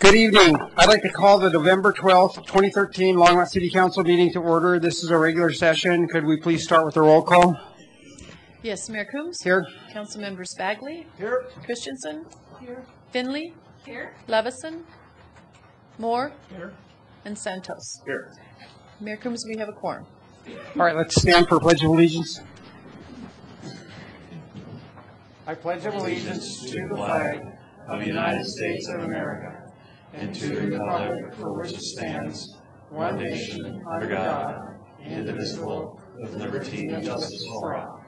Good evening. I'd like to call the November 12th, 2013 Longmont City Council meeting to order. This is a regular session. Could we please start with a roll call? Yes, Mayor Coombs. Here. Council members Bagley. Here. Christensen. Here. Finley. Here. Levison. Moore. Here. And Santos. Here. Mayor Coombs, we have a quorum. All right, let's stand for Pledge of Allegiance. I pledge allegiance to the flag of the United States of America and to the republic for which it stands, one nation, under God, indivisible, with liberty and justice for all.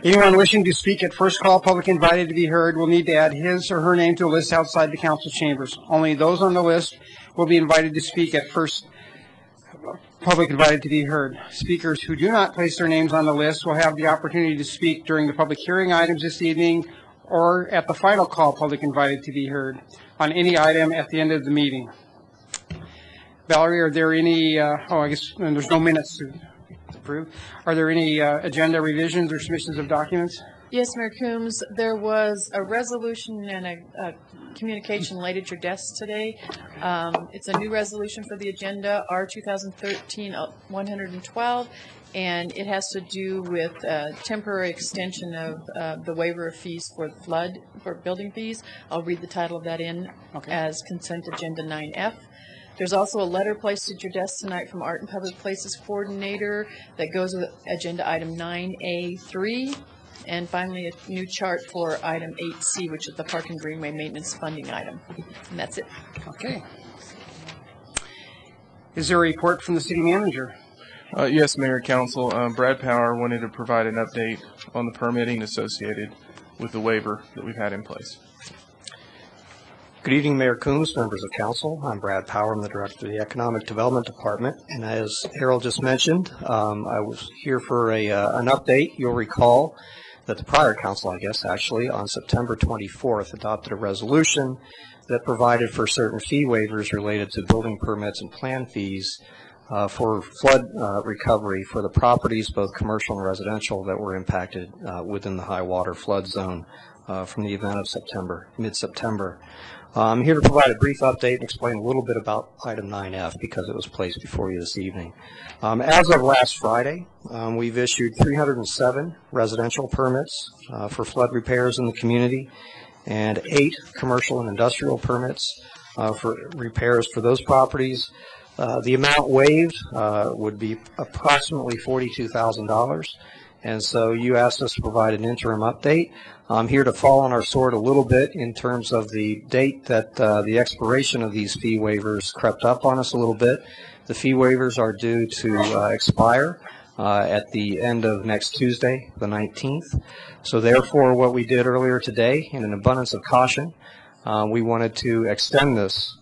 Anyone wishing to speak at first call, public invited to be heard, will need to add his or her name to a list outside the council chambers. Only those on the list will be invited to speak at first public invited to be heard. Speakers who do not place their names on the list will have the opportunity to speak during the public hearing items this evening or at the final call, public invited to be heard on any item at the end of the meeting. Valerie, are there any, I guess there's no minutes to approve. Are there any agenda revisions or submissions of documents? Yes, Mayor Coombs, there was a resolution and a communication laid at your desk today. It's a new resolution for the agenda, R 2013-112, and it has to do with temporary extension of the waiver of fees for building fees. I'll read the title of that in as consent agenda 9F. There's also a letter placed at your desk tonight from Art and Public Places Coordinator that goes with agenda item 9A3. And finally, a new chart for item 8C, which is the Park and Greenway Maintenance Funding item. And that's it. Okay. Is there a report from the city manager? Yes, Mayor and Council. Brad Power wanted to provide an update on the permitting associated with the waiver that we've had in place. Good evening, Mayor Coombs, members of council. I'm Brad Power. I'm the director of the Economic Development Department. And as Harold just mentioned, I was here for an update. You'll recall that the prior council, I guess, actually, on September 24th, adopted a resolution that provided for certain fee waivers related to building permits and plan fees for flood recovery for the properties, both commercial and residential, that were impacted within the high water flood zone from the event of mid-September. I'm here to provide a brief update and explain a little bit about item 9F because it was placed before you this evening. As of last Friday, we've issued 307 residential permits for flood repairs in the community and 8 commercial and industrial permits for repairs for those properties. The amount waived would be approximately $42,000. And so you asked us to provide an interim update. I'm here to fall on our sword a little bit in terms of the date that the expiration of these fee waivers crept up on us a little bit. The fee waivers are due to expire at the end of next Tuesday, the 19th. So therefore, what we did earlier today, in an abundance of caution, we wanted to extend this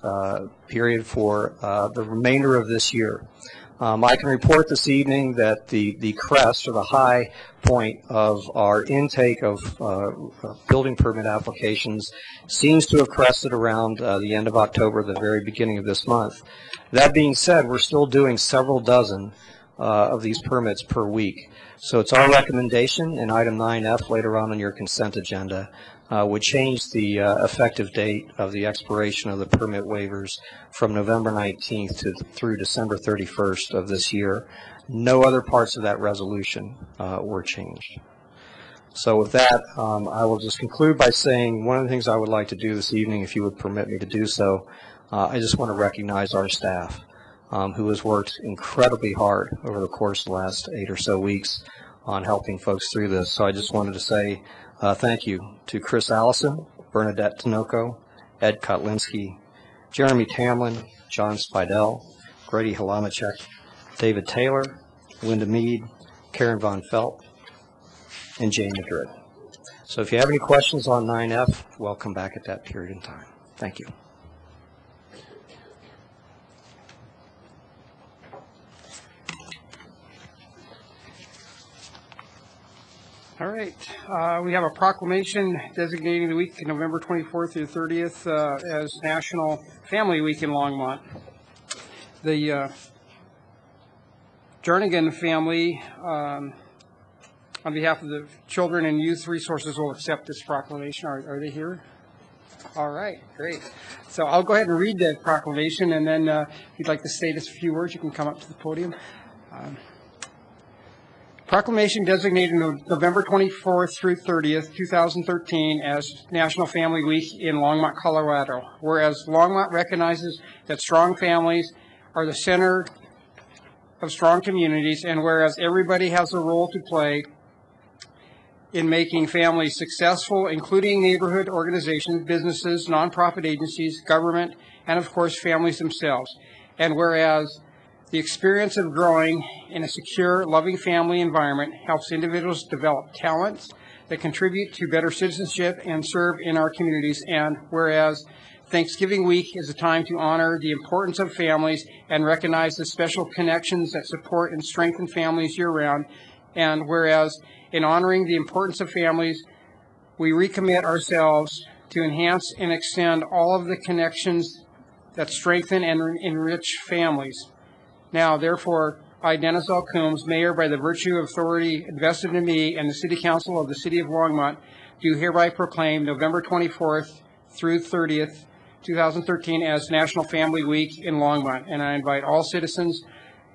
period for the remainder of this year. I can report this evening that the crest, or the high point of our intake of building permit applications seems to have crested around the end of October, the very beginning of this month. That being said, we're still doing several dozen of these permits per week. So it's our recommendation in item 9F later on your consent agenda would change the effective date of the expiration of the permit waivers from November 19th through December 31st of this year. No other parts of that resolution were changed. So with that, I will just conclude by saying one of the things I would like to do this evening, if you would permit me to do so, I just want to recognize our staff who has worked incredibly hard over the course of the last 8 or so weeks on helping folks through this. So I just wanted to say thank you to Chris Allison, Bernadette Tinoco, Ed Kotlinski, Jeremy Tamlin, John Spidell, Grady Halamachek, David Taylor, Linda Mead, Karen Von Felt, and Jane Madrid. So if you have any questions on 9F, we'll come back at that period in time. Thank you. All right. We have a proclamation designating the week November 24th through 30th as National Family Week in Longmont. The Jernigan family on behalf of the Children and Youth Resources will accept this proclamation. Are they here? All right, great. So I'll go ahead and read the proclamation, and then if you'd like to say just a few words, you can come up to the podium. Proclamation designated November 24th through 30th, 2013 as National Family Week in Longmont, Colorado. Whereas Longmont recognizes that strong families are the center of strong communities, and whereas everybody has a role to play in making families successful, including neighborhood organizations, businesses, nonprofit agencies, government, and of course families themselves. And whereas the experience of growing in a secure, loving family environment helps individuals develop talents that contribute to better citizenship and serve in our communities. And whereas Thanksgiving week is a time to honor the importance of families and recognize the special connections that support and strengthen families year-round. And whereas in honoring the importance of families, we recommit ourselves to enhance and extend all of the connections that strengthen and enrich families. Now, therefore, I, Dennis L. Coombs, Mayor, by the virtue of authority invested in me and the City Council of the City of Longmont, do hereby proclaim November 24th through 30th, 2013 as National Family Week in Longmont. And I invite all citizens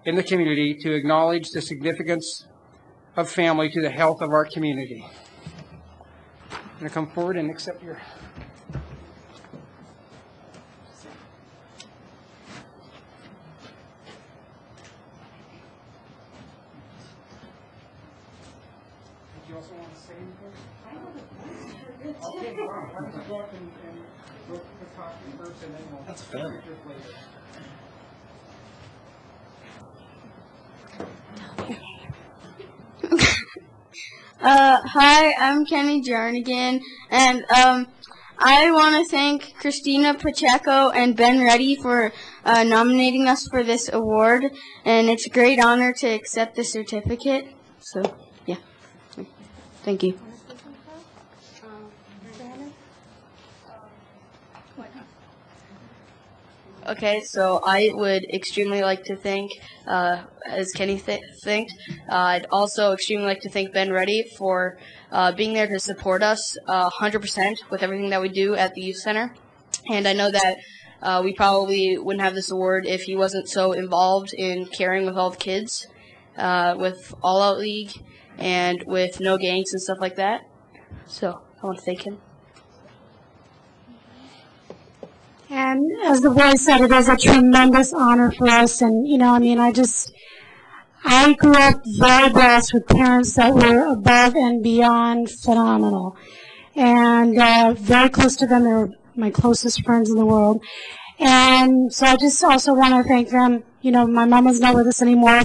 in the community to acknowledge the significance of family to the health of our community. I'm going to come forward and accept your... You also want to say anything? Okay, wow. Why don't you go up and go to the talk first, and then we'll... That's fair. Hi, I'm Kenny Jernigan, and I want to thank Christina Pacheco and Ben Reddy for nominating us for this award, and it's a great honor to accept the certificate. So, yeah. Thank you. Okay, so I would extremely like to thank, as Kenny thanked, I'd also extremely like to thank Ben Reddy for being there to support us 100% with everything that we do at the Youth Center. And I know that we probably wouldn't have this award if he wasn't so involved in caring with all the kids, with All Out League, and with No Gangs and stuff like that. So I want to thank him. And as the boy said, it is a tremendous honor for us. And, you know, I mean, I grew up very blessed with parents that were above and beyond phenomenal. And very close to them. They were my closest friends in the world. And so I just also want to thank them. You know, my mom is not with us anymore,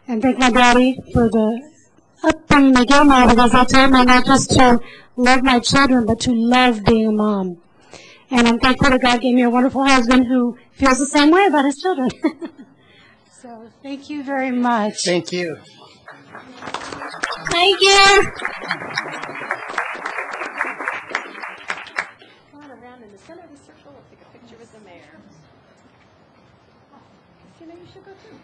and thank my daddy for the upbringing they gave me, because I told me not just to love my children, but to love being a mom. And I'm thankful that God gave me a wonderful husband who feels the same way about his children. So thank you very much. Thank you. Thank you. Come on around in the center of the circle. We'll take a picture with the mayor. You know, you should go too.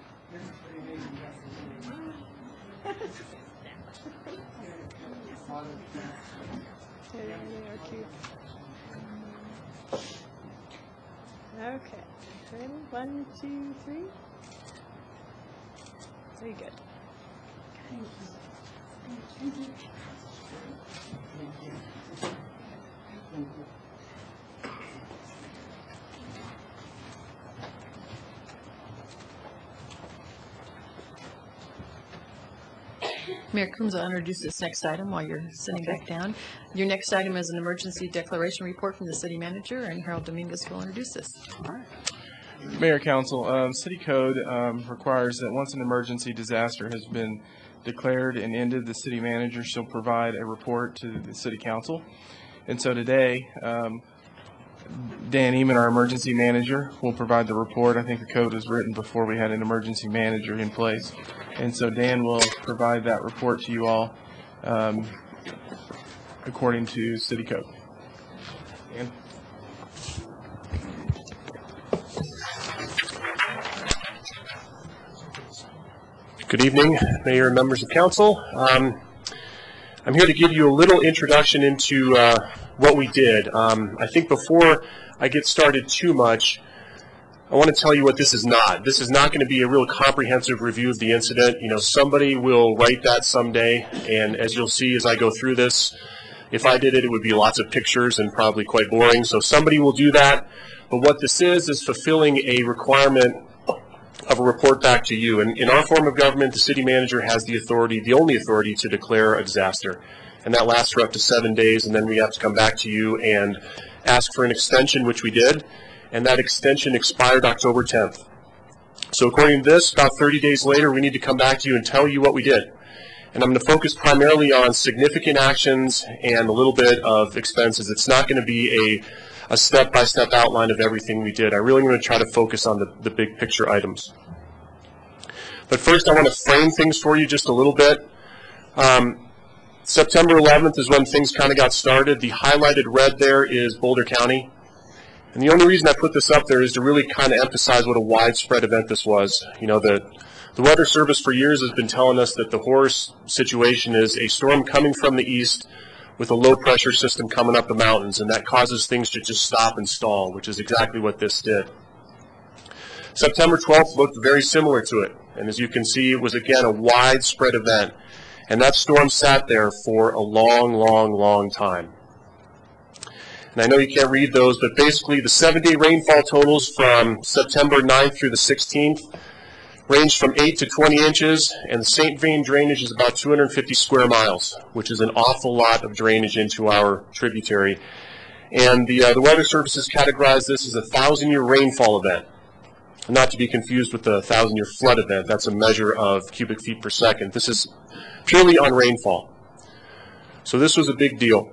Okay. Ready? 1, 2, 3. Very good. Thank you. Thank you. Mayor Coombs will introduce this next item while you're sitting back down. Your next item is an emergency declaration report from the city manager, and Harold Dominguez will introduce this. All right. Mayor, Council, City Code requires that once an emergency disaster has been declared and ended, the city manager shall provide a report to the City Council. And so today, Dan Eman, our emergency manager, will provide the report. I think the code was written before we had an emergency manager in place. And so Dan will provide that report to you all according to City Code. Dan? Good evening, Mayor and members of Council. I'm here to give you a little introduction into what we did. I think before I get started too much, I want to tell you what this is not. This is not going to be a real comprehensive review of the incident. You know, somebody will write that someday, and as you'll see as I go through this, if I did it, it would be lots of pictures and probably quite boring. So somebody will do that. But what this is fulfilling a requirement of a report back to you. And in our form of government, the city manager has the authority, the only authority, to declare a disaster. And that lasts for up to 7 days, and then we have to come back to you and ask for an extension, which we did. And that extension expired October 10th. So according to this, about 30 days later, we need to come back to you and tell you what we did. And I'm going to focus primarily on significant actions and a little bit of expenses. It's not going to be a step-by-step outline of everything we did. I really want to try to focus on the big picture items. But first, I want to frame things for you just a little bit. September 11th is when things kind of got started. The highlighted red there is Boulder County. And the only reason I put this up there is to really kind of emphasize what a widespread event this was. You know, the Weather Service for years has been telling us that the horrors situation is a storm coming from the east with a low-pressure system coming up the mountains, and that causes things to just stop and stall, which is exactly what this did. September 12th looked very similar to it, and as you can see, it was, again, a widespread event, and that storm sat there for a long, long, long time. And I know you can't read those, but basically the 7-day rainfall totals from September 9th through the 16th ranged from 8 to 20 inches, and the St. Vrain drainage is about 250 square miles, which is an awful lot of drainage into our tributary. And the Weather Services categorize this as a 1,000-year rainfall event, not to be confused with the 1,000-year flood event. That's a measure of cubic feet per second. This is purely on rainfall. So this was a big deal.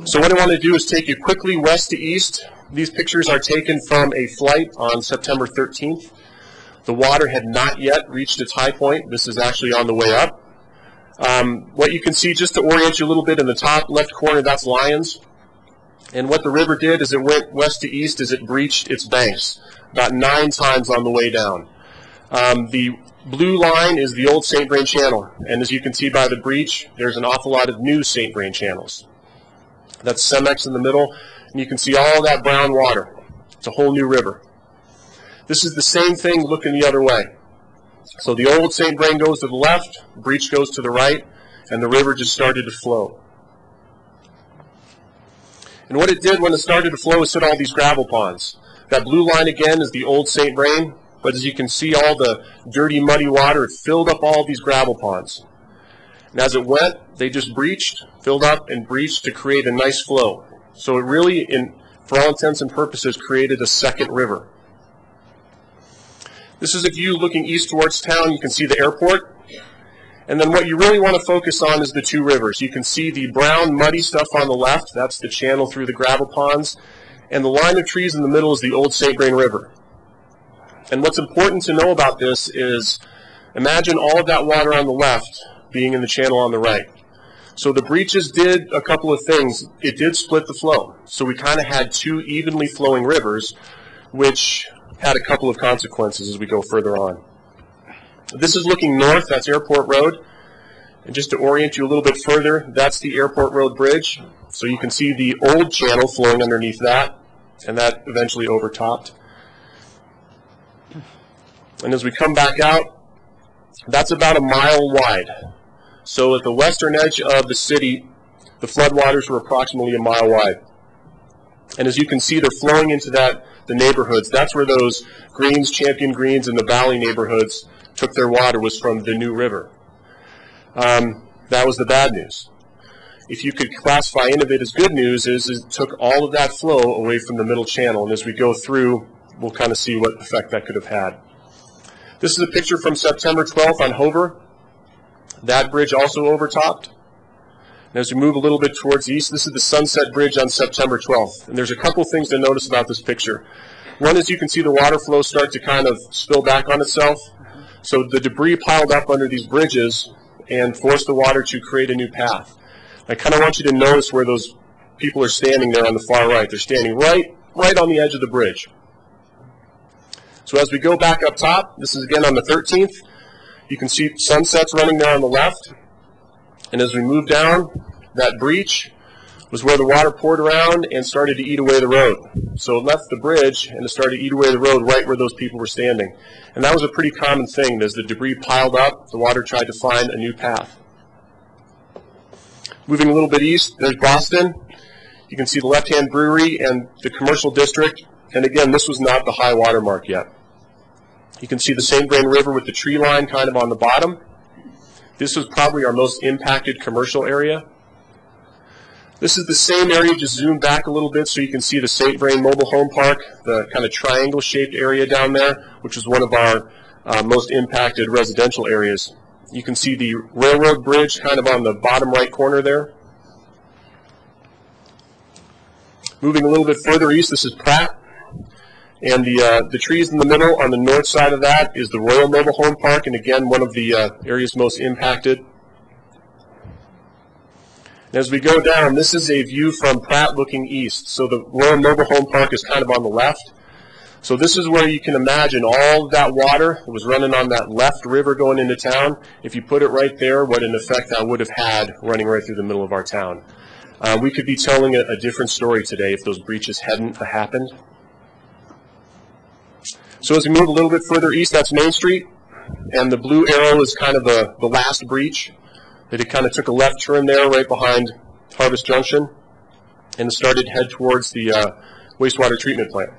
So what I want to do is take you quickly west to east. These pictures are taken from a flight on September 13th. The water had not yet reached its high point. This is actually on the way up. What you can see, just to orient you a little bit, in the top left corner, that's Lyons. And what the river did is it went west to east as it breached its banks, about 9 times on the way down. The blue line is the old St. Vrain Channel. And as you can see by the breach, there's an awful lot of new St. Vrain channels. That's Cemex in the middle, and you can see all that brown water. It's a whole new river. This is the same thing looking the other way. So the old St. Vrain goes to the left, breach goes to the right, and the river just started to flow. And what it did when it started to flow is hit all these gravel ponds. That blue line again is the old St. Vrain, but as you can see, all the dirty, muddy water, it filled up all these gravel ponds. And as it went, they just breached, filled up, and breached to create a nice flow. So it really, for all intents and purposes, created a second river. This is a view looking east towards town. You can see the airport. And then what you really want to focus on is the 2 rivers. You can see the brown, muddy stuff on the left. That's the channel through the gravel ponds. And the line of trees in the middle is the old St. Vrain River. And what's important to know about this is, imagine all of that water on the left being in the channel on the right. So the breaches did a couple of things. It did split the flow. So we kind of had 2 evenly flowing rivers, which had a couple of consequences as we go further on. This is looking north. That's Airport Road. And just to orient you a little bit further, that's the Airport Road Bridge. So you can see the old channel flowing underneath that, and that eventually overtopped. And as we come back out, that's about a mile wide. So at the western edge of the city, the floodwaters were approximately a mile wide. And as you can see, they're flowing into the neighborhoods. That's where those Greens, Champion Greens, and the Valley neighborhoods took their water, was from the new river. That was the bad news. If you could classify any of it as good news, is it took all of that flow away from the middle channel. And as we go through, we'll kind of see what effect that could have had. This is a picture from September 12th on Hover. That bridge also overtopped. And as we move a little bit towards the east, this is the Sunset Bridge on September 12th. And there's a couple things to notice about this picture. One is you can see the water flow start to kind of spill back on itself. So the debris piled up under these bridges and forced the water to create a new path. I kind of want you to notice where those people are standing there on the far right. They're standing right on the edge of the bridge. So as we go back up top, this is again on the 13th. You can see sunsets running there on the left. And as we moved down, that breach was where the water poured around and started to eat away the road. So it left the bridge and it started to eat away the road right where those people were standing. And that was a pretty common thing. As the debris piled up, the water tried to find a new path. Moving a little bit east, there's Boston. You can see the left-hand brewery and the commercial district. And again, this was not the high water mark yet. You can see the St. Vrain River with the tree line kind of on the bottom. This was probably our most impacted commercial area. This is the same area, just zoom back a little bit so you can see the St. Vrain Mobile Home Park, the kind of triangle-shaped area down there, which is one of our most impacted residential areas. You can see the railroad bridge kind of on the bottom right corner there. Moving a little bit further east, this is Pratt. And the trees in the middle on the north side of that is the Royal Mobile Home Park, and again, one of the areas most impacted. And as we go down, this is a view from Pratt looking east. So the Royal Mobile Home Park is kind of on the left. So this is where you can imagine all of that water that was running on that left river going into town. If you put it right there, what an effect that would have had running right through the middle of our town. We could be telling a different story today if those breaches hadn't happened. So as we move a little bit further east, that's Main Street, and the blue arrow is kind of the last breach. That it kind of took a left turn there right behind Harvest Junction and started to head towards the wastewater treatment plant,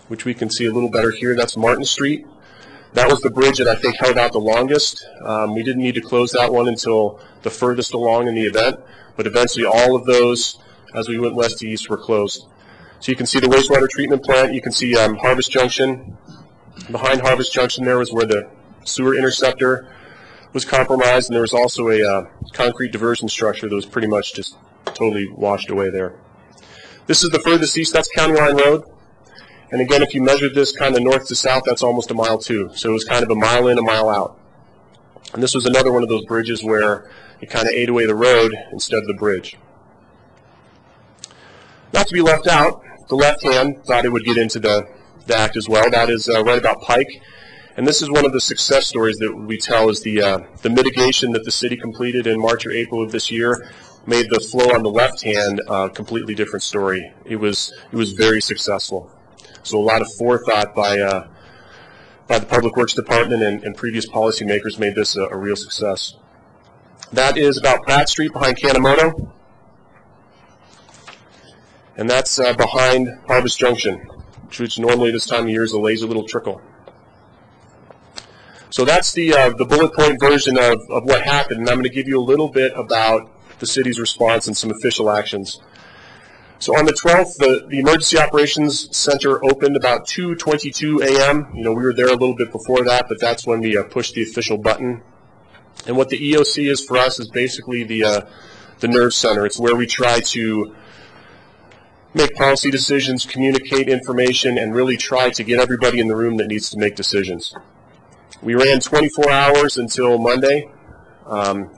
which we can see a little better here. That's Martin Street. That was the bridge that I think held out the longest. We didn't need to close that one until the furthest along in the event, but eventually all of those, as we went west to east, were closed. So you can see the wastewater treatment plant. You can see Harvest Junction. Behind Harvest Junction there was where the sewer interceptor was compromised, and there was also a concrete diversion structure that was pretty much just totally washed away there. This is the furthest east. That's County Line Road. And again, if you measured this kind of north to south, that's almost a mile too. So it was kind of a mile in, a mile out. And this was another one of those bridges where it kind of ate away the road instead of the bridge. Not to be left out, the left hand thought it would get into the act as well. That is right about Pike. And this is one of the success stories that we tell is the mitigation that the city completed in March or April of this year made the flow on the left hand a completely different story. It was very successful. So a lot of forethought by the Public Works Department and previous policymakers made this a real success. That is about Pratt Street behind Kanemoto. And that's behind Harvest Junction, which normally this time of year is a lazy little trickle. So that's the bullet point version of what happened, and I'm going to give you a little bit about the city's response and some official actions. So on the 12th, the Emergency Operations Center opened about 2:22 a.m. You know, we were there a little bit before that, but that's when we pushed the official button. And what the EOC is for us is basically the nerve center. It's where we try to make policy decisions, communicate information, and really try to get everybody in the room that needs to make decisions. We ran 24 hours until Monday,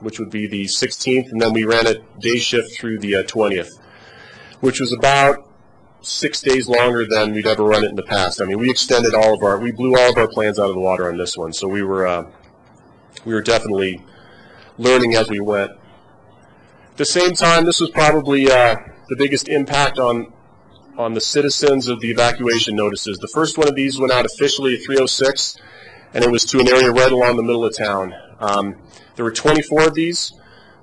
which would be the 16th, and then we ran a day shift through the 20th, which was about 6 days longer than we'd ever run it in the past. I mean, we blew all of our plans out of the water on this one, so we were definitely learning as we went. At the same time, this was probably the biggest impact on the citizens of the evacuation notices. The first one of these went out officially at 3:06, and it was to an area right along the middle of town. There were 24 of these,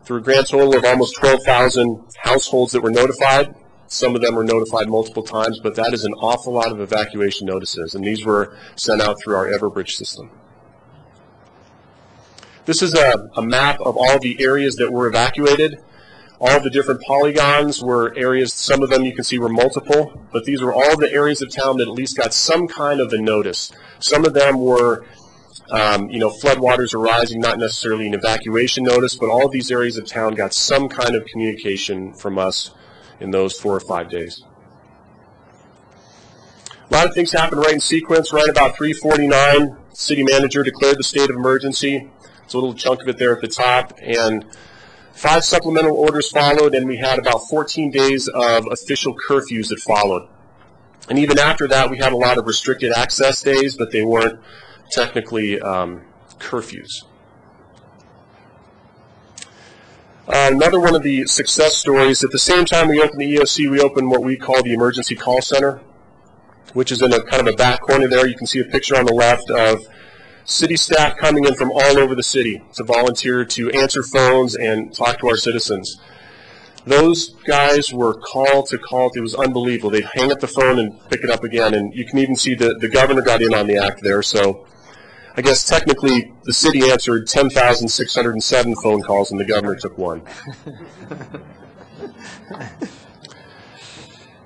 through a grand total of almost 12,000 households that were notified. Some of them were notified multiple times, but that is an awful lot of evacuation notices, and these were sent out through our Everbridge system. This is a map of all the areas that were evacuated. All the different polygons were areas, some of them you can see were multiple, but these were all the areas of town that at least got some kind of a notice. Some of them were, floodwaters are rising, not necessarily an evacuation notice, but all of these areas of town got some kind of communication from us in those 4 or 5 days. A lot of things happened right in sequence. Right about 3:49, the city manager declared the state of emergency. It's a little chunk of it there at the top, and 5 supplemental orders followed, and we had about 14 days of official curfews that followed. And even after that, we had a lot of restricted access days, but they weren't technically curfews. Another one of the success stories, at the same time we opened the EOC, we opened what we call the Emergency Call Center, which is in a kind of a back corner there. You can see a picture on the left of city staff coming in from all over the city to volunteer to answer phones and talk to our citizens. Those guys were call to call. It was unbelievable. They'd hang up the phone and pick it up again, and you can even see the governor got in on the act there. So I guess technically the city answered 10,607 phone calls and the governor took one.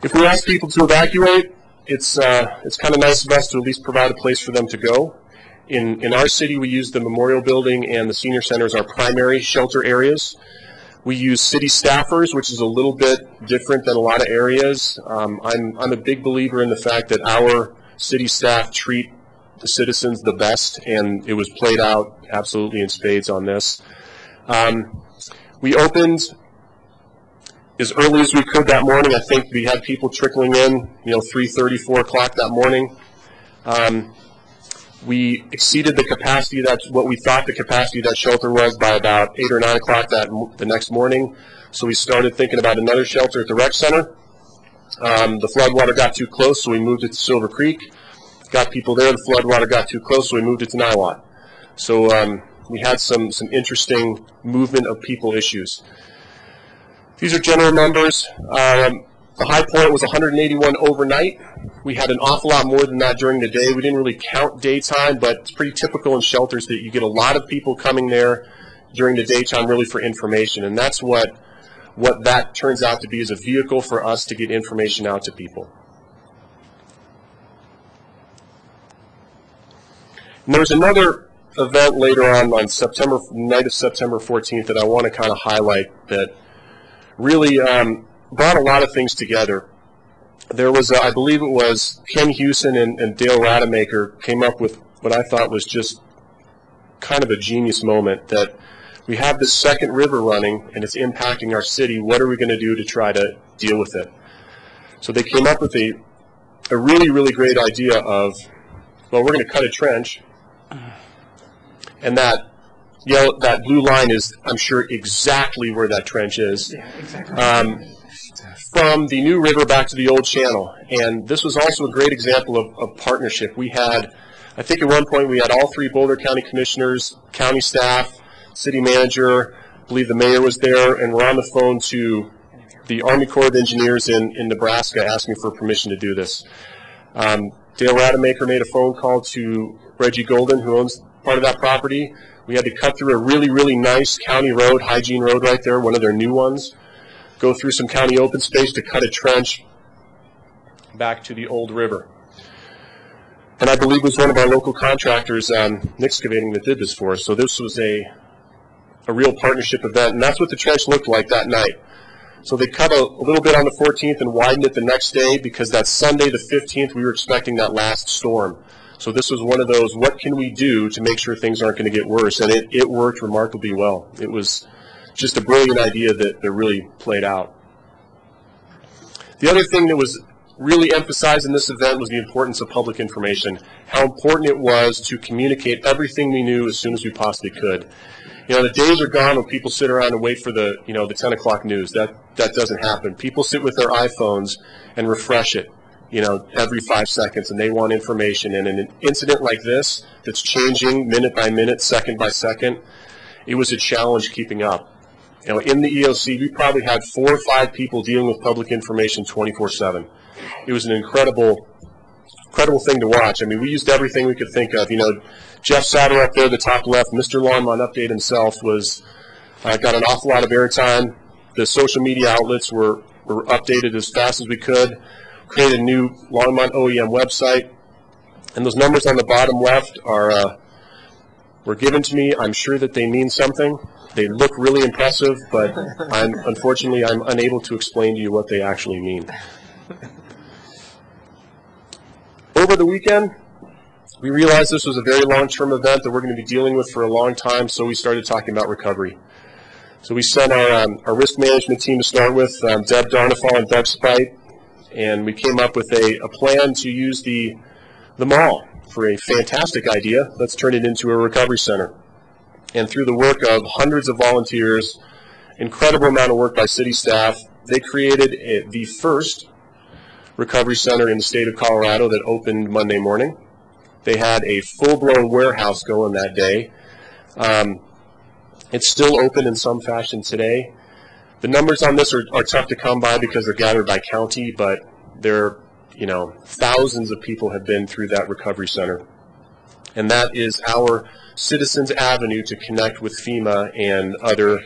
If we ask people to evacuate, it's kind of nice of us to at least provide a place for them to go. In our city, we use the Memorial Building and the Senior Center as our primary shelter areas. We use city staffers, which is a little bit different than a lot of areas. I'm a big believer in the fact that our city staff treat the citizens the best, and it was played out absolutely in spades on this. We opened as early as we could that morning. I think we had people trickling in, 3:30, 4 o'clock that morning. We exceeded the capacity, that's what we thought the capacity of that shelter was, by about 8 or 9 o'clock the next morning. So we started thinking about another shelter at the rec center. The floodwater got too close, so we moved it to Silver Creek. Got people there, the floodwater got too close, so we moved it to Niwot. So we had some interesting movement of people issues. These are general numbers. The high point was 181 overnight. We had an awful lot more than that during the day. We didn't really count daytime, but it's pretty typical in shelters that you get a lot of people coming there during the daytime really for information. And that's what that turns out to be, is a vehicle for us to get information out to people. And there's another event later on night of September 14th that I want to kind of highlight that really brought a lot of things together. There was, I believe it was Ken Hewson and Dale Rademacher came up with what I thought was just kind of a genius moment, that we have this second river running and it's impacting our city. What are we going to do to try to deal with it? So they came up with a really, really great idea of, well, we're going to cut a trench, and that blue line is, I'm sure, exactly where that trench is. Yeah, exactly. From the new river back to the old channel. And this was also a great example of partnership. We had, I think at one point we had all 3 Boulder County commissioners, county staff, city manager, I believe the mayor was there, and we're on the phone to the Army Corps of Engineers in Nebraska asking for permission to do this. Dale Rademacher made a phone call to Reggie Golden, who owns part of that property. We had to cut through a really, really nice county road, Hygiene Road right there, one of their new ones, go through some county open space to cut a trench back to the old river. And I believe it was one of our local contractors, Excavating, that did this for us. So this was a real partnership event, and that's what the trench looked like that night. So they cut a little bit on the 14th and widened it the next day, because that Sunday, the 15th, we were expecting that last storm. So this was one of those, what can we do to make sure things aren't going to get worse? And it worked remarkably well. It was just a brilliant idea that really played out. The other thing that was really emphasized in this event was the importance of public information, how important it was to communicate everything we knew as soon as we possibly could. The days are gone when people sit around and wait for the 10 o'clock news. That doesn't happen. People sit with their iPhones and refresh it, every 5 seconds, and they want information. And in an incident like this, that's changing minute by minute, second by second, it was a challenge keeping up. In the EOC, we probably had 4 or 5 people dealing with public information 24/7. It was an incredible thing to watch. I mean, we used everything we could think of. Jeff Satter up there, the top left, Mr. Longmont Update himself got an awful lot of airtime. The social media outlets were updated as fast as we could. Created a new Longmont OEM website, and those numbers on the bottom left were given to me. I'm sure that they mean something. They look really impressive, but unfortunately I'm unable to explain to you what they actually mean. Over the weekend, we realized this was a very long-term event that we're going to be dealing with for a long time, so we started talking about recovery. So we sent our risk management team to start with, Deb Darnafal and Doug Spite, and we came up with a plan to use the mall for a fantastic idea. Let's turn it into a recovery center. And through the work of hundreds of volunteers incredible amount of work by city staff. They created the first recovery center in the state of Colorado that opened Monday morning. They had a full-blown warehouse going that day. It's still open in some fashion today. The numbers on this are tough to come by because they're gathered by county, but thousands of people have been through that recovery center. And that is our Citizens Avenue to connect with FEMA and other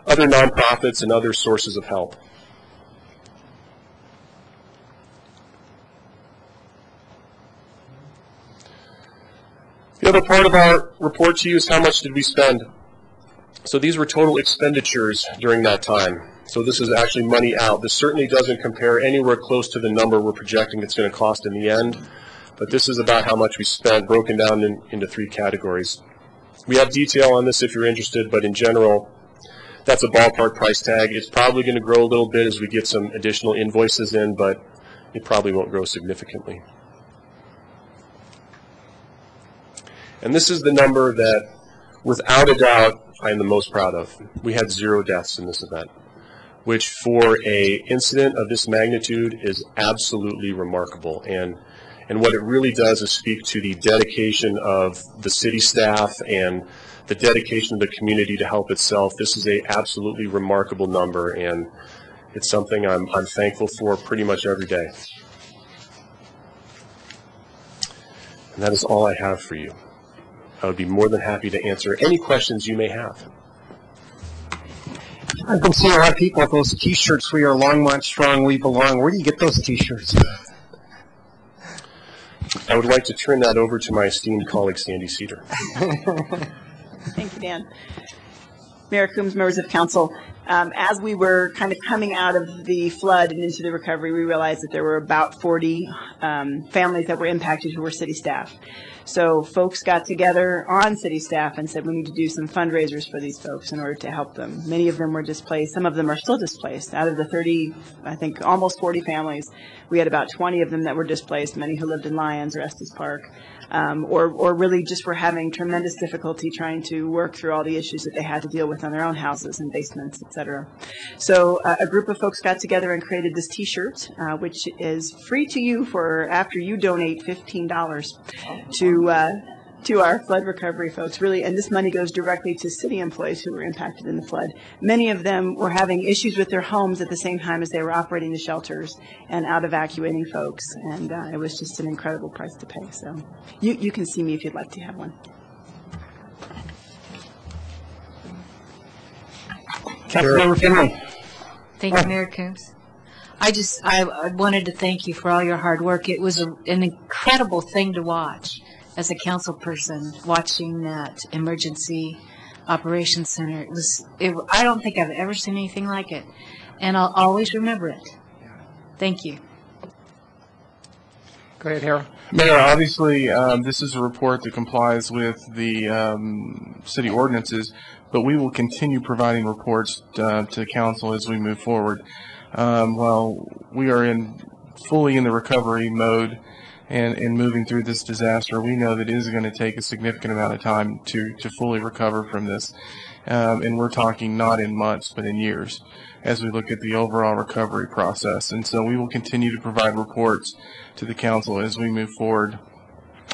nonprofits and other sources of help. The other part of our report to you is how much did we spend. So these were total expenditures during that time. So this is actually money out. This certainly doesn't compare anywhere close to the number we're projecting it's going to cost in the end, but this is about how much we spent, broken down into 3 categories. We have detail on this if you're interested, but in general, that's a ballpark price tag. It's probably going to grow a little bit as we get some additional invoices in, but it probably won't grow significantly. And this is the number that, without a doubt, I am the most proud of. We had 0 deaths in this event, which for an incident of this magnitude is absolutely remarkable. And what it really does is speak to the dedication of the city staff and the dedication of the community to help itself. This is an absolutely remarkable number, and it's something I'm thankful for pretty much every day. And that is all I have for you. I would be more than happy to answer any questions you may have. I've been seeing a lot of people with those T-shirts, "We are Longmont Strong, we belong." Where do you get those T-shirts? I would like to turn that over to my esteemed colleague, Sandy Cedar. Thank you, Dan. Mayor Coombs, members of council, as we were kind of coming out of the flood and into the recovery, we realized that there were about 40 families that were impacted who were city staff. So folks got together on city staff and said we need to do some fundraisers for these folks in order to help them. Many of them were displaced. Some of them are still displaced. Out of the 30, I think almost 40 families, we had about 20 of them that were displaced, many who lived in Lyons or Estes Park, or really just were having tremendous difficulty trying to work through all the issues that they had to deal with on their own houses and basements, et cetera. So a group of folks got together and created this T-shirt, which is free to you for after you donate $15 to our flood recovery folks, really, and this money goes directly to city employees who were impacted in the flood. Many of them were having issues with their homes at the same time as they were operating the shelters and out evacuating folks, and it was just an incredible price to pay. So you can see me if you'd like to have one. Councilmember Finley. Thank you, Mayor Coombs. I wanted to thank you for all your hard work. It was an incredible thing to watch as a council person, watching that emergency operations center. I don't think I've ever seen anything like it, and I'll always remember it. Thank you. Go ahead, Harold. Mayor, obviously, this is a report that complies with the city ordinances, but we will continue providing reports to council as we move forward. While we are fully in the recovery mode and moving through this disaster, we know that it is going to take a significant amount of time to fully recover from this. And we're talking not in months, but in years as we look at the overall recovery process. And so we will continue to provide reports to the council as we move forward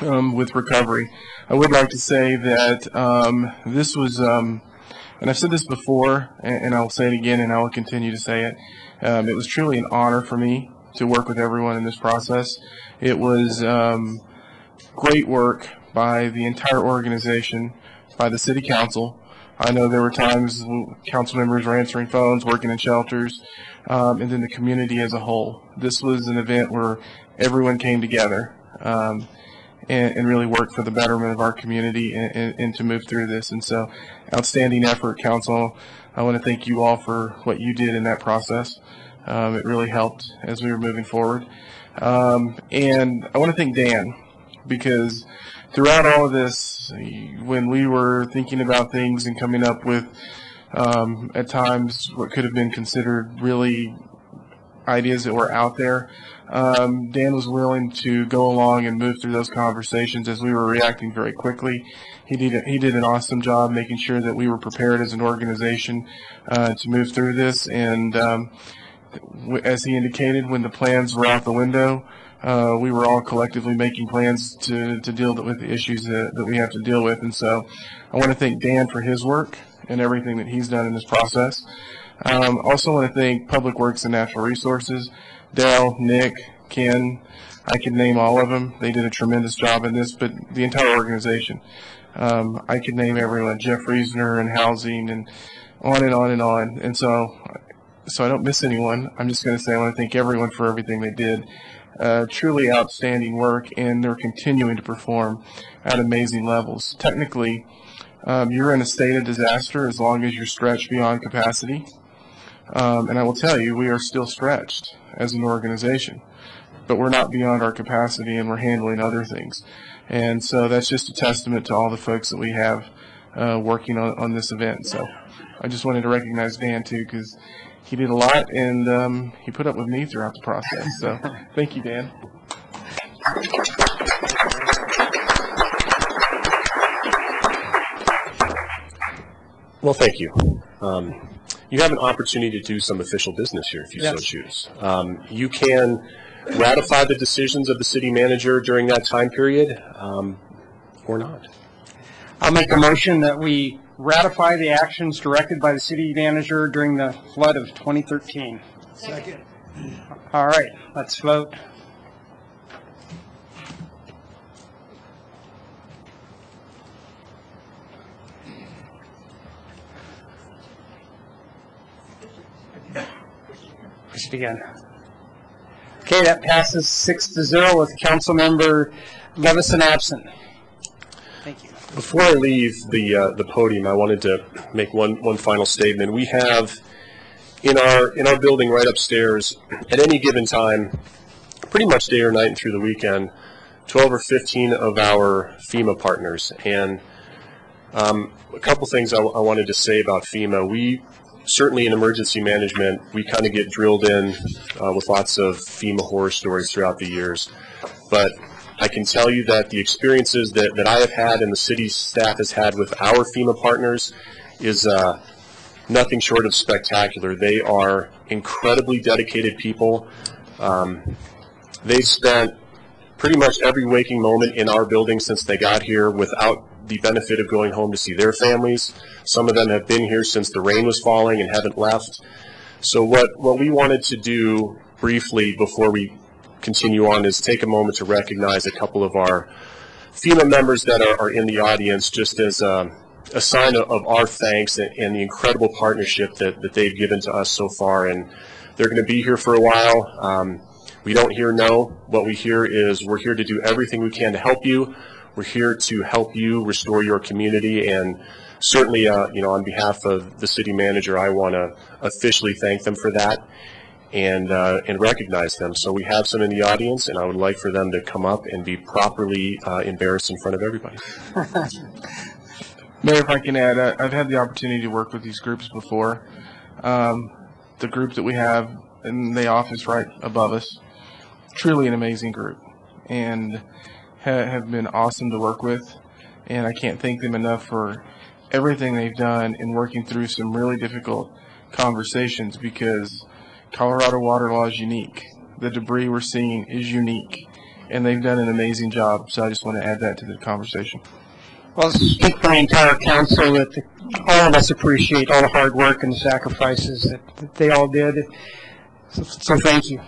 with recovery. I would like to say that this was, and I've said this before, and I'll say it again, and I will continue to say it. It was truly an honor for me to work with everyone in this process. It was great work by the entire organization, by the city council. I know there were times council members were answering phones, working in shelters, and then the community as a whole. This was an event where everyone came together and really worked for the betterment of our community and to move through this. And so, outstanding effort, council. I want to thank you all for what you did in that process. It really helped as we were moving forward. And I want to thank Dan, because throughout all of this, when we were thinking about things and coming up with, at times, what could have been considered really ideas that were out there. Dan was willing to go along and move through those conversations as we were reacting very quickly. He did an awesome job making sure that we were prepared as an organization to move through this. And as he indicated, when the plans were out the window, we were all collectively making plans to deal with the issues that we have to deal with. And so I want to thank Dan for his work and everything that he's done in this process. Also want to thank Public Works and Natural Resources, Dale, Nick, Ken. I could name all of them. They did a tremendous job in this, but the entire organization. I could name everyone, Jeff Reisner and Housing and on and on and on. And so I don't miss anyone. I'm just going to say I want to thank everyone for everything they did. Truly outstanding work, and they're continuing to perform at amazing levels. Technically, you're in a state of disaster as long as you're stretched beyond capacity. And I will tell you, we are still stretched as an organization, but we're not beyond our capacity, and we're handling other things. And so that's just a testament to all the folks that we have working on this event. So I just wanted to recognize Dan, too, because he did a lot, and he put up with me throughout the process. So thank you, Dan. Well, thank you. You have an opportunity to do some official business here if you so choose. You can ratify the decisions of the city manager during that time period or not. I'll make a motion that we ratify the actions directed by the city manager during the flood of 2013. Second. All right, let's vote. Push it again. Okay, that passes 6-0 with Councilmember Levison absent. Thank you. Before I leave the podium, I wanted to make one final statement. We have in our building right upstairs, at any given time, pretty much day or night and through the weekend, 12 or 15 of our FEMA partners. And a couple things I wanted to say about FEMA. We certainly in emergency management, we kind of get drilled in with lots of FEMA horror stories throughout the years. But I can tell you that the experiences that I have had and the city staff has had with our FEMA partners is nothing short of spectacular. They are incredibly dedicated people. They've spent pretty much every waking moment in our building since they got here without the benefit of going home to see their families. Some of them have been here since the rain was falling and haven't left. So what we wanted to do briefly before we continue on is take a moment to recognize a couple of our FEMA members that are in the audience, just as a sign of our thanks and the incredible partnership that they've given to us so far. And they're going to be here for a while. We don't hear no. What we hear is we're here to do everything we can to help you. We're here to help you restore your community, and certainly, on behalf of the city manager, I want to officially thank them for that and recognize them. So we have some in the audience, and I would like for them to come up and be properly embarrassed in front of everybody. Mayor, if I can add, I've had the opportunity to work with these groups before. The group that we have in the office right above us, truly an amazing group, and have been awesome to work with, and I can't thank them enough for everything they've done in working through some really difficult conversations, because Colorado water law is unique. The debris we're seeing is unique, and they've done an amazing job, so I just want to add that to the conversation. Well, I speak for the entire council that all of us appreciate all the hard work and the sacrifices that they all did, so thank you.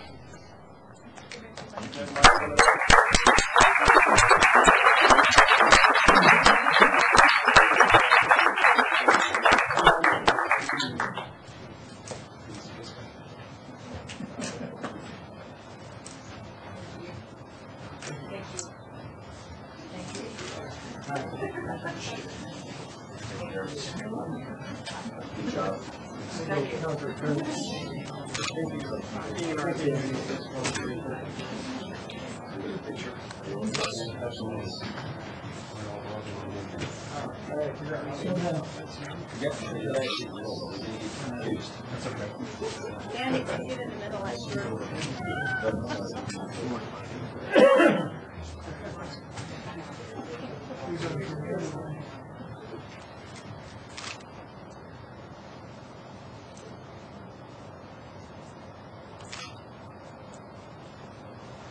Danny, if you get in the middle, I sure.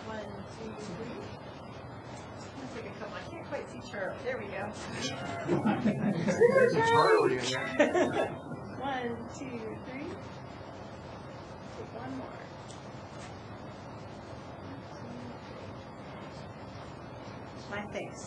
One, two, three. I'm gonna take a couple. I can't quite see Charlie. There we go. One, two, three. Take one more. My face.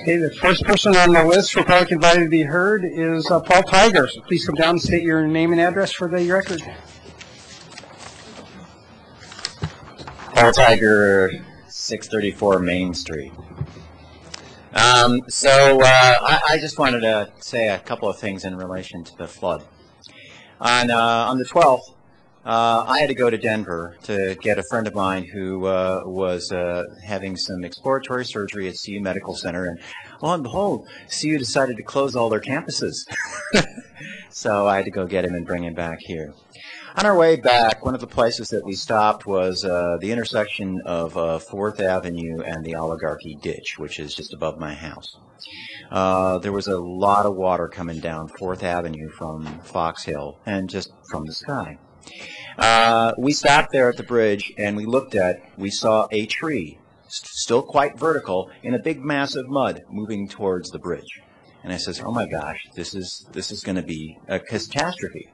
Okay, the first person on the list for public invited to be heard is Paul Tiger. So please come down and state your name and address for the record. Paul Tiger, 634 Main Street. I just wanted to say a couple of things in relation to the flood. On the 12th, I had to go to Denver to get a friend of mine who was having some exploratory surgery at CU Medical Center, and lo and behold, CU decided to close all their campuses. So I had to go get him and bring him back here. On our way back, one of the places that we stopped was the intersection of 4th Avenue and the Oligarchy Ditch, which is just above my house. There was a lot of water coming down 4th Avenue from Fox Hill and just from the sky. We stopped there at the bridge and we saw a tree, still quite vertical, in a big mass of mud moving towards the bridge. And I says, oh my gosh, this is going to be a catastrophe.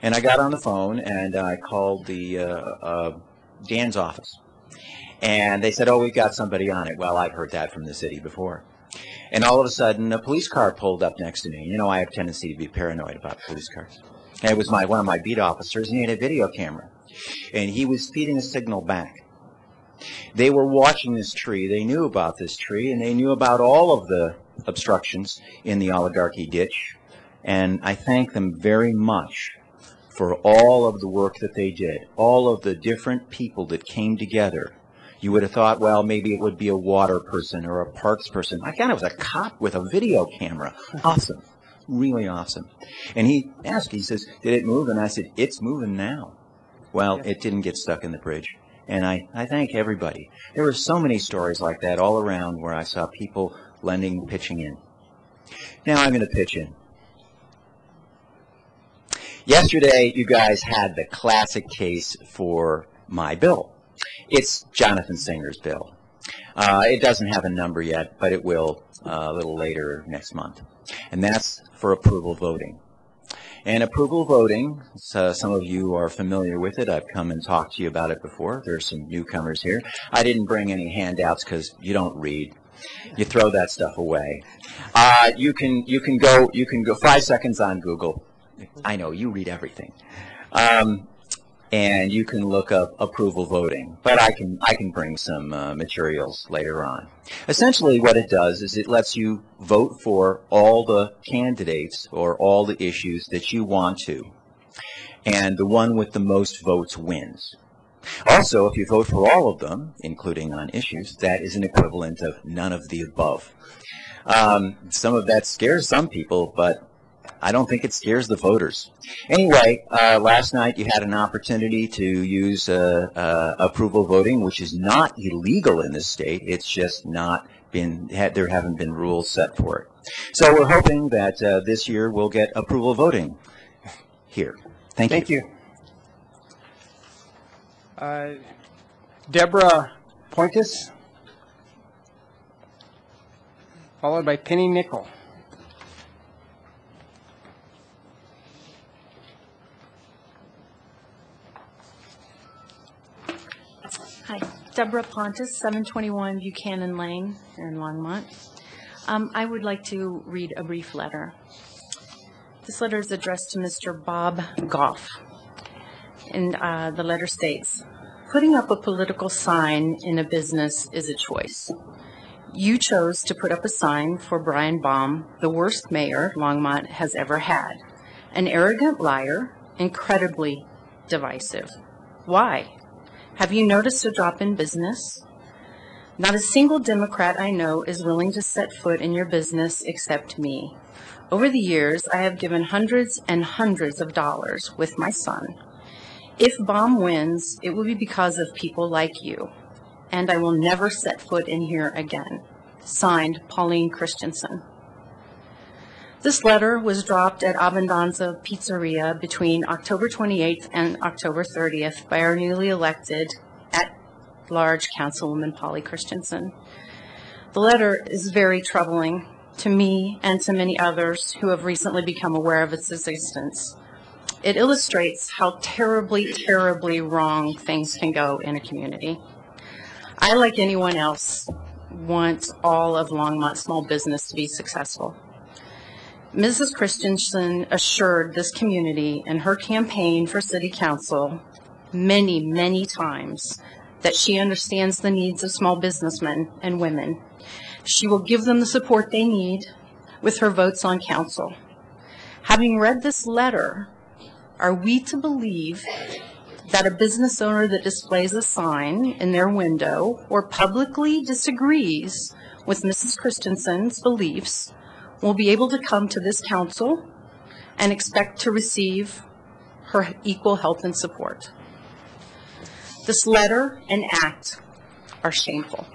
And I got on the phone and I called the Dan's office. And they said, oh, we've got somebody on it. Well, I've heard that from the city before. And all of a sudden, a police car pulled up next to me. You know, I have a tendency to be paranoid about police cars. And it was one of my beat officers, and he had a video camera. And he was feeding a signal back. They were watching this tree. They knew about this tree, and they knew about all of the obstructions in the Oligarchy Ditch. And I thank them very much for all of the work that they did, all of the different people that came together. You would have thought, well, maybe it would be a water person or a parks person. I thought it was a cop with a video camera. Awesome. Really awesome. And he asked, he says, did it move? And I said, it's moving now. Well, it didn't get stuck in the bridge. And I thank everybody. There were so many stories like that all around where I saw people pitching in. Now I'm going to pitch in. Yesterday, you guys had the classic case for my bill. It's Jonathan Singer's bill. It doesn't have a number yet, but it will a little later next month. And that's for approval voting. And approval voting, some of you are familiar with it. I've come and talked to you about it before. There's some newcomers here. I didn't bring any handouts because you don't read. You throw that stuff away. You can go 5 seconds on Google. I know you read everything. And you can look up approval voting, but I can bring some materials later on. Essentially what it does is it lets you vote for all the candidates or all the issues that you want to, and the one with the most votes wins. Also, if you vote for all of them, including on issues, that is an equivalent of none of the above. Some of that scares some people, but I don't think it scares the voters. Anyway, last night you had an opportunity to use approval voting, which is not illegal in this state. It's just not been, there haven't been rules set for it. So we're hoping that this year we'll get approval voting here. Thank you. Deborah Pointis, followed by Penny Nickel. Hi. Deborah Pontus, 721 Buchanan Lane here in Longmont. I would like to read a brief letter. This letter is addressed to Mr. Bob Goff. And the letter states, putting up a political sign in a business is a choice. You chose to put up a sign for Brian Baum, the worst mayor Longmont has ever had. An arrogant liar, incredibly divisive. Why? Have you noticed a drop in business? Not a single Democrat I know is willing to set foot in your business except me. Over the years, I have given hundreds and hundreds of dollars with my son. If Baum wins, it will be because of people like you, and I will never set foot in here again. Signed, Pauline Christensen. This letter was dropped at Abbondanza Pizzeria between October 28th and October 30th by our newly elected at-large Councilwoman Polly Christensen. The letter is very troubling to me and to many others who have recently become aware of its existence. It illustrates how terribly, terribly wrong things can go in a community. I, like anyone else, want all of Longmont small business to be successful. Mrs. Christensen assured this community in her campaign for city council many, many times that she understands the needs of small businessmen and women. She will give them the support they need with her votes on council. Having read this letter, are we to believe that a business owner that displays a sign in their window or publicly disagrees with Mrs. Christensen's beliefs will be able to come to this council and expect to receive her equal help and support? This letter and act are shameful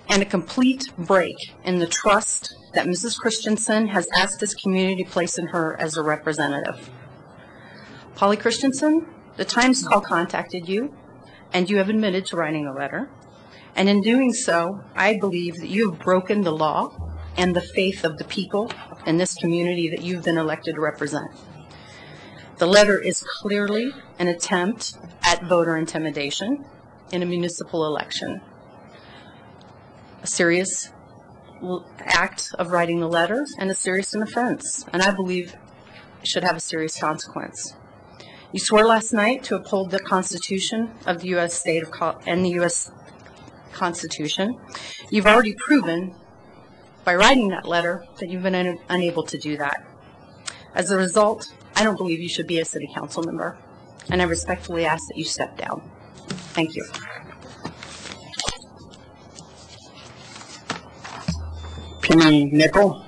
and a complete break in the trust that Mrs. Christensen has asked this community to place in her as a representative. Polly Christensen, the Times Call contacted you, and you have admitted to writing a letter. And in doing so, I believe that you have broken the law and the faith of the people in this community that you've been elected to represent. The letter is clearly an attempt at voter intimidation in a municipal election. A serious act of writing the letter and a serious offense, and I believe it should have a serious consequence. You swore last night to uphold the Constitution of the U.S. state and the U.S. Constitution. You've already proven by writing that letter that you've been unable to do that. As a result, I don't believe you should be a city council member, and I respectfully ask that you step down. Thank you. Penny Nickel.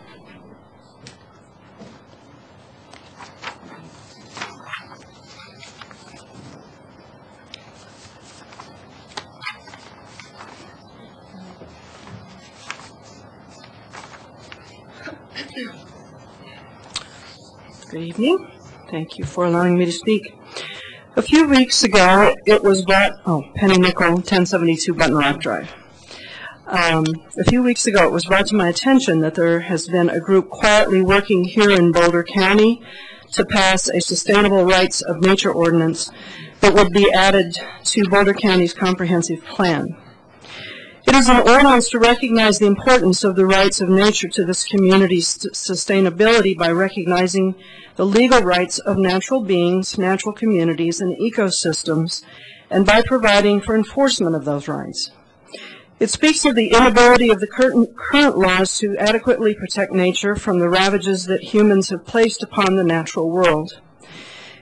Good evening. Thank you for allowing me to speak. A few weeks ago, it was brought, Penny Nickel, 1072 Button Rock Drive. A few weeks ago, it was brought to my attention that there has been a group quietly working here in Boulder County to pass a sustainable rights of nature ordinance that would be added to Boulder County's comprehensive plan. It is an ordinance to recognize the importance of the rights of nature to this community's sustainability by recognizing the legal rights of natural beings, natural communities, and ecosystems, and by providing for enforcement of those rights. It speaks of the inability of the current laws to adequately protect nature from the ravages that humans have placed upon the natural world.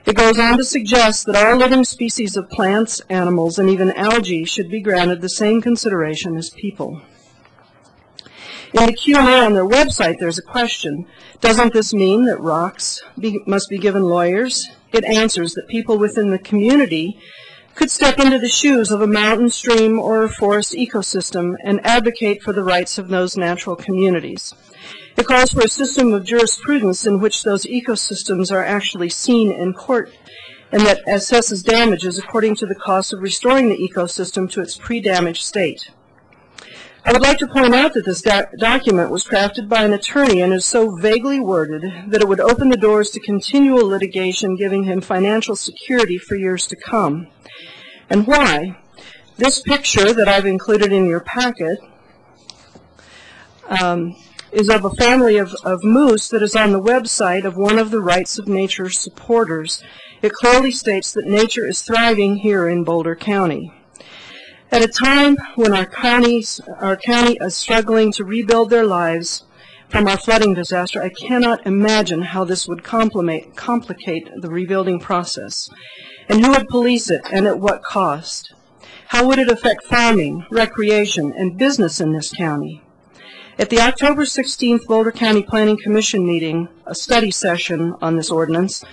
It goes on to suggest that all living species of plants, animals, and even algae should be granted the same consideration as people. In the Q&A on their website, there's a question. Doesn't this mean that rocks must be given lawyers? It answers that people within the community could step into the shoes of a mountain, stream, or a forest ecosystem and advocate for the rights of those natural communities. It calls for a system of jurisprudence in which those ecosystems are actually seen in court and that assesses damages according to the cost of restoring the ecosystem to its pre-damaged state. I would like to point out that this document was crafted by an attorney and is so vaguely worded that it would open the doors to continual litigation, giving him financial security for years to come. And why? This picture that I've included in your packet is of a family of moose that is on the website of one of the Rights of Nature supporters. It clearly states that nature is thriving here in Boulder County. At a time when our county is struggling to rebuild their lives from our flooding disaster, I cannot imagine how this would complicate the rebuilding process. And who would police it, and at what cost? How would it affect farming, recreation, and business in this county? At the October 16th Boulder County Planning Commission meeting, a study session on this ordinance,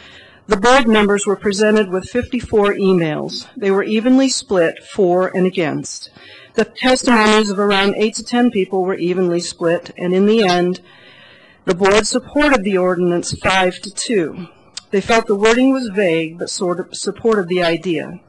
the board members were presented with 54 emails. They were evenly split for and against. The testimonies of around 8 to 10 people were evenly split, and in the end, the board supported the ordinance 5-2. They felt the wording was vague, but sort of supported the idea.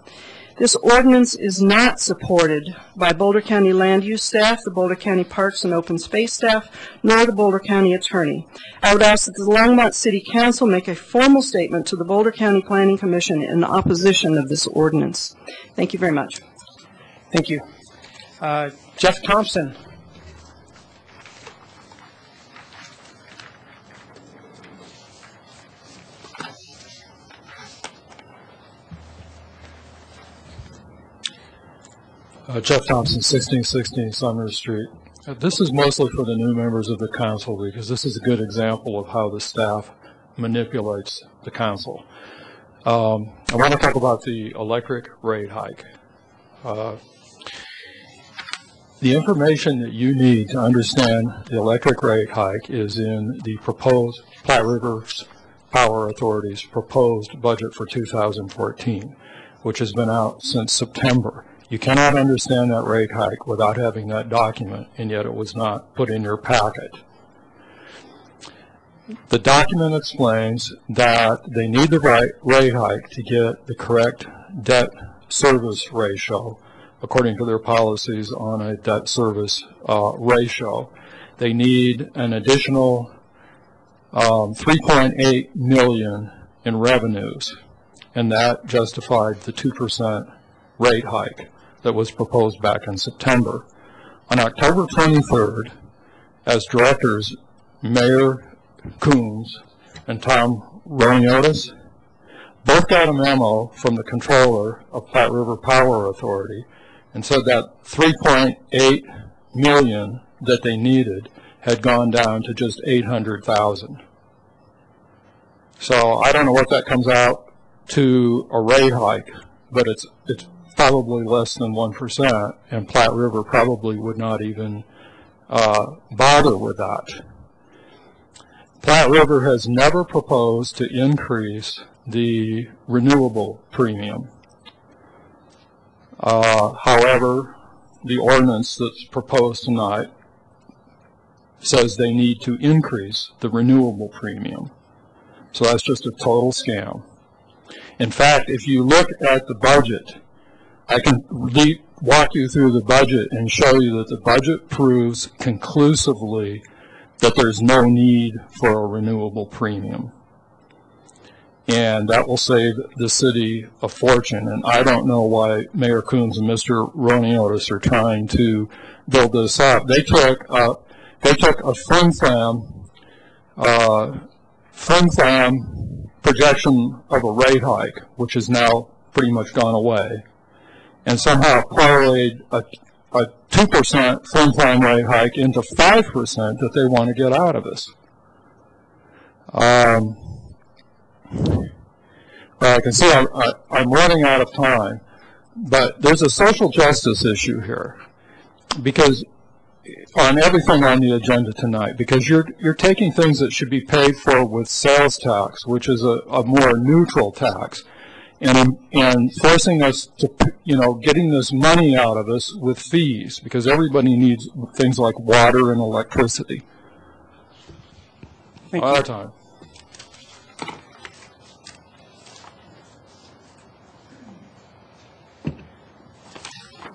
This ordinance is not supported by Boulder County Land Use staff, the Boulder County Parks and Open Space staff, nor the Boulder County Attorney. I would ask that the Longmont City Council make a formal statement to the Boulder County Planning Commission in opposition of this ordinance. Thank you very much. Thank you. Jeff Thompson. Jeff Thompson, 1616 Summers Street. This is mostly for the new members of the council because this is a good example of how the staff manipulates the council. I want to talk about the electric rate hike. The information that you need to understand the electric rate hike is in the proposed Platte River Power Authority's proposed budget for 2014, which has been out since September. You cannot understand that rate hike without having that document, and yet it was not put in your packet. The document explains that they need the rate hike to get the correct debt service ratio, according to their policies on a debt service ratio. They need an additional $3.8 million in revenues, and that justified the 2% rate hike that was proposed back in September. On October 23rd, as directors, Mayor Coombs and Tom Roniotis both got a memo from the controller of Platte River Power Authority and said that $3.8 million that they needed had gone down to just $800,000. So I don't know what that comes out to a rate hike, but it's probably less than 1%, and Platte River probably would not even bother with that. Platte River has never proposed to increase the renewable premium. However, the ordinance that's proposed tonight says they need to increase the renewable premium. So that's just a total scam. In fact, if you look at the budget, I can walk you through the budget and show you that the budget proves conclusively that there's no need for a renewable premium. And that will save the city a fortune. And I don't know why Mayor Coombs and Mr. Roniotis are trying to build this up. They took a flim-flam projection of a rate hike, which has now pretty much gone away, and somehow parlayed a 2% flim-flam rate hike into 5% that they want to get out of us. I can see I'm running out of time, but there's a social justice issue here, because on everything on the agenda tonight, because you're taking things that should be paid for with sales tax, which is a more neutral tax, and forcing us to, getting this money out of us with fees, because everybody needs things like water and electricity. All the time.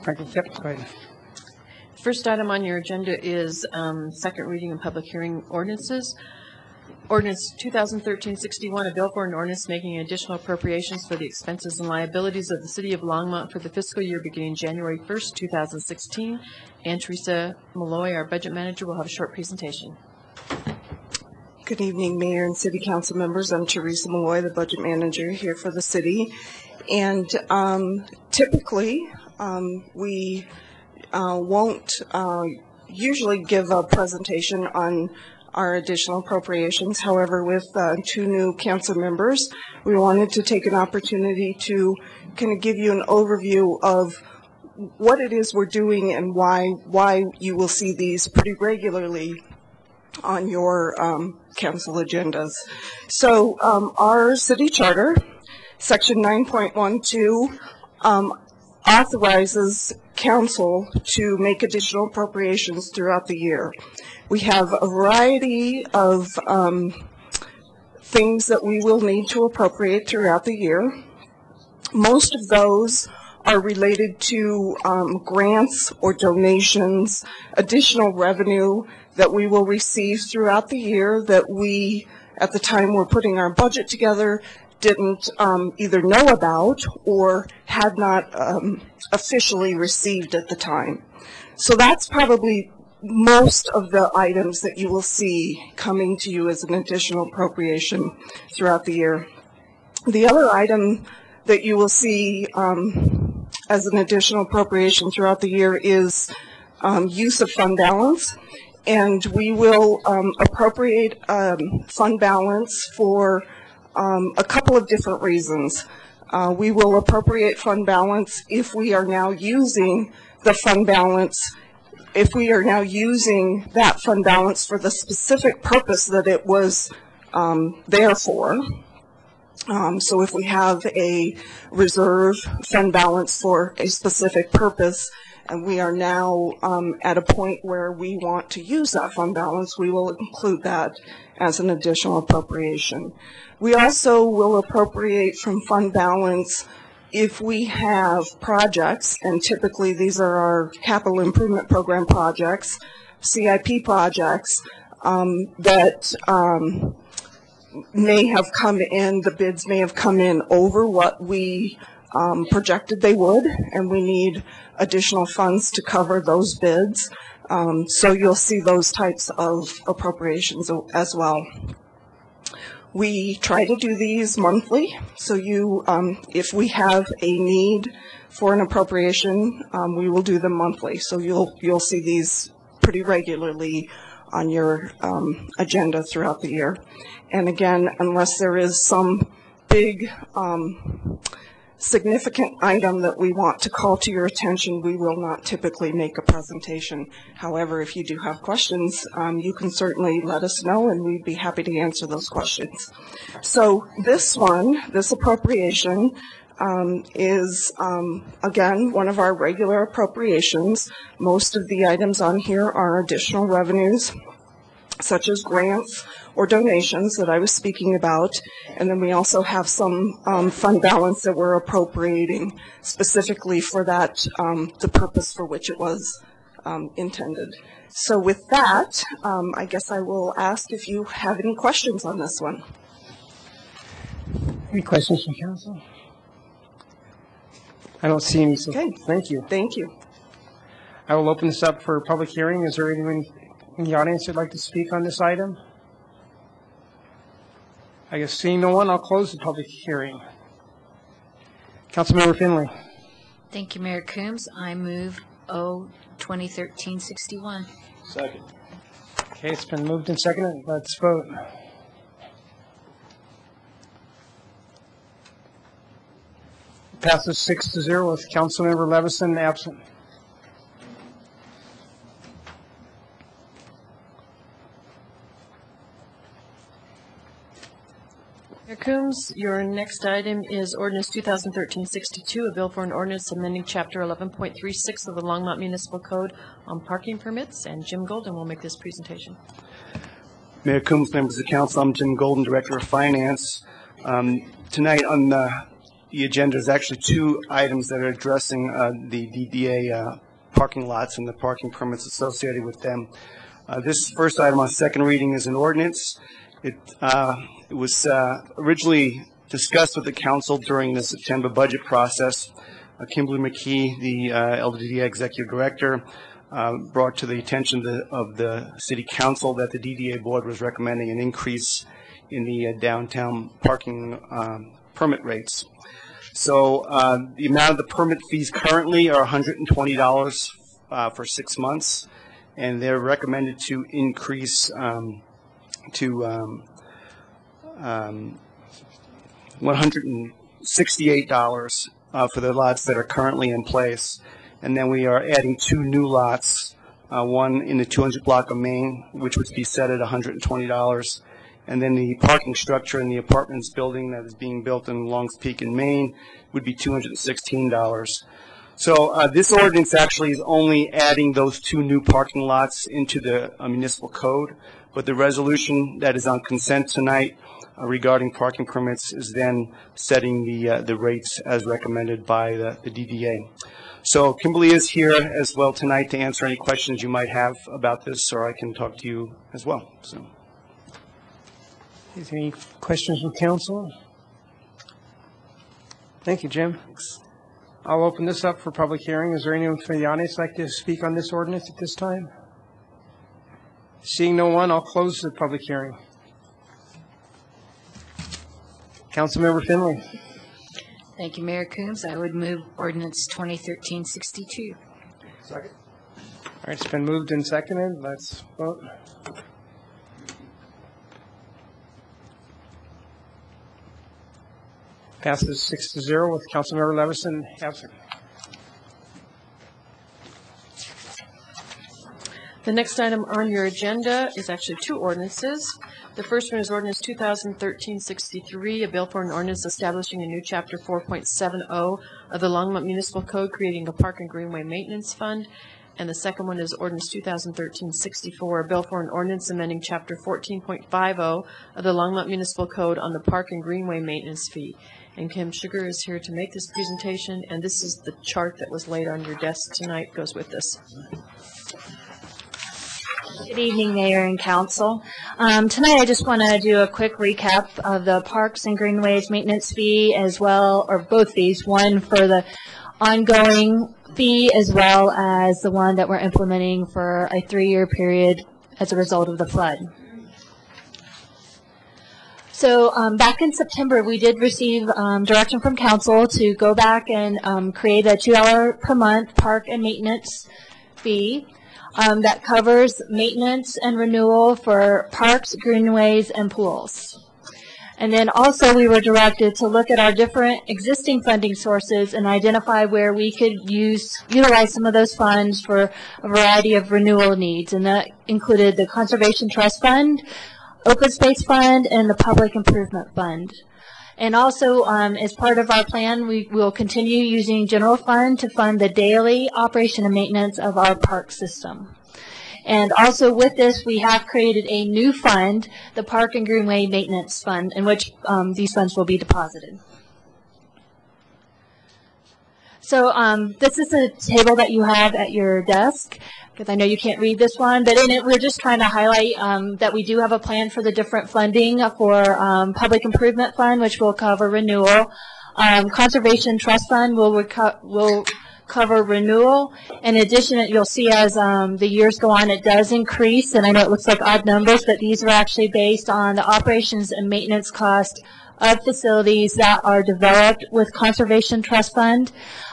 Yep, go ahead. First item on your agenda is second reading and public hearing ordinances. Ordinance 2013-61, a bill for an ordinance making additional appropriations for the expenses and liabilities of the City of Longmont for the fiscal year beginning January 1st, 2016. And Teresa Malloy, our budget manager, will have a short presentation. Good evening, Mayor and City Council members. I'm Teresa Malloy, the budget manager here for the city. And typically, we won't usually give a presentation on our additional appropriations. However, with two new council members, we wanted to take an opportunity to kind of give you an overview of what it is we're doing and why you will see these pretty regularly on your council agendas. So our city charter, section 9.12, authorizes council to make additional appropriations throughout the year. We have a variety of things that we will need to appropriate throughout the year. Most of those are related to grants or donations, additional revenue that we will receive throughout the year that we, at the time we're putting our budget together, didn't either know about or had not officially received at the time. So that's probably most of the items that you will see coming to you as an additional appropriation throughout the year. The other item that you will see as an additional appropriation throughout the year is use of fund balance. And we will appropriate fund balance for a couple of different reasons. We will appropriate fund balance if we are now using the fund balance, if we are now using that fund balance for the specific purpose that it was there for. So if we have a reserve fund balance for a specific purpose, and we are now at a point where we want to use that fund balance, we will include that as an additional appropriation. We also will appropriate from fund balance if we have projects, and typically these are our capital improvement program projects, CIP projects, that may have come in, the bids may have come in over what we projected they would, and we need additional funds to cover those bids. So you'll see those types of appropriations as well. We try to do these monthly, so you, if we have a need for an appropriation, we will do them monthly. So you'll see these pretty regularly on your agenda throughout the year. And again, unless there is some big significant item that we want to call to your attention, we will not typically make a presentation. However, if you do have questions, you can certainly let us know, and we'd be happy to answer those questions. So this appropriation is, again, one of our regular appropriations. Most of the items on here are additional revenues, such as grants or donations that I was speaking about. And then we also have some fund balance that we're appropriating specifically for that, the purpose for which it was intended. So with that, I guess I will ask if you have any questions on this one. Any questions from council? I don't see any, so okay. Thank you. Thank you. I will open this up for a public hearing. Is there anyone in the audience who'd like to speak on this item? I guess seeing no one, I'll close the public hearing. Councilmember Finley. Thank you, Mayor Coombs. I move O 2013-61. Second. Okay, it's been moved and seconded. Let's vote. Passes 6-0 with Councilmember Levison absent. Mayor Coombs, your next item is ordinance 2013-62, a bill for an ordinance amending chapter 11.36 of the Longmont Municipal Code on parking permits, and Jim Golden will make this presentation. Mayor Coombs, members of council, I'm Jim Golden, Director of Finance. Tonight on the agenda is actually two items that are addressing the DDA parking lots and the parking permits associated with them. This first item on second reading is an ordinance It was originally discussed with the council during the September budget process. Kimberly McKee, the LDDA Executive Director, brought to the attention of the City Council that the DDA Board was recommending an increase in the downtown parking permit rates. So the amount of the permit fees currently are $120 for 6 months, and they're recommended to increase to $168 for the lots that are currently in place. And then we are adding 2 new lots, one in the 200 block of Main, which would be set at $120. And then the parking structure in the apartments building that is being built in Longs Peak in Maine would be $216. So this ordinance actually is only adding those 2 new parking lots into the municipal code, but the resolution that is on consent tonight regarding parking permits is then setting the rates as recommended by the DDA. So Kimberly is here as well tonight to answer any questions you might have about this, or I can talk to you as well. So, is there any questions from council? Thank you, Jim. I'll open this up for public hearing. Is there anyone from the audience like to speak on this ordinance at this time? Seeing no one, I'll close the public hearing. Councilmember Finley. Thank you, Mayor Coombs. I would move ordinance 2013-62. Second. All right, it's been moved and seconded. Let's vote. Passes 6-0 with Councilmember Levison absent. The next item on your agenda is actually 2 ordinances. The first one is ordinance 2013-63, a bill for an ordinance establishing a new chapter 4.70 of the Longmont Municipal Code, creating a park and greenway maintenance fund. And the second one is ordinance 2013-64, a bill for an ordinance amending chapter 14.50 of the Longmont Municipal Code on the park and greenway maintenance fee. And Kim Sugar is here to make this presentation, and this is the chart that was laid on your desk tonight, goes with this. Good evening, Mayor and Council. Tonight I just want to do a quick recap of the Parks and Greenways maintenance fee as well, or both fees, one for the ongoing fee as well as the one that we're implementing for a 3-year period as a result of the flood. So back in September, we did receive direction from Council to go back and create a $2 per month park and maintenance fee. That covers maintenance and renewal for parks, greenways, and pools. And then also we were directed to look at our different existing funding sources and identify where we could utilize some of those funds for a variety of renewal needs. And that included the Conservation Trust Fund, Open Space Fund, and the Public Improvement Fund. And also, as part of our plan, we will continue using general fund to fund the daily operation and maintenance of our park system. And also with this, we have created a new fund, the Park and Greenway Maintenance Fund, in which these funds will be deposited. So this is a table that you have at your desk, because I know you can't read this one, but in it we're just trying to highlight that we do have a plan for the different funding for Public Improvement Fund, which will cover renewal. Conservation Trust Fund will cover renewal. In addition, you'll see as the years go on, it does increase, and I know it looks like odd numbers, but these are actually based on the operations and maintenance cost of facilities that are developed with Conservation Trust Fund.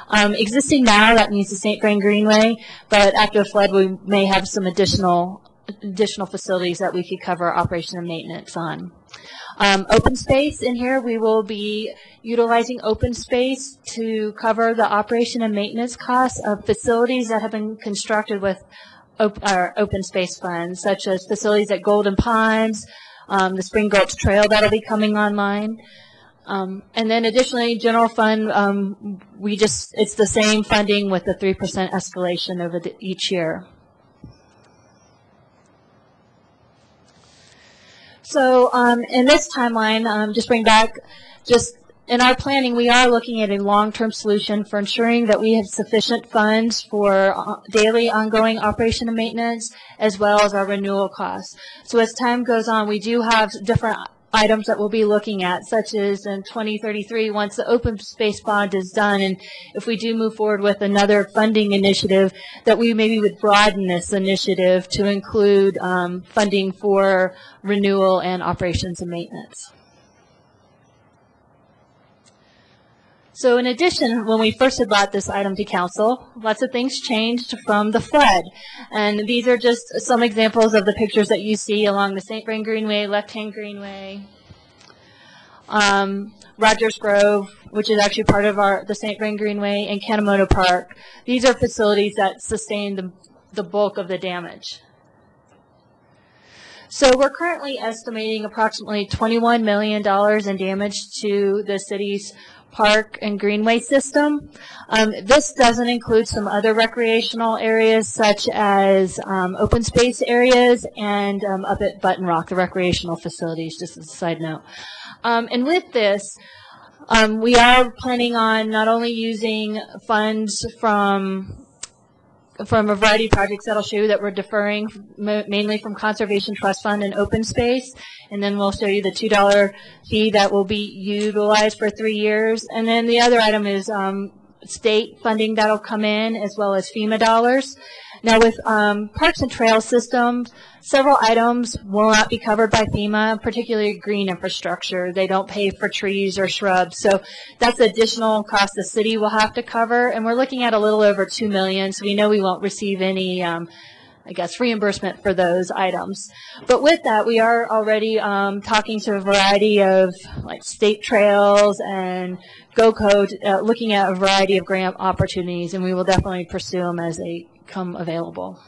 Existing now, that means the St. Vrain Greenway, but after a flood, we may have some additional facilities that we could cover operation and maintenance on. Open space in here, we will be utilizing open space to cover the operation and maintenance costs of facilities that have been constructed with our open space funds, such as facilities at Golden Ponds, the Spring Gulch Trail that'll be coming online. And then additionally, general fund, it's the same funding with the 3% escalation over each year. So in this timeline, just bring back just in our planning, we are looking at a long-term solution for ensuring that we have sufficient funds for daily ongoing operation and maintenance, as well as our renewal costs. So as time goes on, we do have different items that we'll be looking at, such as in 2033, once the open space bond is done, and if we do move forward with another funding initiative, that we maybe would broaden this initiative to include funding for renewal and operations and maintenance. So in addition, when we first had brought this item to council, lots of things changed from the flood. And these are just some examples of the pictures that you see along the St. Vrain Greenway, Left-Hand Greenway, Rogers Grove, which is actually part of the St. Vrain Greenway, and Kanemoto Park. These are facilities that sustained the bulk of the damage. So we're currently estimating approximately $21 million in damage to the city's park and greenway system. This doesn't include some other recreational areas such as open space areas and up at Button Rock, the recreational facilities, just as a side note. And with this, we are planning on not only using funds from a variety of projects that I'll show you that we're deferring, mainly from Conservation Trust Fund and Open Space. And then we'll show you the $2 fee that will be utilized for 3 years. And then the other item is state funding that'll come in, as well as FEMA dollars. Now with Parks and Trail Systems, several items will not be covered by FEMA, particularly green infrastructure. They don't pay for trees or shrubs. So that's additional cost the city will have to cover. And we're looking at a little over $2 million, so we know we won't receive any reimbursement for those items. But with that, we are already talking to a variety of state trails and GoCo, looking at a variety of grant opportunities, and we will definitely pursue them as they come available.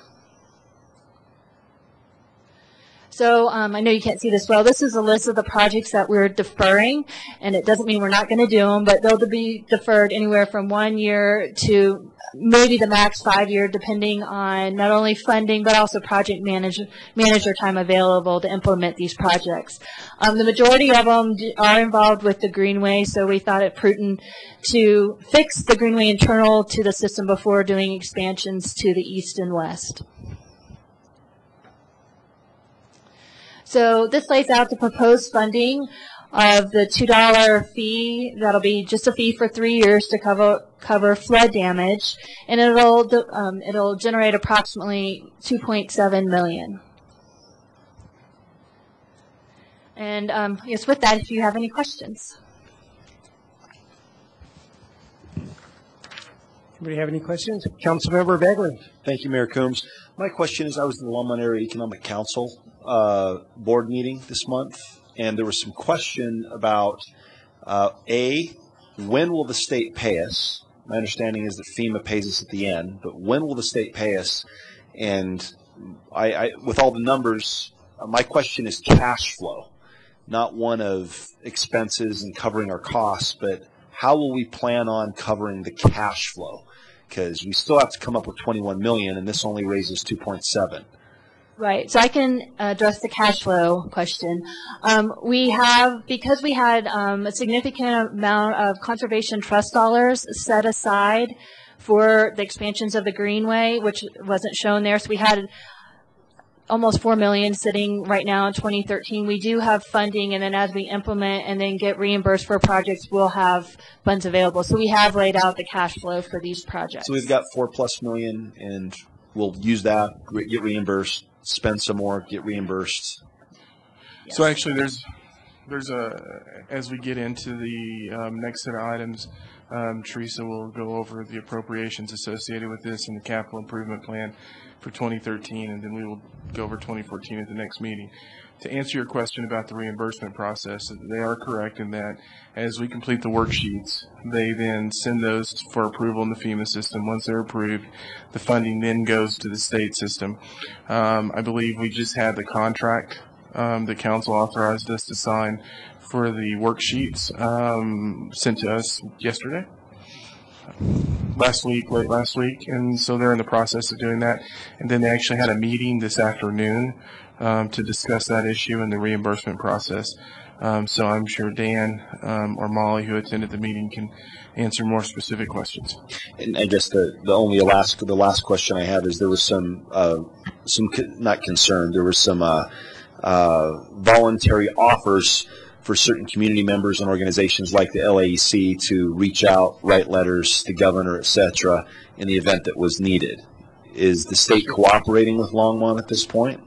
So I know you can't see this well. This is a list of the projects that we're deferring, and it doesn't mean we're not going to do them, but they'll be deferred anywhere from 1 year to maybe the max 5 year, depending on not only funding but also project manager time available to implement these projects. The majority of them are involved with the Greenway, so we thought it prudent to fix the Greenway internal to the system before doing expansions to the east and west. So this lays out the proposed funding of the $2 fee. That'll be just a fee for 3 years to cover flood damage, and it'll generate approximately $2.7 million. And yes, with that, if you have any questions. Anybody have any questions? Councilmember Begley. Thank you, Mayor Coombs. My question is, I was in the Longmont Area Economic Council board meeting this month, and there was some question about, when will the state pay us? My understanding is that FEMA pays us at the end, but when will the state pay us? And I with all the numbers, my question is cash flow, not one of expenses and covering our costs, but how will we plan on covering the cash flow? Because we still have to come up with $21 million, and this only raises 2.7. Right. So I can address the cash flow question. Because we had a significant amount of conservation trust dollars set aside for the expansions of the Greenway, which wasn't shown there. So we had almost $4 million sitting right now in 2013. We do have funding, and then as we implement and then get reimbursed for projects, we'll have funds available. So we have laid out the cash flow for these projects. So we've got $4+ million, and we'll use that, get reimbursed, spend some more, get reimbursed. Yes. So actually, there's as we get into the next set of items, Teresa will go over the appropriations associated with this and the capital improvement plan for 2013, and then we will go over 2014 at the next meeting. To answer your question about the reimbursement process, they are correct in that as we complete the worksheets, they then send those for approval in the FEMA system. Once they're approved, the funding then goes to the state system. I believe we just had the contract the council authorized us to sign for the worksheets sent to us yesterday. Late last week, and so they're in the process of doing that. And then they actually had a meeting this afternoon to discuss that issue and the reimbursement process. So I'm sure Dan or Molly, who attended the meeting, can answer more specific questions. And I guess the last question I have is there was some not concern. There was some voluntary offers for certain community members and organizations like the LAEC to reach out, write letters, the governor, etc., in the event that was needed. Is the state cooperating with Longmont at this point?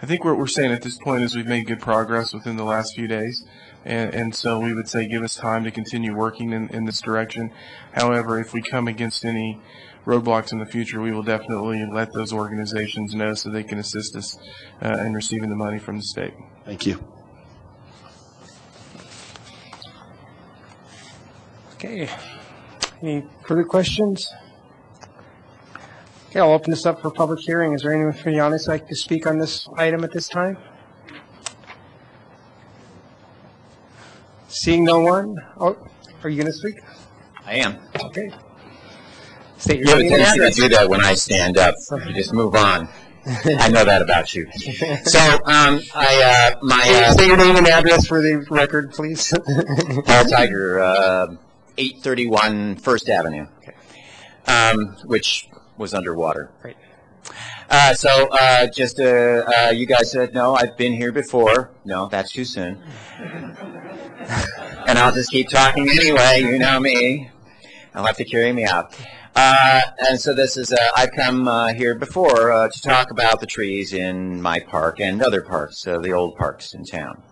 I think what we're saying at this point is we've made good progress within the last few days, and so we would say give us time to continue working in this direction. However, if we come against any roadblocks in the future, we will definitely let those organizations know so they can assist us in receiving the money from the state. Thank you. Okay. Any further questions? Okay, I'll open this up for public hearing. Is there anyone from the audience like to speak on this item at this time? Seeing no one? Oh, are you going to speak? I am. Okay. State You your have a name and tendency to address. do that when I stand up. You just move on. I know that about you. So, State your name and address for the record, please. Paul Tiger, 831 First Avenue, which was underwater. Right. You guys said, no, I've been here before. No, that's too soon. And I'll just keep talking anyway. You know me. I'll have to carry me out. And so this is, I've come here before to talk about the trees in my park and other parks, the old parks in town.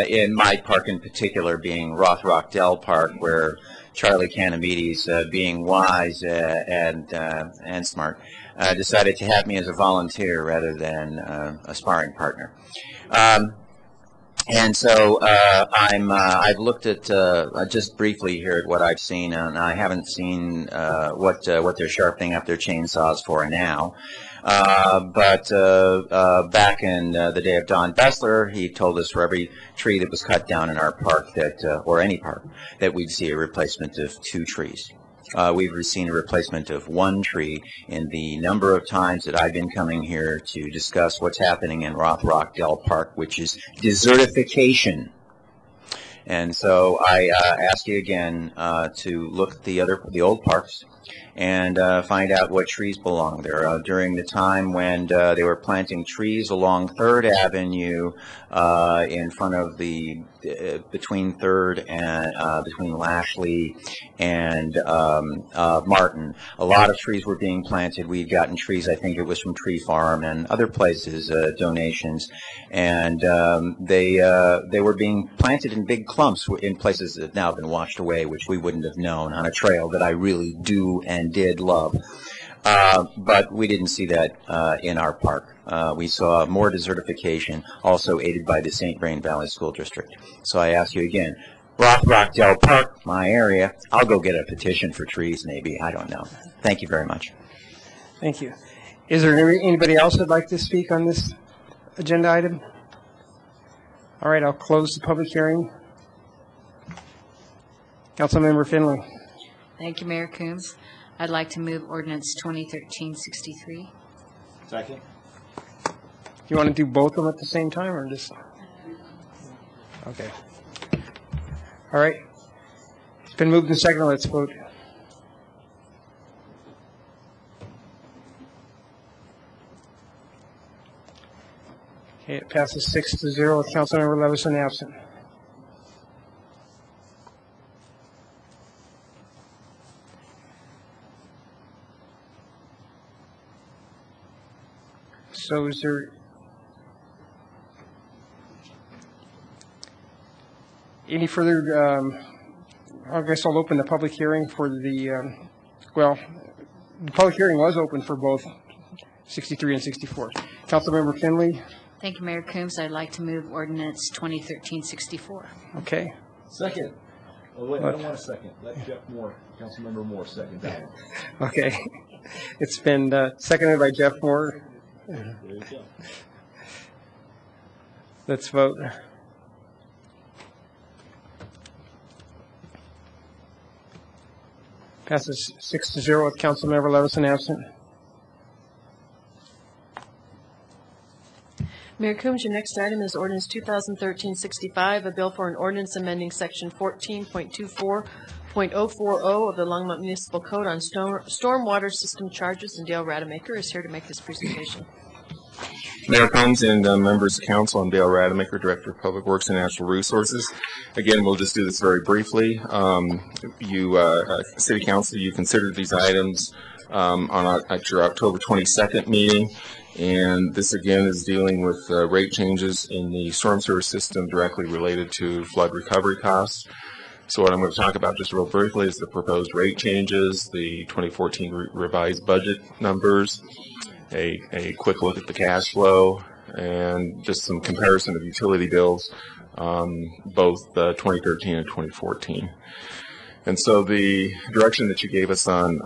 In my park in particular being Rothrock Dell Park, where Charlie Canamides, being wise and smart, decided to have me as a volunteer rather than a sparring partner. And so I've looked at just briefly here at what I've seen, and I haven't seen what they're sharpening up their chainsaws for now. But back in the day of Don Bessler, he told us for every tree that was cut down in our park, or any park, that we'd see a replacement of 2 trees. We've seen a replacement of 1 tree in the number of times that I've been coming here to discuss what's happening in Rothrock Dell Park, which is desertification. And so I ask you again to look at the old parks and find out what trees belong there. During the time when they were planting trees along 3rd Avenue in front of between 3rd and between Lashley and Martin, a lot of trees were being planted. We'd gotten trees, I think it was from Tree Farm and other places, donations, and they were being planted in big clumps in places that have now been washed away, which we wouldn't have known, on a trail that I really do and did love. But we didn't see that in our park. We saw more desertification, also aided by the St. Vrain Valley School District. So I ask you again, Rothrock Dell Park, my area, I'll go get a petition for trees maybe, I don't know. Thank you very much. Thank you. Is there anybody else that'd like to speak on this agenda item? All right, I'll close the public hearing. Councilmember Finley. Thank you, Mayor Coombs. I'd like to move ordinance 2013-63. Second. You want to do both of them at the same time, or just? Okay. All right. It's been moved and seconded. Let's vote. Okay, it passes 6-0 with Councilmember Levison absent. So is there any further, I guess I'll open the public hearing for the, the public hearing was open for both 63 and 64. Councilmember Finley. Thank you, Mayor Coombs. I'd like to move ordinance 2013-64. Okay. Second. Oh, wait, I don't want a second. Let Jeff Moore, Councilmember Moore, second that one. Okay. It's been seconded by Jeff Moore. There you go. Let's vote. Passes 6-0 with Councilmember Levison absent. Mayor Coombs, your next item is ordinance 2013-65, a bill for an ordinance amending section 14.24.040 of the Longmont Municipal Code on stormwater system charges, and Dale Rademacher is here to make this presentation. Mayor Combs and members of council, I'm Dale Rademacher, Director of Public Works and Natural Resources. Again, we'll just do this very briefly. City Council, you considered these items at your October 22nd meeting, and this again is dealing with rate changes in the storm sewer system directly related to flood recovery costs. So what I'm going to talk about just real briefly is the proposed rate changes, the 2014 revised budget numbers, a quick look at the cash flow, and just some comparison of utility bills, both 2013 and 2014. And so the direction that you gave us on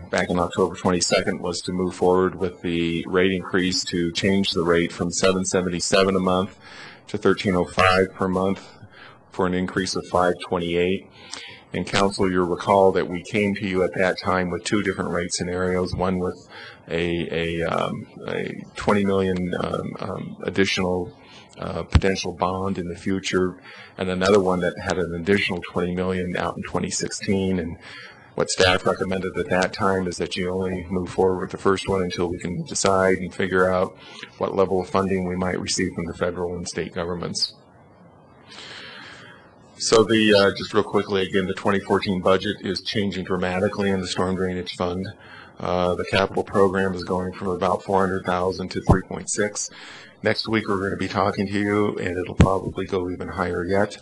back on October 22nd was to move forward with the rate increase to change the rate from $777 a month to $1305 per month for an increase of $528. And council, you'll recall that we came to you at that time with two different rate scenarios, one with a $20 million additional potential bond in the future, and another one that had an additional $20 million out in 2016. And what staff recommended at that time is that you only move forward with the first one until we can decide and figure out what level of funding we might receive from the federal and state governments. So just real quickly, again, the 2014 budget is changing dramatically in the storm drainage fund. The capital program is going from about $400,000 to $3.6. Next week we're going to be talking to you, and it'll probably go even higher yet.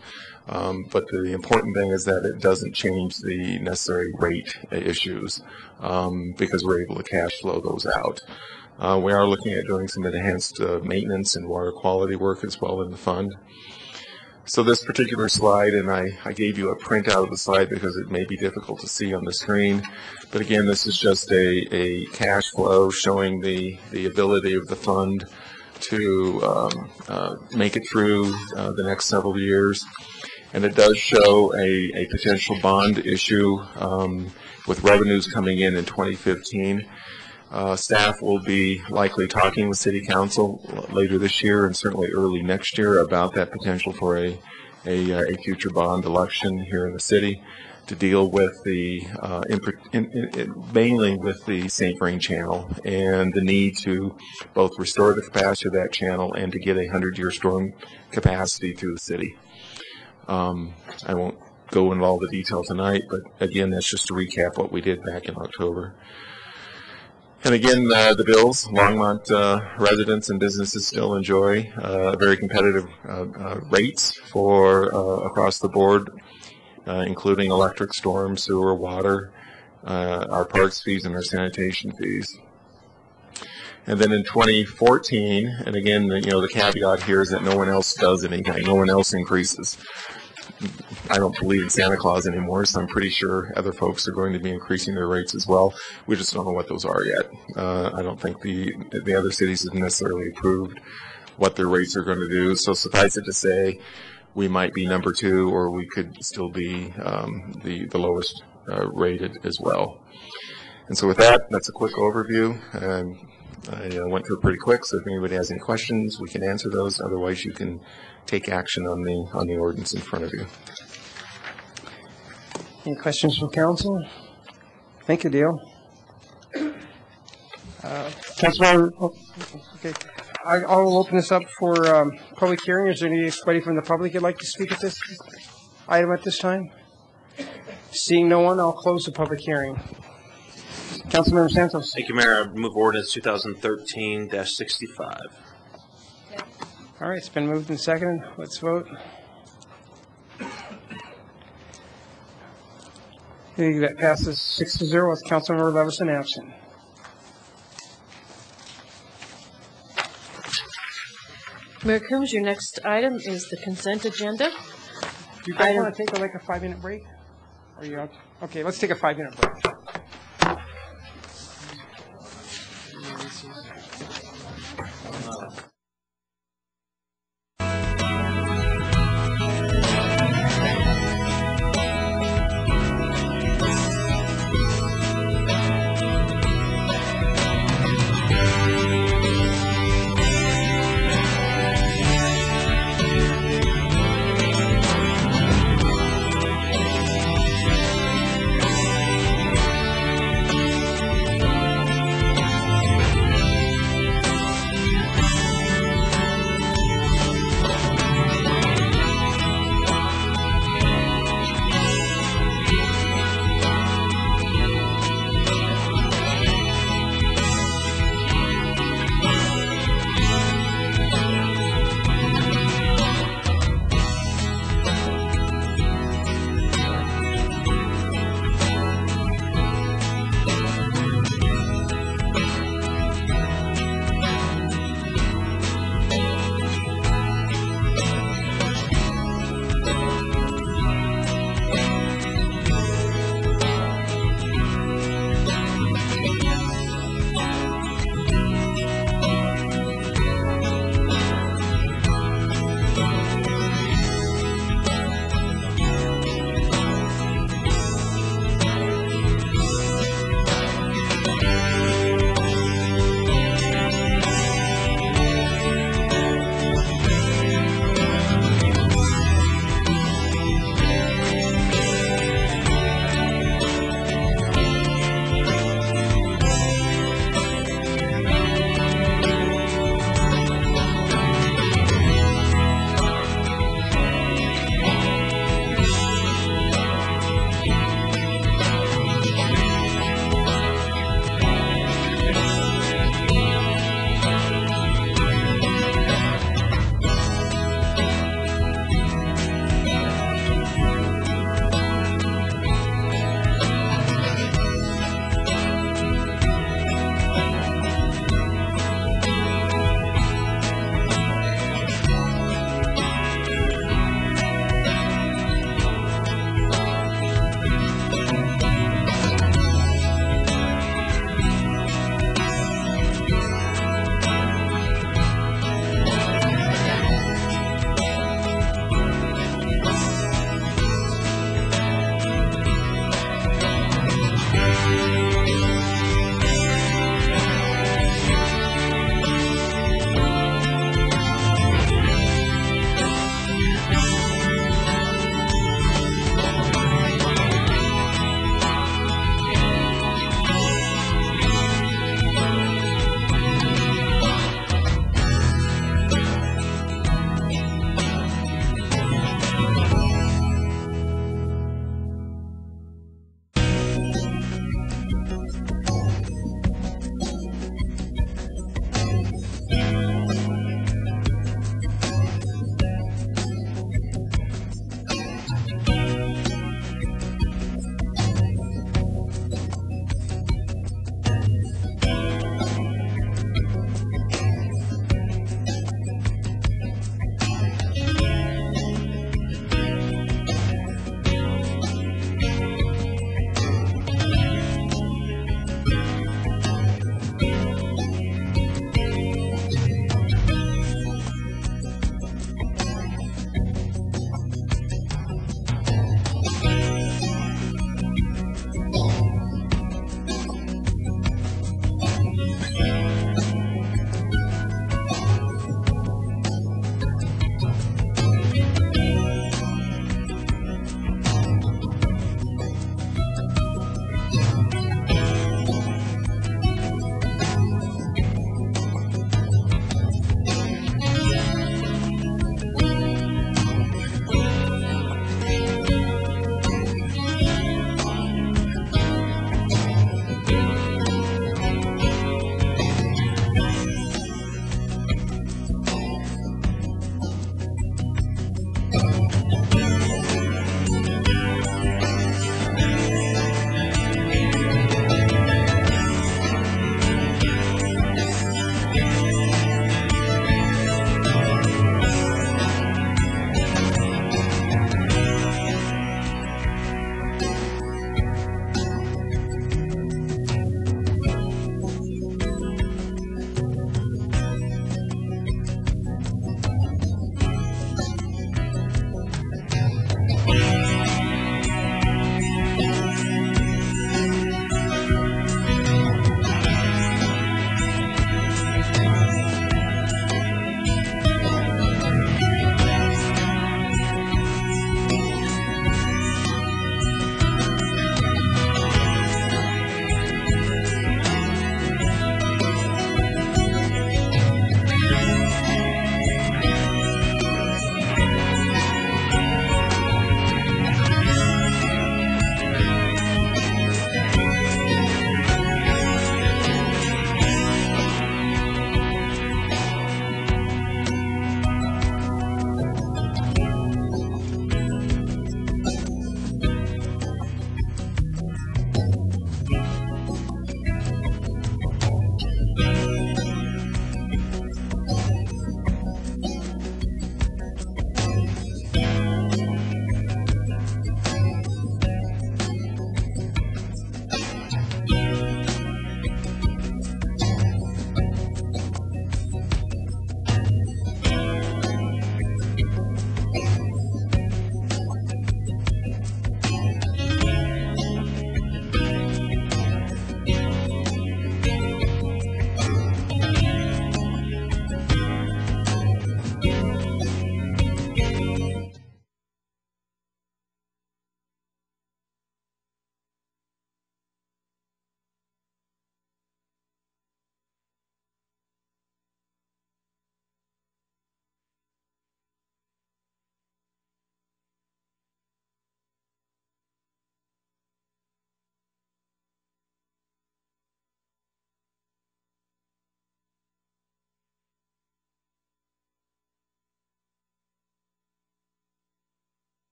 But the important thing is that it doesn't change the necessary rate issues because we're able to cash flow those out. We are looking at doing some enhanced maintenance and water quality work as well in the fund. So this particular slide, and I gave you a printout of the slide because it may be difficult to see on the screen, but again, this is just a cash flow showing the ability of the fund to make it through the next several years. And it does show a potential bond issue with revenues coming in 2015. Staff will be likely talking with City Council later this year and certainly early next year about that potential for a future bond election here in the city to deal with the mainly with the St. Vrain Channel and the need to both restore the capacity of that channel and to get a 100-year storm capacity through the city. I won't go into all the detail tonight, but again, that's just to recap what we did back in October. And again, the bills, Longmont residents and businesses still enjoy very competitive rates for across the board, including electric, storm, sewer, water, our parks fees, and our sanitation fees. And then in 2014, and again, the caveat here is that no one else does anything, no one else increases. I don't believe in Santa Claus anymore, so I'm pretty sure other folks are going to be increasing their rates as well. We just don't know what those are yet. I don't think the other cities have necessarily approved what their rates are going to do. So suffice it to say, we might be number 2, or we could still be the lowest rated as well. And so with that, that's a quick overview. I went through it pretty quick, so if anybody has any questions, we can answer those. Otherwise, you can take action on the ordinance in front of you. Any questions from council? Thank you, Dale. Councilmember, okay. I'll open this up for public hearing. Is there anybody from the public you'd like to speak at this item at this time? Seeing no one, I'll close the public hearing. Councilmember Santos. Thank you, Mayor. I move ordinance 2013-65. All right, it's been moved and seconded. Let's vote. That passes 6-0 with Councilmember Levison absent. Mayor Coombs, your next item is the consent agenda. Do you guys want to take a 5-minute break? Are you out? Okay, let's take a 5-minute break.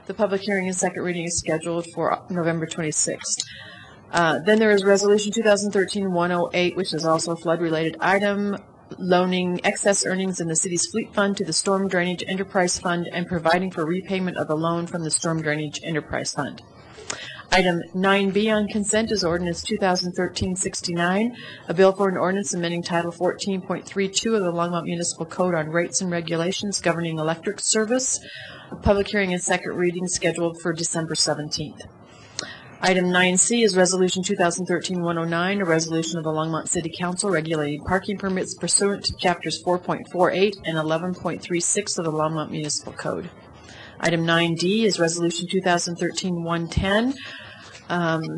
The public hearing and second reading is scheduled for November 26th. Then there is Resolution 2013-108, which is also a flood-related item, loaning excess earnings in the city's fleet fund to the Storm Drainage Enterprise Fund and providing for repayment of a loan from the Storm Drainage Enterprise Fund. Item 9B on consent is Ordinance 2013-69, a bill for an ordinance amending Title 14.32 of the Longmont Municipal Code on rates and regulations governing electric service. Public hearing and second reading scheduled for December 17th. Item 9C is Resolution 2013-109, a resolution of the Longmont City Council regulating parking permits pursuant to Chapters 4.48 and 11.36 of the Longmont Municipal Code. Item 9D is Resolution 2013-110,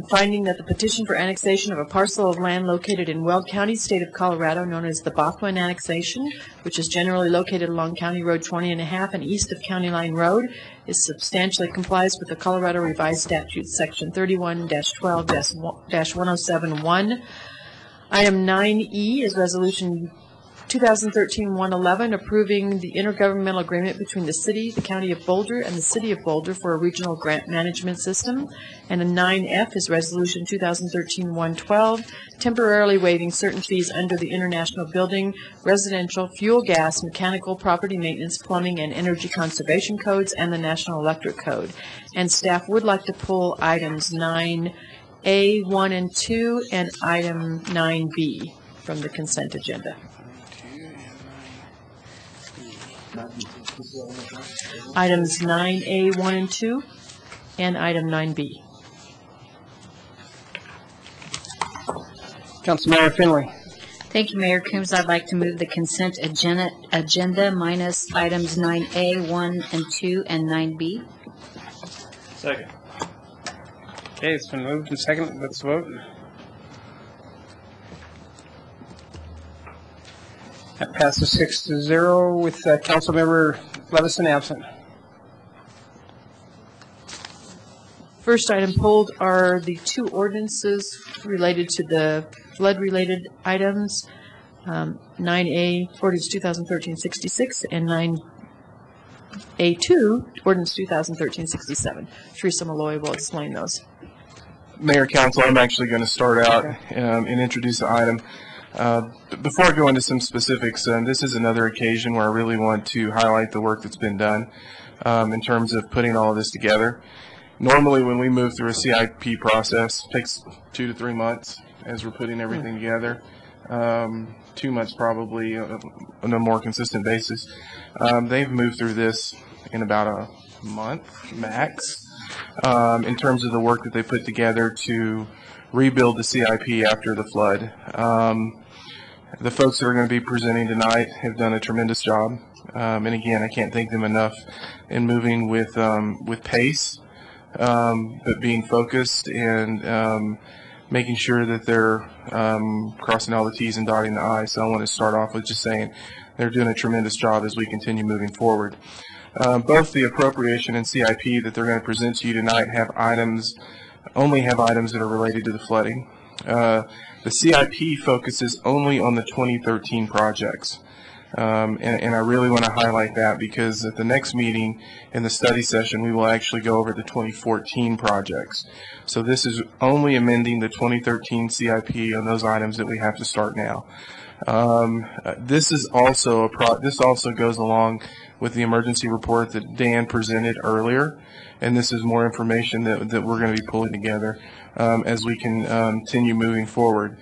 finding that the petition for annexation of a parcel of land located in Weld County, state of Colorado, known as the Bothwell annexation, which is generally located along County Road 20.5 and east of County Line Road, is substantially complies with the Colorado Revised Statutes, Section 31-12-1071. Item 9E is Resolution 2013-111, approving the intergovernmental agreement between the city, the county of Boulder, and the city of Boulder for a regional grant management system. And a 9F is Resolution 2013-112, temporarily waiving certain fees under the International Building, Residential, Fuel, Gas, Mechanical, Property Maintenance, Plumbing, and Energy Conservation Codes and the National Electric Code. And staff would like to pull items 9A, 1, and 2, and item 9B from the consent agenda. Items 9A, 1, and 2, and item 9B. Councilmember Finley. Thank you, Mayor Coombs. I'd like to move the consent agenda minus items 9A, 1, and 2, and 9B. Second. Okay, it's been moved and second. Let's vote. That passes 6-0 with Councilmember Levison absent. First item pulled are the two ordinances related to the flood-related items, 9A, Ordinance 2013-66, and 9A2, Ordinance 2013-67. Teresa Malloy will explain those. Mayor, Council, I'm actually going to start out and introduce the item. Before I go into some specifics, this is another occasion where I really want to highlight the work that's been done in terms of putting all of this together. Normally, when we move through a CIP process, it takes 2 to 3 months as we're putting everything together. 2 months probably on a more consistent basis. They've moved through this in about a month max in terms of the work that they put together to rebuild the CIP after the flood. The folks that are going to be presenting tonight have done a tremendous job, and again, I can't thank them enough in moving with pace, but being focused and making sure that they're crossing all the T's and dotting the I's. So I want to start off with just saying they're doing a tremendous job as we continue moving forward. Both the appropriation and CIP that they're going to present to you tonight only have items that are related to the flooding. The CIP focuses only on the 2013 projects. And I really want to highlight that because at the next meeting in the study session, we will actually go over the 2014 projects. So this is only amending the 2013 CIP on those items that we have to start now. This also goes along with the emergency report that Dan presented earlier, and this is more information that we're going to be pulling together as we can continue moving forward.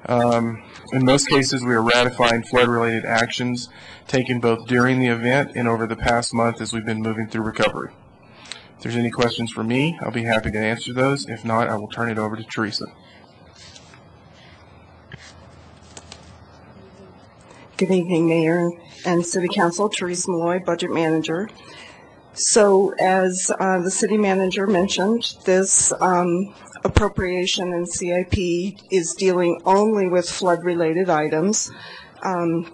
In most cases, we are ratifying flood-related actions taken both during the event and over the past month as we've been moving through recovery. If there's any questions for me, I'll be happy to answer those. If not, I will turn it over to Teresa. Good evening, Mayor and City Council. Teresa Malloy, Budget Manager. So as the City Manager mentioned, this appropriation and CIP is dealing only with flood-related items. And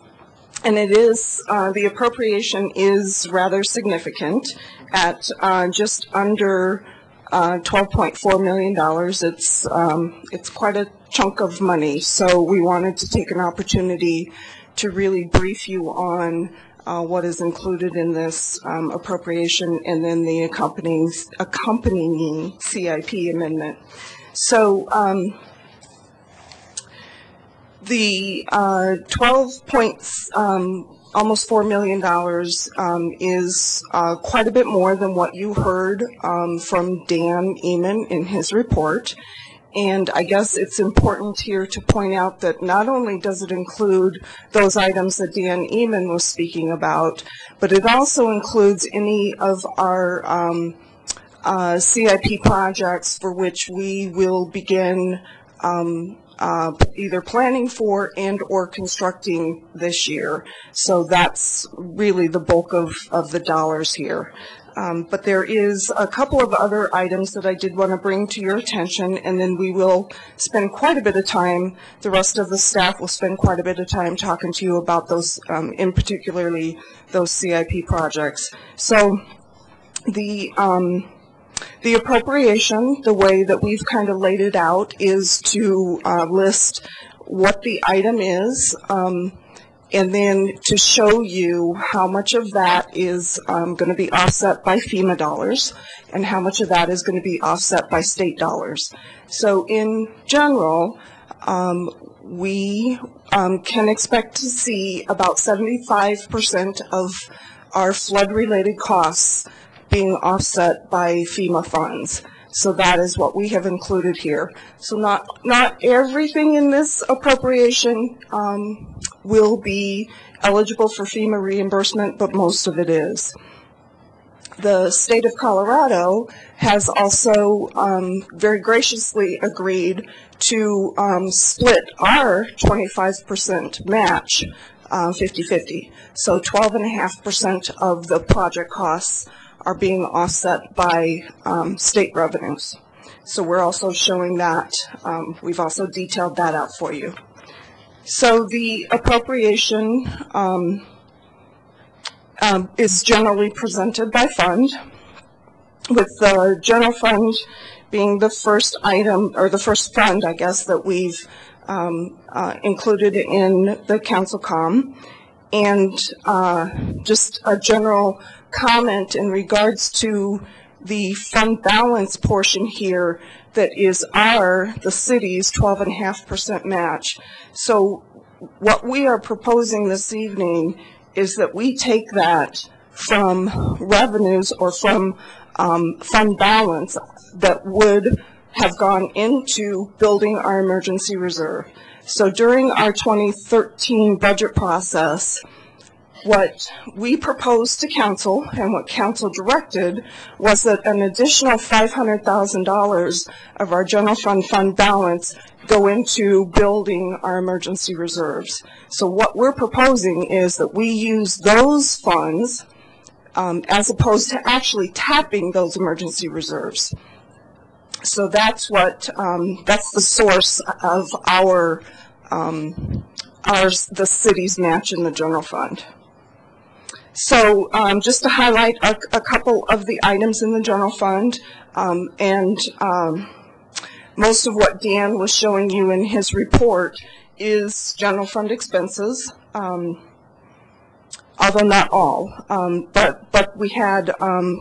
it is, the appropriation is rather significant at just under $12.4 million. It's quite a chunk of money. So we wanted to take an opportunity to really brief you on what is included in this appropriation and then the accompanying CIP amendment. So the 12 points, almost $4 million is quite a bit more than what you heard from Dan Eman in his report. And I guess it's important here to point out that not only does it include those items that Dan Eman was speaking about, but it also includes any of our CIP projects for which we will begin either planning for and or constructing this year. So that's really the bulk of the dollars here. But there is a couple of other items that I did want to bring to your attention, and then we will spend quite a bit of time, the rest of the staff will spend quite a bit of time talking to you about those, in particularly those CIP projects. So the appropriation, the way that we've kind of laid it out, is to list what the item is, and then to show you how much of that is going to be offset by FEMA dollars and how much of that is going to be offset by state dollars. So in general, we can expect to see about 75% of our flood-related costs being offset by FEMA funds. So that is what we have included here. So not everything in this appropriation will be eligible for FEMA reimbursement, but most of it is. The state of Colorado has also very graciously agreed to split our 25% match 50-50. So 12.5% of the project costs are being offset by state revenues. So we're also showing that. We've also detailed that out for you. So the appropriation is generally presented by fund, with the general fund being the first item, or the first fund, I guess, that we've included in the council comm. And just a general comment in regards to the fund balance portion here that is the city's 12.5% match. So what we are proposing this evening is that we take that from revenues or from fund balance that would have gone into building our emergency reserve. So during our 2013 budget process, what we proposed to council and what council directed was that an additional $500,000 of our general fund balance go into building our emergency reserves. So what we're proposing is that we use those funds as opposed to actually tapping those emergency reserves. So that's what that's the source of the city's match in the general fund. So just to highlight a couple of the items in the general fund, and most of what Dan was showing you in his report is general fund expenses, although not all. But we had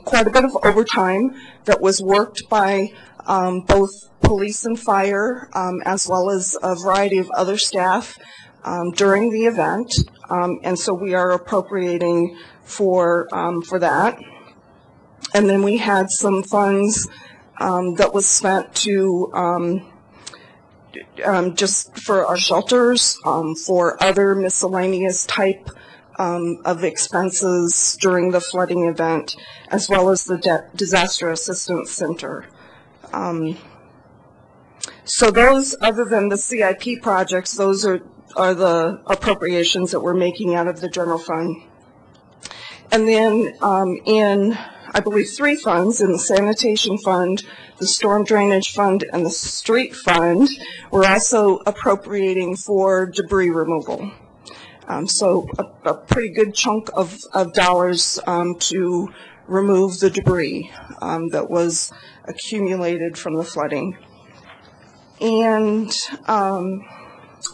quite a bit of overtime that was worked by both police and fire, as well as a variety of other staff during the event, and so we are appropriating for that. And then we had some funds that was spent to just for our shelters, for other miscellaneous type of expenses during the flooding event, as well as the Disaster Assistance Center. So those, other than the CIP projects, those are the appropriations that we're making out of the general fund. And then in, I believe, 3 funds, in the sanitation fund, the storm drainage fund, and the street fund, we're also appropriating for debris removal. So a pretty good chunk of dollars to remove the debris that was accumulated from the flooding. And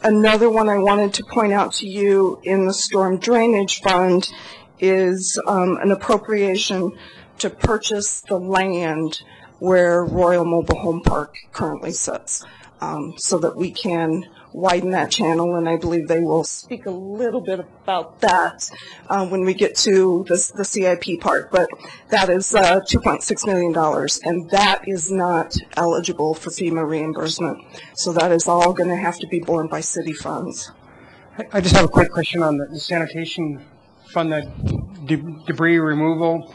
Another one I wanted to point out to you in the storm drainage fund is an appropriation to purchase the land where Royal Mobile Home Park currently sits, so that we can widen that channel, and I believe they will speak a little bit about that when we get to the CIP part, but that is $2.6 million, and that is not eligible for FEMA reimbursement, so that is all going to have to be borne by city funds. I just have a quick question on the sanitation fund, the debris removal.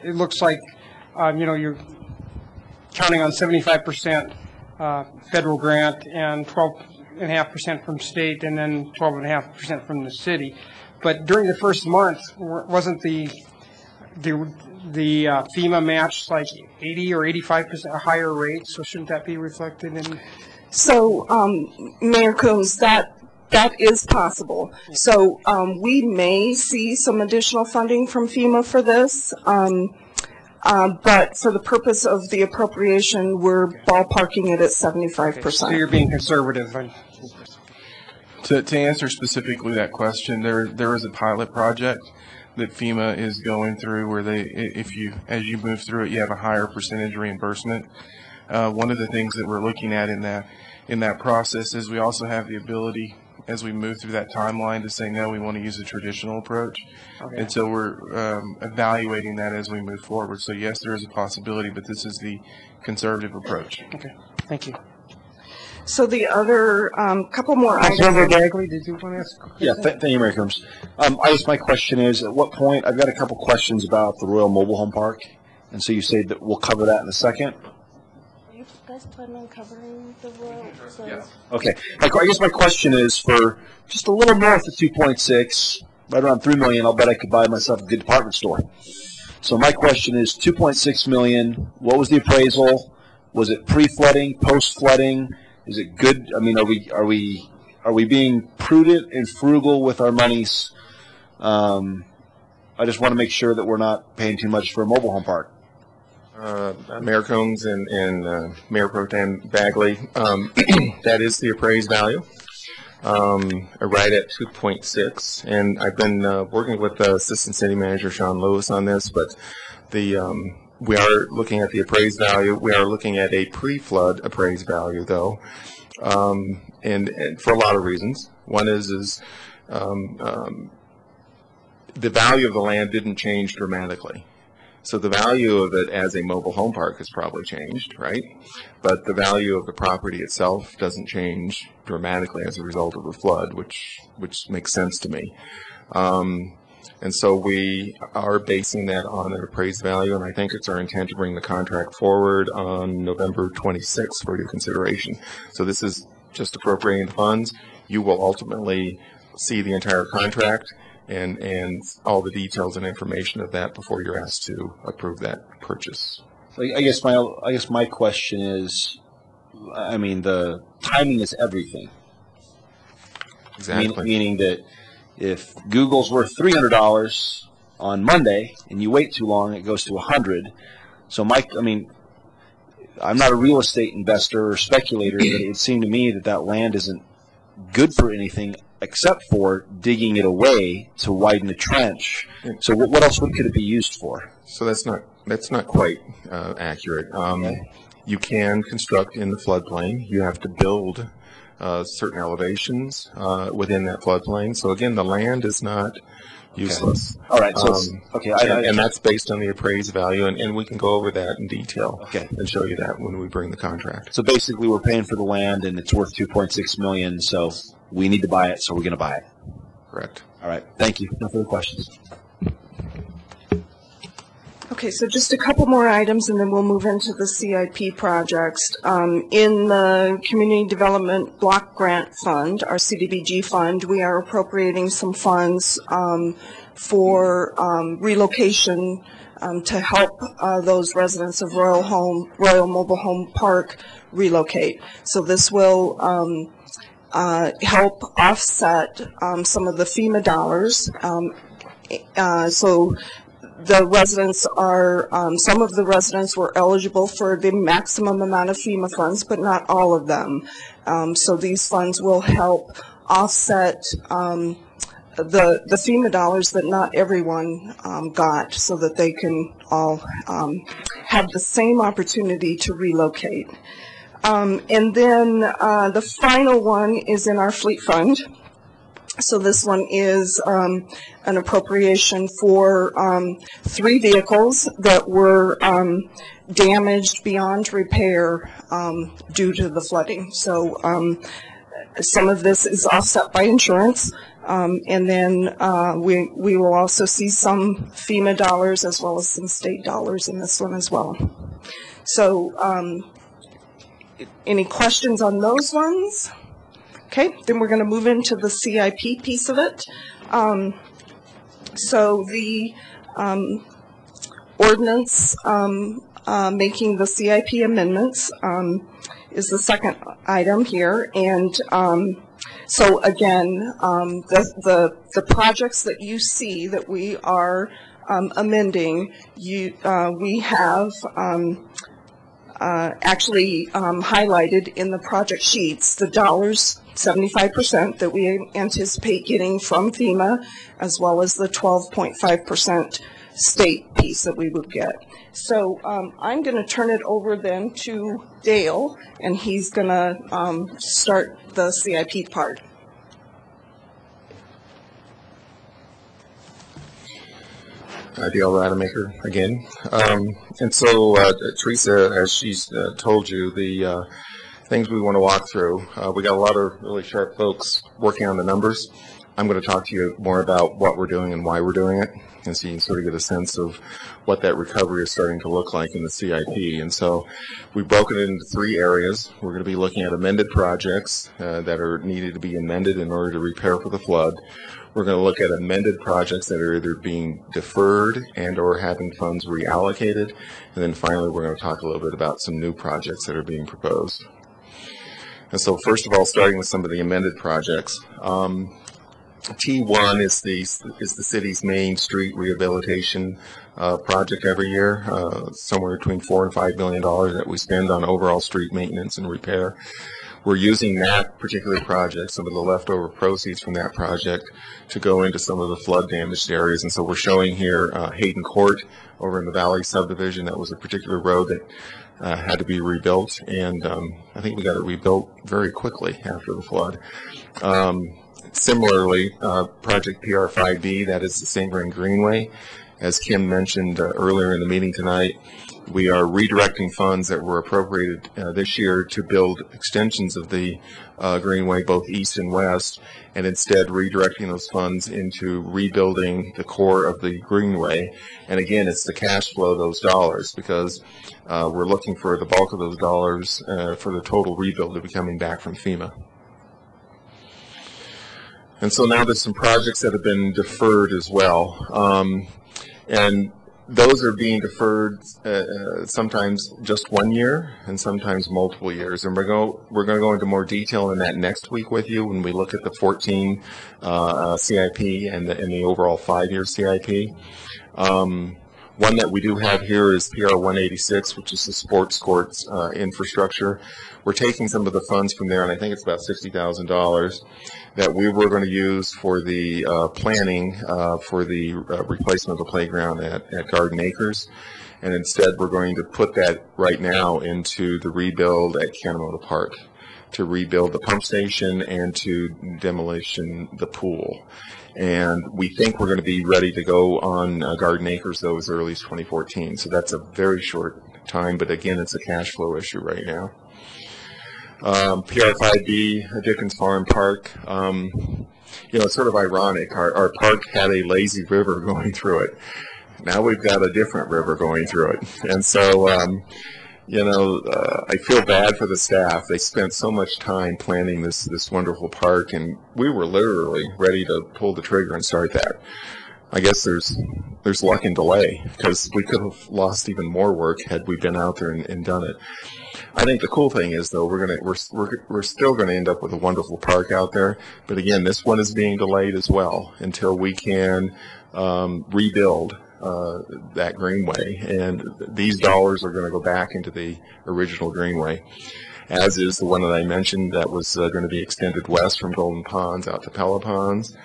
It looks like, you're counting on 75% federal grant and 12.5% from state, and then 12.5% from the city. But during the first month, wasn't the FEMA match like 80 or 85% a higher rate? So shouldn't that be reflected in? So, Mayor Coombs, that is possible. So we may see some additional funding from FEMA for this, but for the purpose of the appropriation, we're ballparking it at 75%. Okay, so you're being conservative. To answer specifically that question, there is a pilot project that FEMA is going through where as you move through it, you have a higher percentage reimbursement. One of the things that we're looking at in that process is we also have the ability, as we move through that timeline, to say, no, we want to use a traditional approach. Okay. And so we're evaluating that as we move forward. So yes, there is a possibility, but this is the conservative approach. Okay, thank you. So the other couple more items. Councilmember Bagley, did you want to ask a question? Yeah, thank you, Mayor Coombs. I guess my question is, at what point, I've got a couple questions about the Royal Mobile Home Park, and so you say that we'll cover that in a second. You guys plan on covering the Royal? Yeah. Okay. I guess my question is, for just a little north of 2.6, right around 3 million, I'll bet I could buy myself a good department store. So my question is, 2.6 million, what was the appraisal? Was it pre-flooding, post-flooding? Is it good? I mean, are we being prudent and frugal with our monies? I just want to make sure that we're not paying too much for a mobile home park. Mayor Combs and Mayor Pro Tem Bagley, that is the appraised value, right at 2.6. And I've been working with Assistant City Manager Sean Lewis on this, but we are looking at the appraised value. We are looking at a pre-flood appraised value, though, and for a lot of reasons. One is the value of the land didn't change dramatically. So the value of it as a mobile home park has probably changed, right? But the value of the property itself doesn't change dramatically as a result of the flood, which makes sense to me. And so we are basing that on an appraised value, and I think it's our intent to bring the contract forward on November 26th for your consideration. So this is just appropriating the funds. You will ultimately see the entire contract and all the details and information of that before you're asked to approve that purchase. So I guess my question is, I mean, the timing is everything. Exactly. Meaning that if Google's worth $300 on Monday and you wait too long, it goes to $100. So I'm not a real estate investor or speculator, but it would seem to me that land isn't good for anything except for digging it away to widen the trench. So what else could it be used for? So that's not quite accurate. You can construct in the floodplain. You have to build certain elevations within that floodplain. So again, the land is not useless. Okay. All right. So okay, and that's based on the appraised value, and we can go over that in detail. Okay. And show you that when we bring the contract. So basically, we're paying for the land, and it's worth $2.6 million. So we need to buy it. So we're going to buy it. Correct. All right. Thank you. No further questions. Okay, so just a couple more items, and then we'll move into the CIP projects. In the Community Development Block Grant Fund, our CDBG fund, we are appropriating some funds for relocation to help those residents of Royal Mobile Home Park relocate. So this will help offset some of the FEMA dollars. So the residents are, some of the residents were eligible for the maximum amount of FEMA funds, but not all of them. So these funds will help offset the FEMA dollars that not everyone got, so that they can all have the same opportunity to relocate. And then the final one is in our fleet fund. So this one is an appropriation for 3 vehicles that were damaged beyond repair due to the flooding. So some of this is offset by insurance, and then we will also see some FEMA dollars as well as some state dollars in this one as well. So any questions on those ones? Okay, then we're going to move into the CIP piece of it. So the ordinance making the CIP amendments is the second item here. And so again, the projects that you see that we are amending, we have actually highlighted in the project sheets the dollars, 75% that we anticipate getting from FEMA, as well as the 12.5% state piece that we would get. So I'm going to turn it over then to Dale, and he's going to start the CIP part. Dale Rademacher again. And so Teresa, as she's told you, the things we want to walk through, we got a lot of really sharp folks working on the numbers. I'm going to talk to you more about what we're doing and why we're doing it, and so you can sort of get a sense of what that recovery is starting to look like in the CIP. And so we've broken it into 3 areas. We're going to be looking at amended projects that are needed to be amended in order to repair for the flood. We're going to look at amended projects that are either being deferred and or having funds reallocated. And then finally, we're going to talk a little bit about some new projects that are being proposed. And so first of all, starting with some of the amended projects. T1 is the city's main street rehabilitation project every year, somewhere between $4 and $5 million that we spend on overall street maintenance and repair. We're using that particular project, some of the leftover proceeds from that project, to go into some of the flood damaged areas. And so we're showing here Hayden Court over in the Valley subdivision. That was a particular road that had to be rebuilt, and I think we got it rebuilt very quickly after the flood. Similarly, Project PR5B, that is the St. Vrain Greenway. As Kim mentioned earlier in the meeting tonight, we are redirecting funds that were appropriated this year to build extensions of the Greenway, both east and west, and instead redirecting those funds into rebuilding the core of the Greenway. And again, it's the cash flow of those dollars, because we're looking for the bulk of those dollars for the total rebuild to be coming back from FEMA. And so now there's some projects that have been deferred as well. And those are being deferred sometimes just 1 year and sometimes multiple years. And we're going to go into more detail in that next week with you when we look at the 14 CIP and the overall 5-year CIP. One that we do have here is PR 186, which is the sports courts infrastructure. We're taking some of the funds from there, and I think it's about $60,000 that we were going to use for the planning for the replacement of the playground at Garden Acres. And instead, we're going to put that right now into the rebuild at Kanemoto Park, to rebuild the pump station and to demolition the pool. And we think we're going to be ready to go on Garden Acres, though, as early as 2014. So that's a very short time, but again, it's a cash flow issue right now. PR5B, Dickens Farm Park. It's sort of ironic. Our park had a lazy river going through it. Now we've got a different river going through it. And so, I feel bad for the staff. They spent so much time planning this wonderful park, and we were literally ready to pull the trigger and start that. I guess there's luck and delay, because we could have lost even more work had we been out there and done it. I think the cool thing is, though, we're still going to end up with a wonderful park out there. But again, this one is being delayed as well until we can rebuild that greenway, and these dollars are going to go back into the original greenway. as is the one that I mentioned that was going to be extended west from Golden Ponds out to Pella Ponds.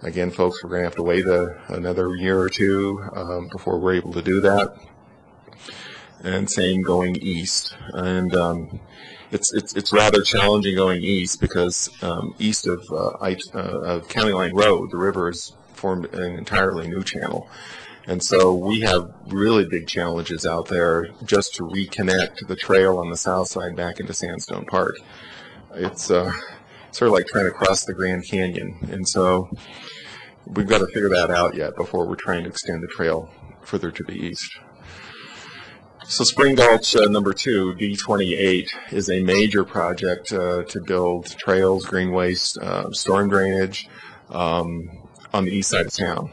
Again, folks, we're going to have to wait another year or two before we're able to do that. And same going east. And it's rather challenging going east because east of County Line Road, the river has formed an entirely new channel. And so we have really big challenges out there just to reconnect the trail on the south side back into Sandstone Park. It's sort of like trying to cross the Grand Canyon. And so we've got to figure that out yet before we're trying to extend the trail further to the east. So Spring Gulch number 2, D28, is a major project to build trails, green waste, storm drainage on the east side of town.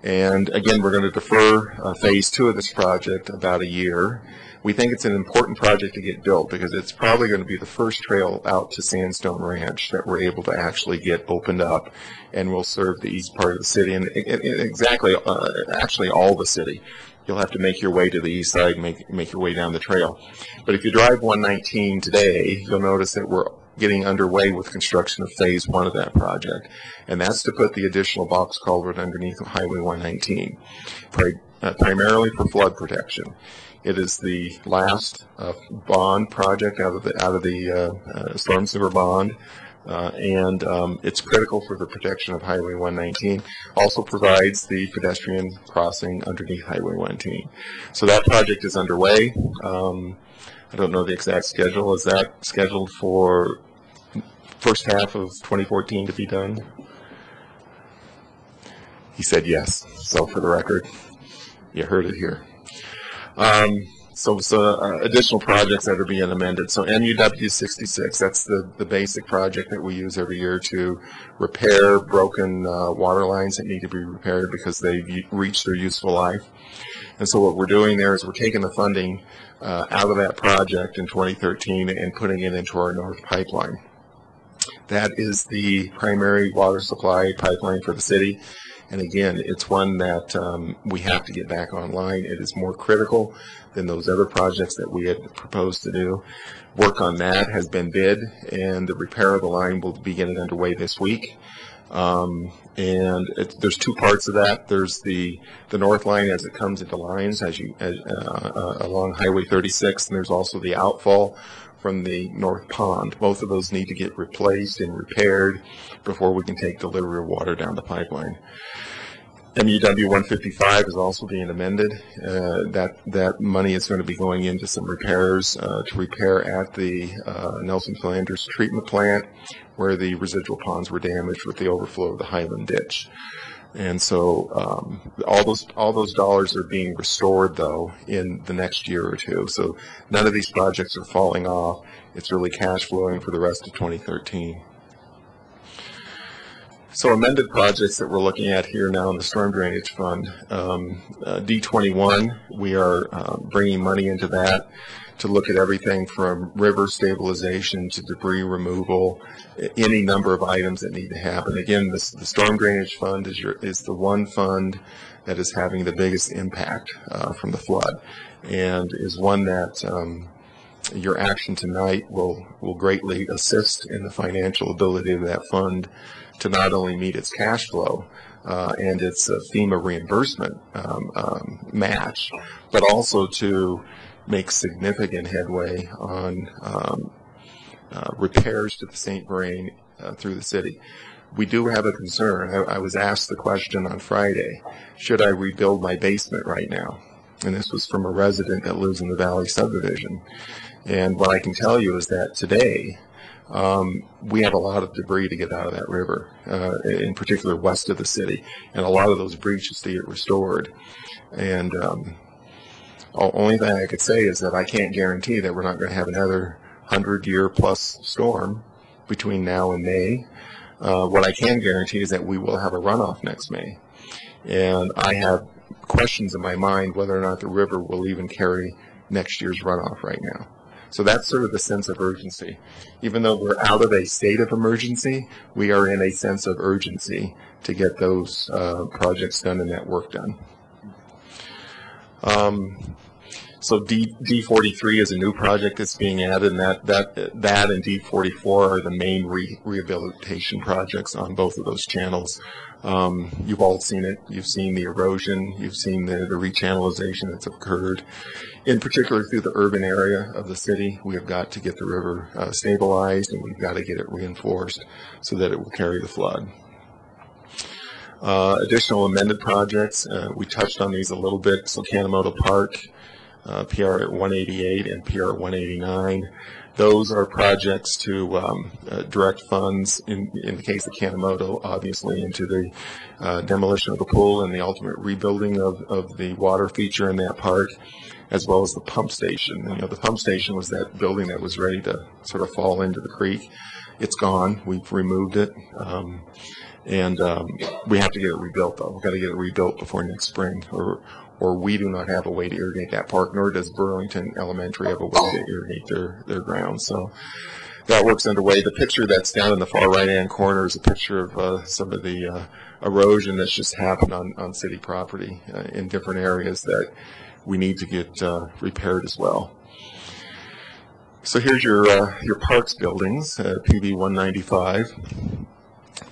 And again, we're going to defer phase 2 of this project about a year. We think it's an important project to get built because it's probably going to be the first trail out to Sandstone Ranch that we're able to actually get opened up and will serve the east part of the city and actually all the city. You'll have to make your way to the east side and make your way down the trail. But if you drive 119 today, you'll notice that we're getting underway with construction of phase 1 of that project. And that's to put the additional box culvert underneath Highway 119, primarily for flood protection. It is the last bond project out of the storm sewer bond. And it's critical for the protection of Highway 119. Also provides the pedestrian crossing underneath Highway 119. So that project is underway. I don't know the exact schedule. Is that scheduled for first half of 2014 to be done? He said yes. So for the record, you heard it here. So additional projects that are being amended. So MUW 66, that's the basic project that we use every year to repair broken water lines that need to be repaired because they've reached their useful life. And so what we're doing there is we're taking the funding out of that project in 2013 and putting it into our North Pipeline. That is the primary water supply pipeline for the city. And again, it's one that we have to get back online. It is more critical than those other projects that we had proposed to do. Work on that has been bid, and the repair of the line will be getting underway this week. There's two parts of that. There's the north line as it comes into lines along Highway 36, and there's also the outfall from the North Pond. Both of those need to get replaced and repaired before we can take delivery of water down the pipeline. MUW 155 is also being amended. That money is going to be going into some repairs to repair at the Nelson Flanders treatment plant where the residual ponds were damaged with the overflow of the Highland ditch. And so all those dollars are being restored, though, in the next year or two. So none of these projects are falling off. It's really cash flowing for the rest of 2013. So amended projects that we're looking at here now in the Storm Drainage Fund, D21, we are bringing money into that to look at everything from river stabilization to debris removal, any number of items that need to happen. Again, the Storm Drainage Fund is the one fund that is having the biggest impact from the flood, and is one that your action tonight will greatly assist in the financial ability of that fund to not only meet its cash flow and its FEMA reimbursement match, but also to make significant headway on repairs to the St. Vrain through the city. We do have a concern. I was asked the question on Friday, should I rebuild my basement right now? And this was from a resident that lives in the Valley subdivision. And what I can tell you is that today, we have a lot of debris to get out of that river, in particular west of the city, and a lot of those breaches to get restored. And only thing I could say is that I can't guarantee that we're not going to have another 100-year-plus storm between now and May. What I can guarantee is that we will have a runoff next May. And I have questions in my mind whether or not the river will even carry next year's runoff right now. So that's sort of the sense of urgency. Even though we're out of a state of emergency, we are in a sense of urgency to get those projects done and that work done. So D43 is a new project that's being added, and that and D44 are the main rehabilitation projects on both of those channels. You've all seen it. You've seen the erosion. You've seen the rechannelization that's occurred, in particular through the urban area of the city. We have got to get the river stabilized, and we've got to get it reinforced so that it will carry the flood. Additional amended projects, we touched on these a little bit. So Kanemoto Park, PR 188 and PR 189. Those are projects to direct funds, in the case of Kanemoto, obviously, into the demolition of the pool and the ultimate rebuilding of the water feature in that park, as well as the pump station. You know, the pump station was that building that was ready to sort of fall into the creek. It's gone. We've removed it. And we have to get it rebuilt, though. We've got to get it rebuilt before next spring, or we do not have a way to irrigate that park, nor does Burlington Elementary have a way to irrigate their grounds. So that work's underway. The picture that's down in the far right-hand corner is a picture of some of the erosion that's just happened on city property in different areas that we need to get repaired as well. So here's your parks buildings, PB 195.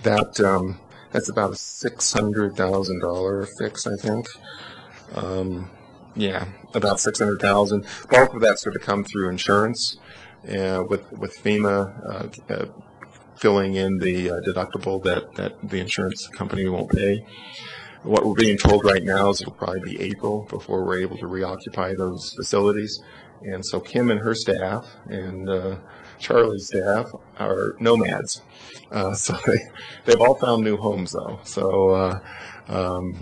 That's about a $600,000 fix, I think. Yeah, about $600,000. Bulk of that's going to come through insurance, with FEMA filling in the deductible that the insurance company won't pay. What we're being told right now is it'll probably be April before we're able to reoccupy those facilities. And so Kim and her staff and Charlie's staff are nomads. So they've all found new homes, though. So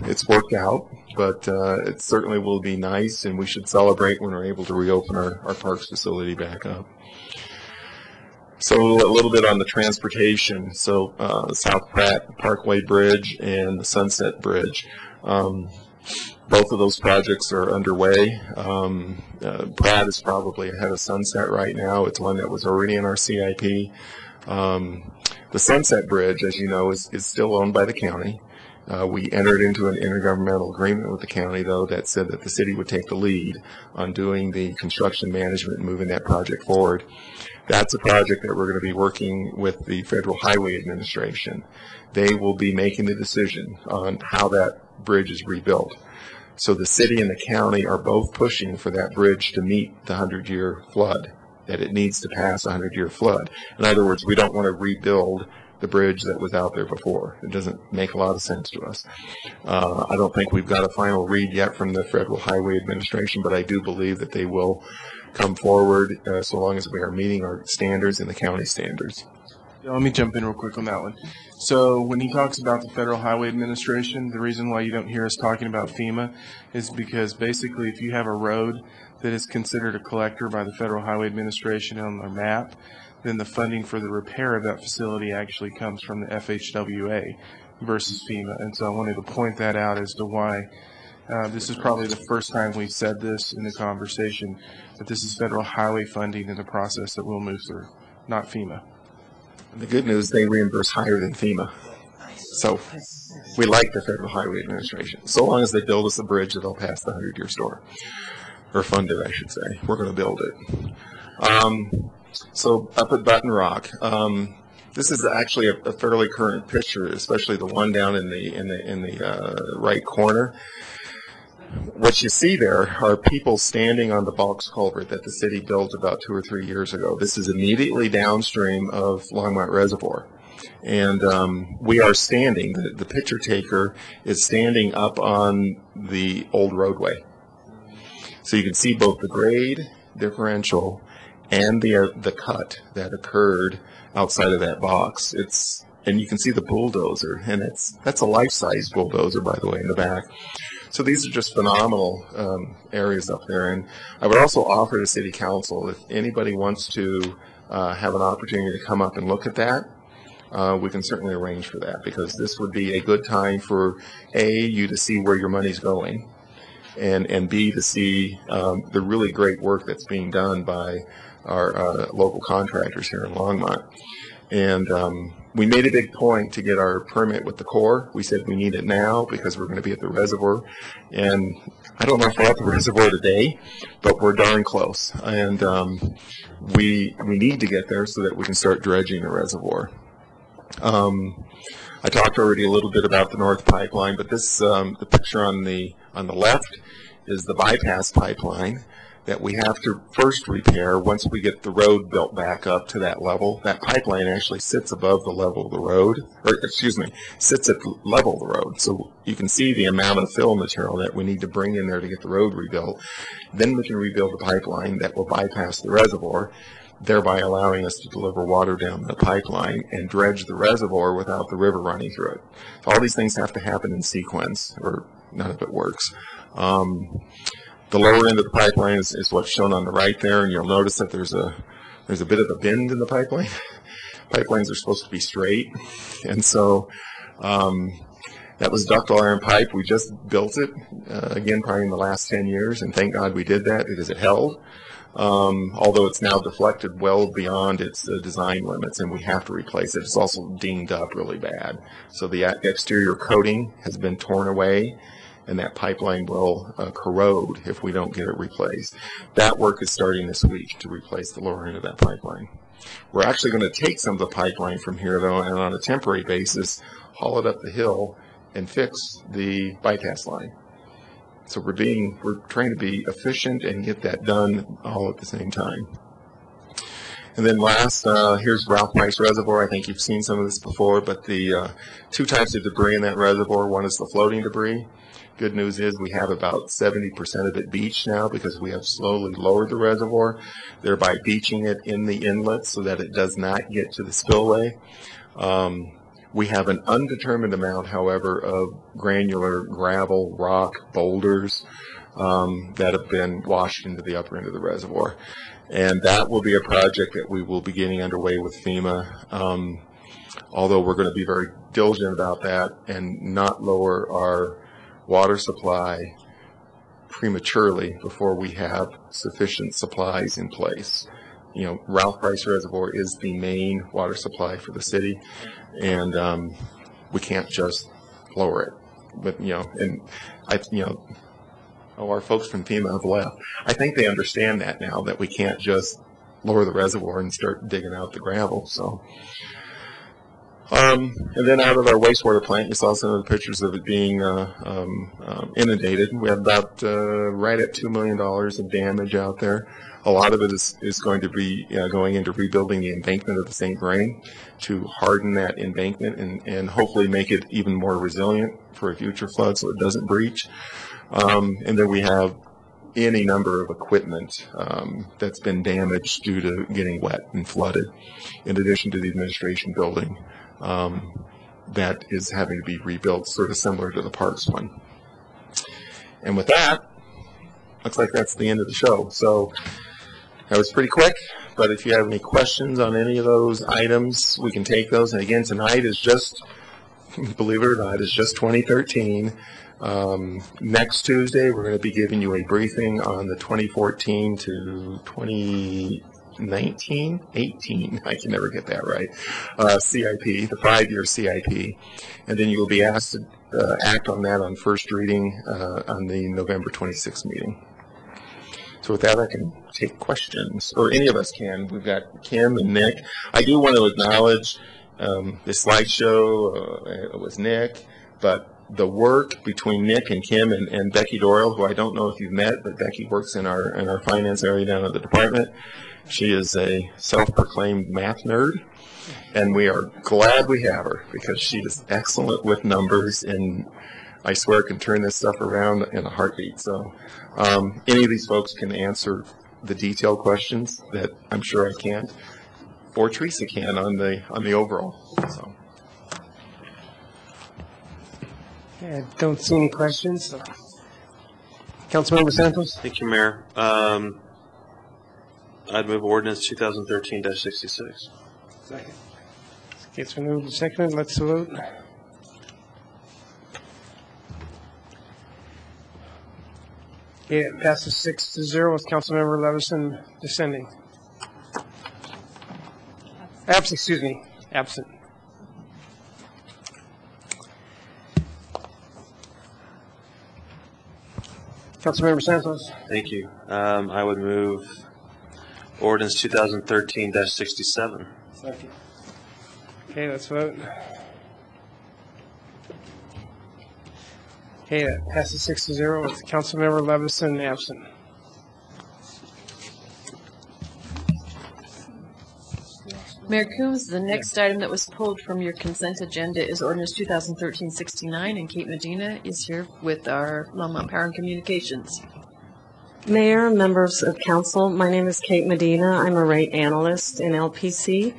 it's worked out, but it certainly will be nice, and we should celebrate when we're able to reopen our parks facility back up. So a little bit on the transportation. So South Pratt Parkway Bridge and the Sunset Bridge. Both of those projects are underway. Pratt is probably ahead of Sunset right now. It's one that was already in our CIP. The Sunset Bridge, as you know, is still owned by the county. We entered into an intergovernmental agreement with the county, though, that said that the city would take the lead on doing the construction management and moving that project forward. That's a project that we're going to be working with the Federal Highway Administration. They will be making the decision on how that bridge is rebuilt. So the city and the county are both pushing for that bridge to meet the 100-year flood, that it needs to pass a 100-year flood. In other words, we don't want to rebuild the bridge that was out there before. It doesn't make a lot of sense to us. I don't think we've got a final read yet from the Federal Highway Administration, but I do believe that they will come forward so long as we are meeting our standards and the county standards. Yeah, let me jump in real quick on that one. So when he talks about the Federal Highway Administration, the reason why you don't hear us talking about FEMA is because basically if you have a road that is considered a collector by the Federal Highway Administration on their map, then the funding for the repair of that facility actually comes from the FHWA versus FEMA. And so I wanted to point that out as to why this is probably the first time we've said this in the conversation, that this is federal highway funding in the process that we'll move through, not FEMA. The good news, they reimburse higher than FEMA. So we like the Federal Highway Administration. So long as they build us a bridge that'll pass the 100-year store, or fund it, I should say. We're going to build it. So up at Button Rock, this is actually a fairly current picture, especially the one down in the right corner. What you see there are people standing on the box culvert that the city built about 2 or 3 years ago. This is immediately downstream of Longmont Reservoir. And we are standing, the picture taker is standing up on the old roadway. So you can see both the grade differential and the cut that occurred outside of that box. And you can see the bulldozer, and that's a life-size bulldozer, by the way, in the back. So these are just phenomenal areas up there. And I would also offer to City Council, if anybody wants to have an opportunity to come up and look at that, we can certainly arrange for that, because this would be a good time for, A, you to see where your money's going, and B, to see the really great work that's being done by our local contractors here in Longmont. And we made a big point to get our permit with the Corps. We said we need it now because we're going to be at the reservoir. And I don't know if we're at the reservoir today, but we're darn close. And we need to get there so that we can start dredging the reservoir. I talked already a little bit about the North Pipeline, but this the picture on the left is the bypass pipeline that we have to first repair once we get the road built back up to that level. That pipeline actually sits above the level of the road, or excuse me, sits at the level of the road. So you can see the amount of fill material that we need to bring in there to get the road rebuilt. Then we can rebuild the pipeline that will bypass the reservoir, thereby allowing us to deliver water down the pipeline and dredge the reservoir without the river running through it. So all these things have to happen in sequence, or none of it works. The lower end of the pipeline is what's shown on the right there, and you'll notice that there's a bit of a bend in the pipeline. Pipelines are supposed to be straight, and so that was ductile iron pipe. We just built it, again, probably in the last 10 years, and thank God we did that because it held. Although it's now deflected well beyond its design limits, and we have to replace it. It's also dinged up really bad. So the exterior coating has been torn away, and that pipeline will corrode if we don't get it replaced. That work is starting this week to replace the lower end of that pipeline. We're actually going to take some of the pipeline from here, though, and on a temporary basis, haul it up the hill and fix the bypass line. So we're trying to be efficient and get that done all at the same time. And then last, here's Ralph Price Reservoir. I think you've seen some of this before, but the two types of debris in that reservoir, one is the floating debris. Good news is we have about 70% of it beached now because we have slowly lowered the reservoir, thereby beaching it in the inlet so that it does not get to the spillway. We have an undetermined amount, however, of granular gravel, rock, boulders that have been washed into the upper end of the reservoir. And that will be a project that we will be getting underway with FEMA, although we're going to be very diligent about that and not lower our water supply prematurely before we have sufficient supplies in place. You know, Ralph Price Reservoir is the main water supply for the city, and we can't just lower it. But our folks from FEMA have left. I think they understand that now, that we can't just lower the reservoir and start digging out the gravel. So, and then out of our wastewater plant, you saw some of the pictures of it being inundated. We have about right at $2 million of damage out there. A lot of it is going to be going into rebuilding the embankment of the St. Vrain to harden that embankment and hopefully make it even more resilient for a future flood so it doesn't breach. And then we have any number of equipment that's been damaged due to getting wet and flooded, in addition to the administration building that is having to be rebuilt, sort of similar to the Parks one. And with that, looks like that's the end of the show. So that was pretty quick, but if you have any questions on any of those items, we can take those. And again, tonight is just, believe it or not, is just 2013. Next Tuesday, we're going to be giving you a briefing on the 2014 to 18, I can never get that right, CIP, the 5-year CIP. And then you will be asked to act on that on first reading on the November 26th meeting. So with that, I can take questions, or any of us can. We've got Kim and Nick. I do want to acknowledge the slideshow was Nick, but the work between Nick and Kim and Becky Doyle, who I don't know if you've met, but Becky works in our finance area down at the department. She is a self-proclaimed math nerd, and we are glad we have her because she is excellent with numbers, and I swear can turn this stuff around in a heartbeat. So any of these folks can answer the detailed questions that I'm sure I can't, or Teresa can on the overall. So. I don't see any questions. So. Councilmember Santos? Thank you, Mayor. I'd move ordinance 2013-66. Second. Okay, it's been moved and seconded. Let's vote. Okay, it passes 6-0 with Councilmember Levison dissenting. Excuse me. Absent. Councilmember Santos. Thank you. I would move ordinance 2013-67. Second. Okay, let's vote. Okay, that passes 6-0 with Councilmember Levison absent. Mayor Coombs, the next item that was pulled from your consent agenda is ordinance 2013-69, and Kate Medina is here with our Longmont Power and Communications. Mayor, members of council, my name is Kate Medina. I'm a rate analyst in LPC,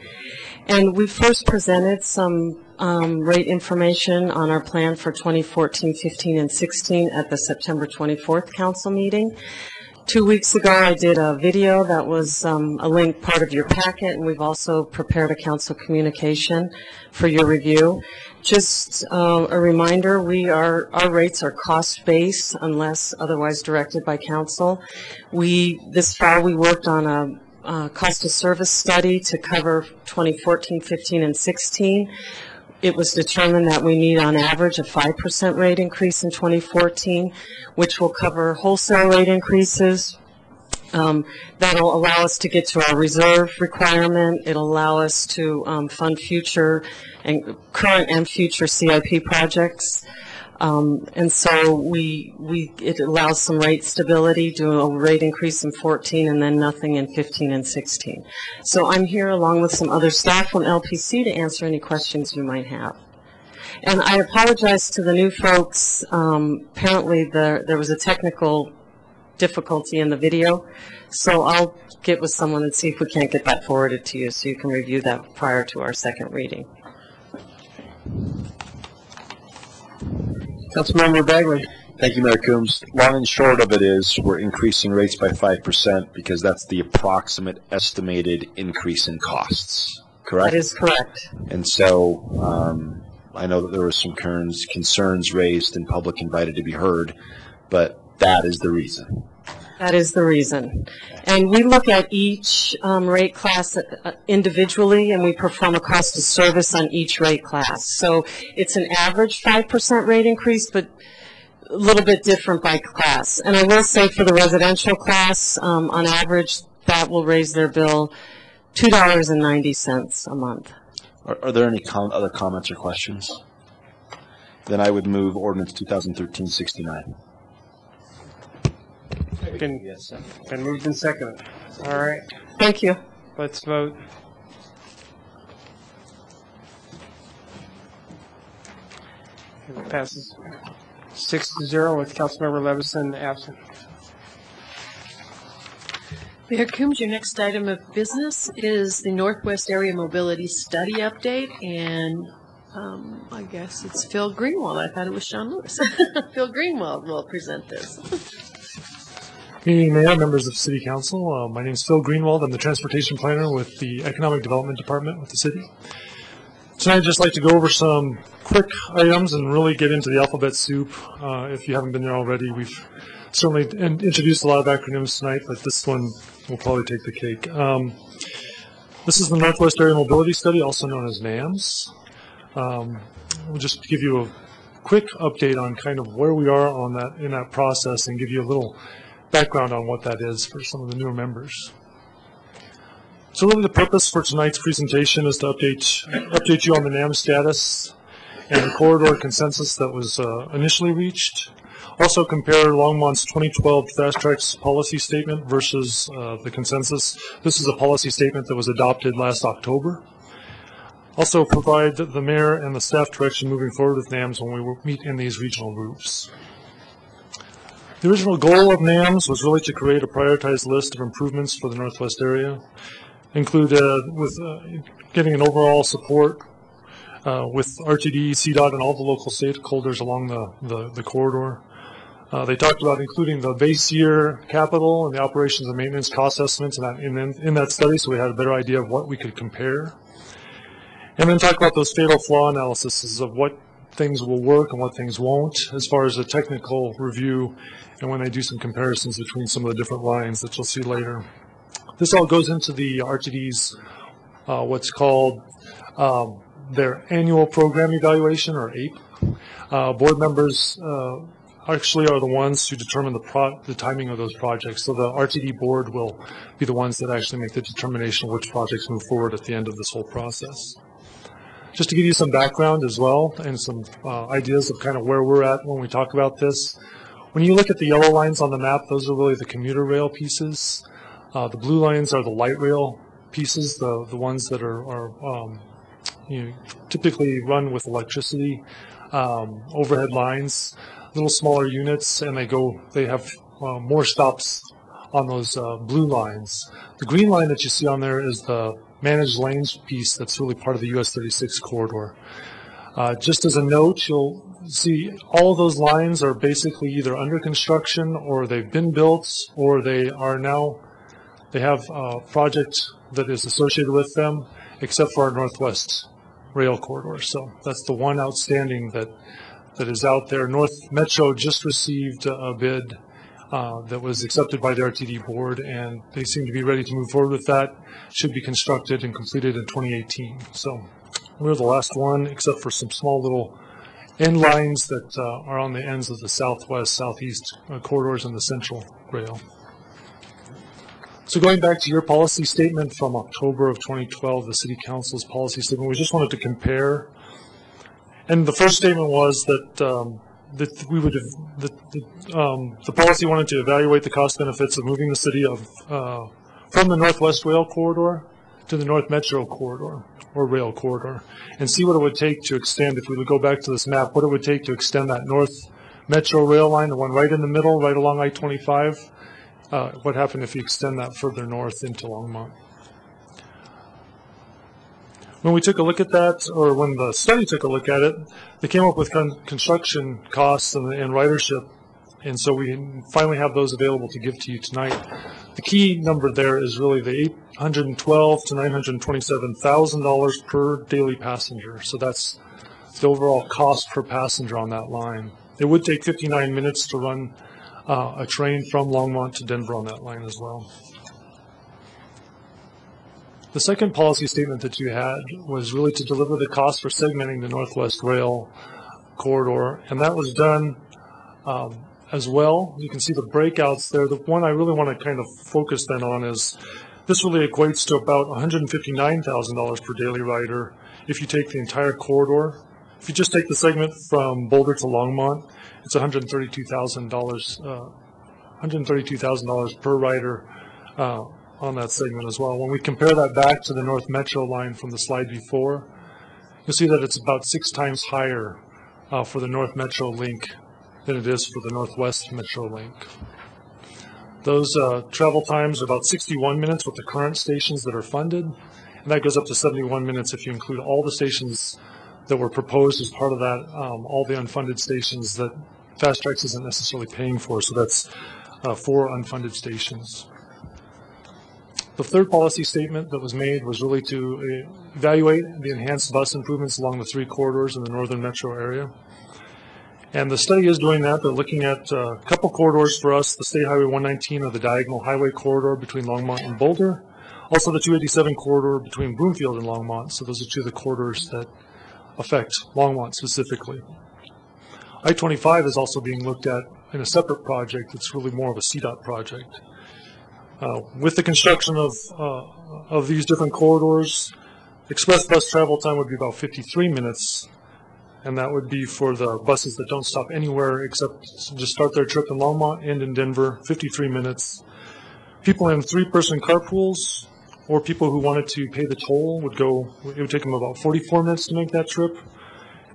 and we first presented some rate information on our plan for 2014, 15, and 16 at the September 24th council meeting. 2 weeks ago, I did a video that was a link part of your packet, and we've also prepared a council communication for your review. Just a reminder, our rates are cost-based unless otherwise directed by council. This fall, we worked on a cost of service study to cover 2014, 15, and 16. It was determined that we need on average a 5% rate increase in 2014, which will cover wholesale rate increases. That'll allow us to get to our reserve requirement. It'll allow us to fund future and current and future CIP projects. And so it allows some rate stability, do a rate increase in 14 and then nothing in 15 and 16. So I'm here along with some other staff from LPC to answer any questions you might have. And I apologize to the new folks. Apparently there was a technical difficulty in the video, so I'll get with someone and see if we can't get that forwarded to you so you can review that prior to our second reading. Councilmember Bagley. Thank you, Mayor Coombs. Long and short of it is we're increasing rates by 5% because that's the approximate estimated increase in costs, correct? That is correct. And so I know that there were some concerns raised and public invited to be heard, but that is the reason. That is the reason. And we look at each rate class individually, and we perform a cost of service on each rate class. So it's an average 5% rate increase, but a little bit different by class. And I will say for the residential class, on average, that will raise their bill $2.90 a month. Are there any other comments or questions? Then I would move ordinance 2013-69. Been moved and seconded. All right. Thank you. Let's vote. It passes 6-0 with Councilmember Levison absent. Mayor Coombs, your next item of business is the Northwest Area Mobility Study Update, and I guess it's Phil Greenwald. I thought it was Sean Lewis. Phil Greenwald will present this. Good evening, Mayor, members of City Council. My name is Phil Greenwald. I'm the Transportation Planner with the Economic Development Department with the city. Tonight I'd just like to go over some quick items and really get into the alphabet soup. If you haven't been there already, we've certainly introduced a lot of acronyms tonight, but this one will probably take the cake. This is the Northwest Area Mobility Study, also known as NAMS. We'll just give you a quick update on kind of where we are on that in that process and give you a little background on what that is for some of the newer members. So really the purpose for tonight's presentation is to update you on the NAM status and the corridor consensus that was initially reached. Also compare Longmont's 2012 Fast Tracks policy statement versus the consensus. This is a policy statement that was adopted last October. Also provide the mayor and the staff direction moving forward with NAMS when we meet in these regional groups. The original goal of NAMS was really to create a prioritized list of improvements for the Northwest area, include getting an overall support with RTD, CDOT, and all the local stakeholders along the corridor. They talked about including the base year capital and the operations and maintenance cost estimates in that study, so we had a better idea of what we could compare. And then talk about those fatal flaw analyses of what things will work and what things won't, as far as a technical review, and when they do some comparisons between some of the different lines that you'll see later. This all goes into the RTD's what's called their annual program evaluation, or APE. Board members actually are the ones who determine the timing of those projects. So the RTD board will be the ones that actually make the determination of which projects move forward at the end of this whole process. Just to give you some background as well and some ideas of kind of where we're at when we talk about this. When you look at the yellow lines on the map, those are really the commuter rail pieces. The blue lines are the light rail pieces, the ones that are typically run with electricity, overhead lines, little smaller units, and they have more stops on those blue lines. The green line that you see on there is the managed lanes piece that's really part of the US 36 corridor. Just as a note, you'll see all of those lines are basically either under construction, or they've been built, or they have a project that is associated with them, except for our Northwest Rail Corridor. So that's the one outstanding that is out there. North Metro just received a bid that was accepted by the RTD board, and they seem to be ready to move forward with that. Should be constructed and completed in 2018. So we're the last one, except for some small little end lines that are on the ends of the southwest, southeast corridors and the central rail. So going back to your policy statement from October of 2012, the City Council's policy statement, we just wanted to compare. And the first statement was that the policy wanted to evaluate the cost benefits of moving the city from the Northwest Rail Corridor to the North Metro Corridor, or Rail Corridor, and see what it would take to extend, if we would go back to this map, what it would take to extend that North Metro rail line, the one right in the middle, right along I-25. What happened if you extend that further north into Longmont? When we took a look at that, or when the study took a look at it, they came up with construction costs and ridership, and so we finally have those available to give to you tonight. The key number there is really the $812,000 to $927,000 per daily passenger. So that's the overall cost per passenger on that line. It would take 59 minutes to run a train from Longmont to Denver on that line as well. The second policy statement that you had was really to deliver the cost for segmenting the Northwest Rail Corridor, and that was done as well. You can see the breakouts there. The one I really want to kind of focus then on is this really equates to about $159,000 per daily rider if you take the entire corridor. If you just take the segment from Boulder to Longmont, it's $132,000 per rider on that segment as well. When we compare that back to the North Metro line from the slide before, you'll see that it's about 6 times higher for the North Metro link than it is for the Northwest Metro link. Those travel times are about 61 minutes with the current stations that are funded, and that goes up to 71 minutes if you include all the stations that were proposed as part of that, all the unfunded stations that Fast Tracks isn't necessarily paying for, so that's 4 unfunded stations. The third policy statement that was made was really to evaluate the enhanced bus improvements along the 3 corridors in the northern metro area. And the study is doing that. They're looking at a couple corridors for us, the State Highway 119 or the Diagonal Highway corridor between Longmont and Boulder. Also the 287 corridor between Broomfield and Longmont. So those are 2 of the corridors that affect Longmont specifically. I-25 is also being looked at in a separate project. It's really more of a CDOT project. With the construction of these different corridors, express bus travel time would be about 53 minutes, and that would be for the buses that don't stop anywhere except to just start their trip in Longmont, end in Denver, 53 minutes. People in 3-person carpools or people who wanted to pay the toll it would take them about 44 minutes to make that trip.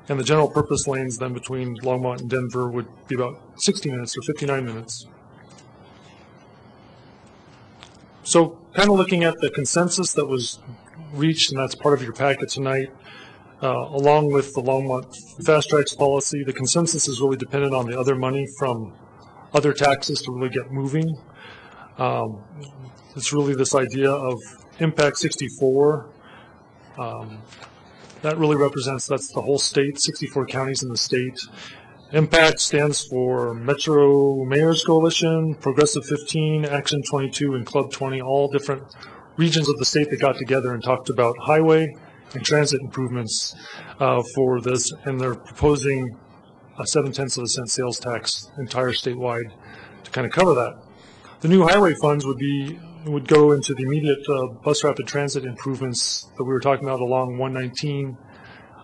And the general purpose lanes then between Longmont and Denver would be about 60 minutes or 59 minutes. So kind of looking at the consensus that was reached, and that's part of your packet tonight, along with the Longmont Fast Tracks policy, the consensus is really dependent on the other money from other taxes to really get moving. It's really this idea of Impact 64. That really represents, that's the whole state, 64 counties in the state. Impact stands for Metro Mayors Coalition, Progressive 15, Action 22, and Club 20, all different regions of the state that got together and talked about highway and transit improvements for this, and they're proposing a 0.7 cent sales tax entire statewide to kind of cover that. The new highway funds would go into the immediate bus rapid transit improvements that we were talking about along 119,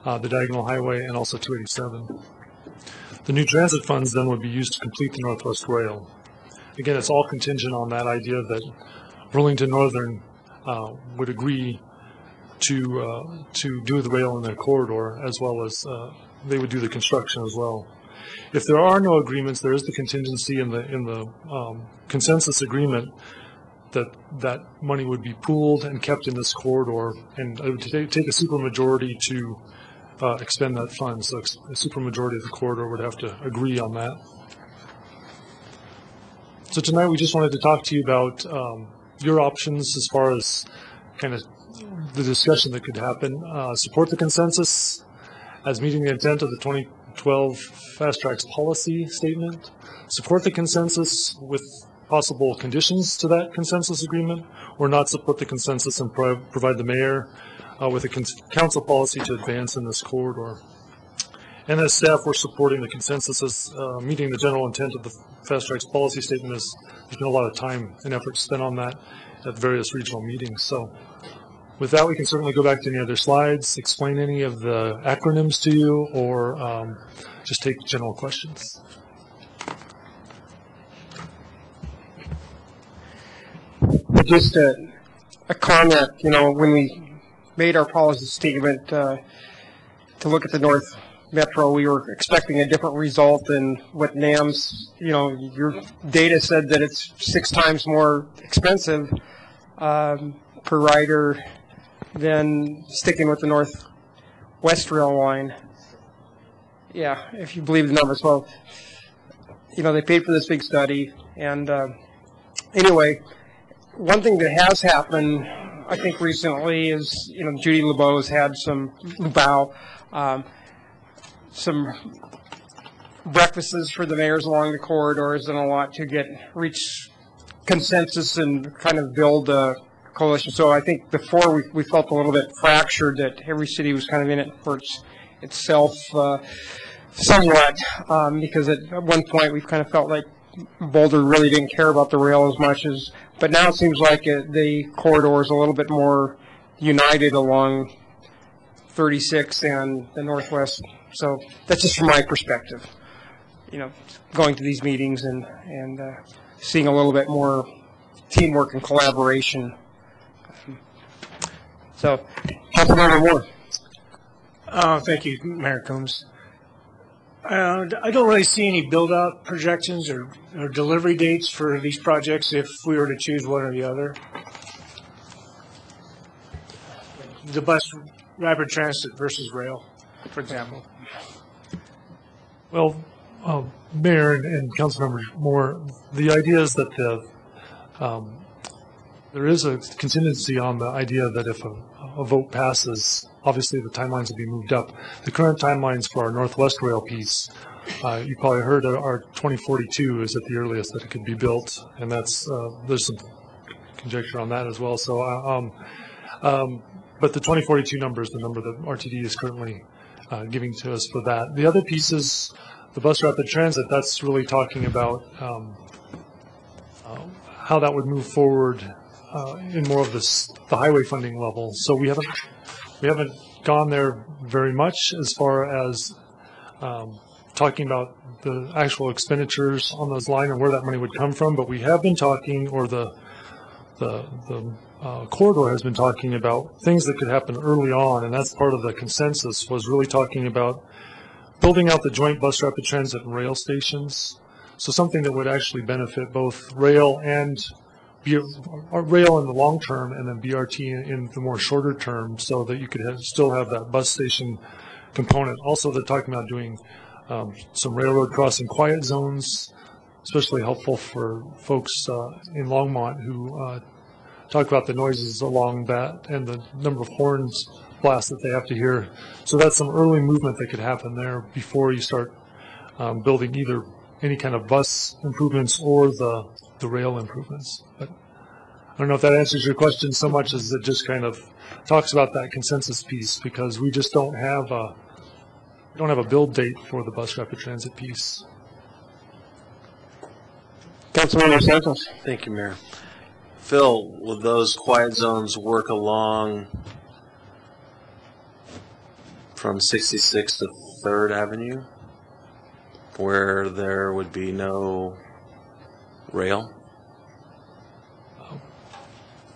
the Diagonal Highway, and also 287. The new transit funds then would be used to complete the Northwest Rail. Again, it's all contingent on that idea that Burlington Northern would agree to do the rail in their corridor, as well as they would do the construction as well. If there are no agreements, there is the contingency in the consensus agreement that money would be pooled and kept in this corridor, and it would take a supermajority to expend that fund. So a supermajority of the corridor would have to agree on that. So tonight we just wanted to talk to you about your options as far as kind of the discussion that could happen. Support the consensus as meeting the intent of the 2012 Fast Tracks policy statement. Support the consensus with possible conditions to that consensus agreement, or not support the consensus and provide the mayor with a council policy to advance in this corridor. And as staff, we're supporting the consensus as meeting the general intent of the Fast Tracks policy statement. There's been a lot of time and effort spent on that at various regional meetings. So with that, we can certainly go back to any other slides, explain any of the acronyms to you, or just take general questions. Just a comment, when we made our policy statement to look at the North Metro, we were expecting a different result than what NAM's, your data said that it's 6 times more expensive per rider than sticking with the Northwest Rail line. Yeah, if you believe the numbers. Well, they paid for this big study, and anyway, one thing that has happened, I think, recently is, Judy LeBeau's had some breakfasts for the mayors along the corridors and a lot to reach consensus and kind of build a coalition. So I think before we felt a little bit fractured, that every city was kind of in it for itself somewhat, because at one point we kind of felt like Boulder really didn't care about the rail as much as, but now it seems like the corridor is a little bit more united along 36 and the Northwest. So that's just from my perspective, going to these meetings and seeing a little bit more teamwork and collaboration. So, Councilmember Moore. Thank you, Mayor Coombs. I don't really see any build-out projections or delivery dates for these projects if we were to choose one or the other. The bus rapid transit versus rail, for example. Well, Mayor and Councilmember Moore, the idea is that there is a contingency on the idea that if a vote passes, obviously the timelines will be moved up. The current timelines for our Northwest Rail piece, you probably heard our 2042 is at the earliest that it could be built, and that's there's some conjecture on that as well. So, but the 2042 number is the number that RTD is currently giving to us for that. The other piece is the bus rapid transit. That's really talking about how that would move forward in more of the highway funding level. So we haven't gone there very much as far as talking about the actual expenditures on those lines and where that money would come from. But we have been talking, or the corridor has been talking about things that could happen early on, and that's part of the consensus, was really talking about building out the joint bus rapid transit and rail stations. So something that would actually benefit both rail and rail in the long term, and then BRT in the more shorter term, so that you could still have that bus station component. Also, they're talking about doing some railroad crossing quiet zones, especially helpful for folks in Longmont who talk about the noises along that and the number of horns blasts that they have to hear. So that's some early movement that could happen there before you start building either any kind of bus improvements or the rail improvements. But don't know if that answers your question so much as it just kind of talks about that consensus piece, because we just don't have a build date for the bus rapid transit piece. Councilmember Santos. Thank you, Mayor. Phil, will those quiet zones work along from 66th to 3rd Avenue, where there would be no rail?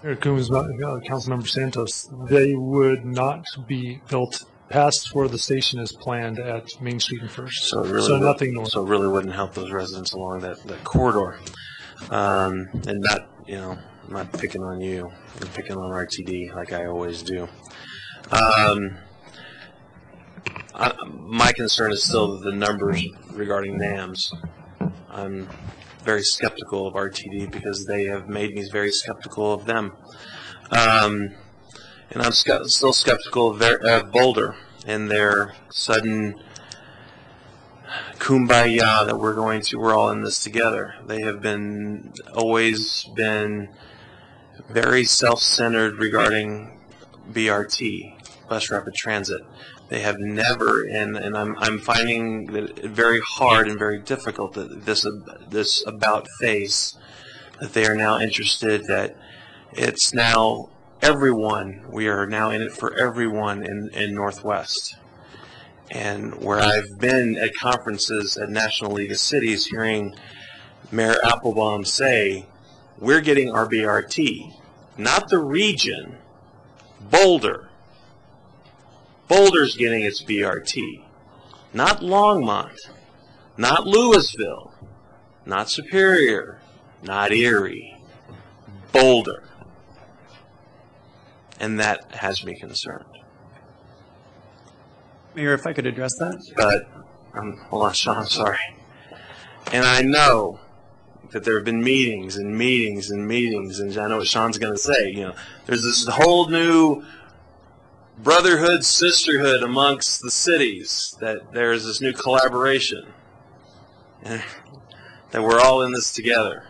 Mayor Coombs, Councilmember Santos, they would not be built past where the station is planned at Main Street and First. So, Nothing north. So it really wouldn't help those residents along that corridor. And not, I'm not picking on you. I'm picking on RTD like I always do. My concern is still the numbers regarding NAMs. I'm very skeptical of RTD because they have made me very skeptical of them. And I'm still skeptical of Boulder and their sudden kumbaya that we're all in this together. They have always been very self-centered regarding BRT, bus rapid transit. They have never, and I'm finding that very hard and very difficult that this about face, that they are now interested, that it's now everyone, we are now in it for everyone in Northwest. And where I've been at conferences at National League of Cities hearing Mayor Applebaum say, we're getting our BRT, not the region, Boulder. Boulder's getting its BRT, not Longmont, not Louisville, not Superior, not Erie, Boulder. And that has me concerned. Mayor, if I could address that? But, hold on, Sean, I'm sorry. And I know that there have been meetings and meetings and meetings, and I know what Sean's going to say. There's this whole new brotherhood, sisterhood amongst the cities, that there's this new collaboration, and that we're all in this together.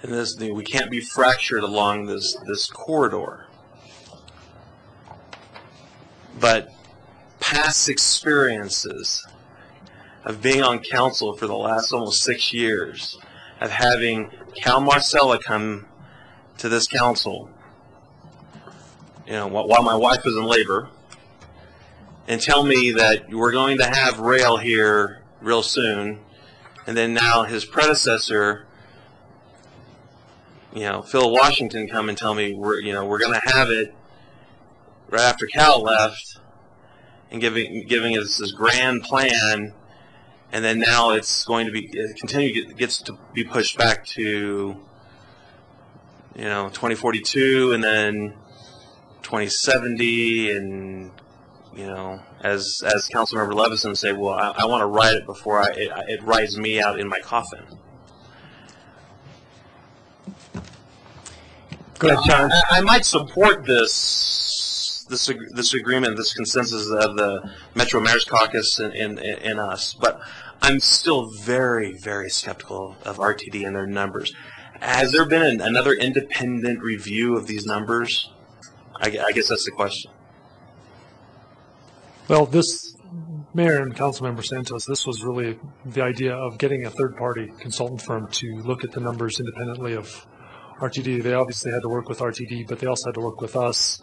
And we can't be fractured along this corridor. But past experiences of being on council for the last almost 6 years, of having Cal Marcella come to this council, while my wife was in labor, and tell me that we're going to have rail here real soon, and then now his predecessor, Phil Washington, come and tell me we're going to have it right after Cal left, and giving us this grand plan, and then now it's going to be gets to be pushed back to 2042, and then 2070, and as Councilmember Levison say, well, I want to ride it before it rides me out in my coffin. Go ahead, John. I might support this agreement, this consensus of the Metro Mayor's Caucus and us, but I'm still very, very skeptical of RTD and their numbers. Has there been another independent review of these numbers? I guess that's the question. Well, this, Mayor and Councilmember Santos, this was really the idea of getting a third-party consultant firm to look at the numbers independently of RTD. They obviously had to work with RTD, but they also had to work with us.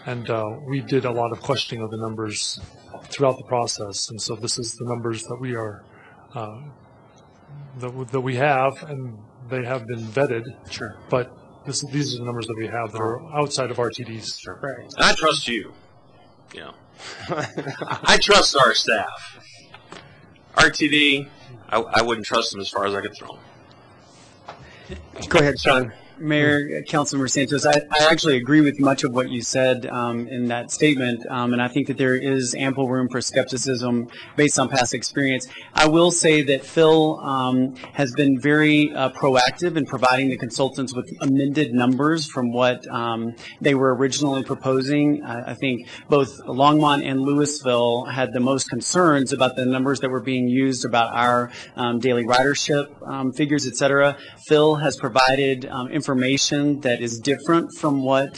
And we did a lot of questioning of the numbers throughout the process. And so this is the numbers that we are, that we have, and they have been vetted. Sure. But these are the numbers that we have that are outside of RTD's. Sure. Right. And I trust you. I trust our staff. RTD, I wouldn't trust them as far as I could throw them. Go ahead, Sean. Mayor, Councilmember Santos, I actually agree with much of what you said in that statement, and I think that there is ample room for skepticism based on past experience. I will say that Phil has been very proactive in providing the consultants with amended numbers from what they were originally proposing. I think both Longmont and Louisville had the most concerns about the numbers that were being used about our daily ridership figures, et cetera. Phil has provided information that is different from what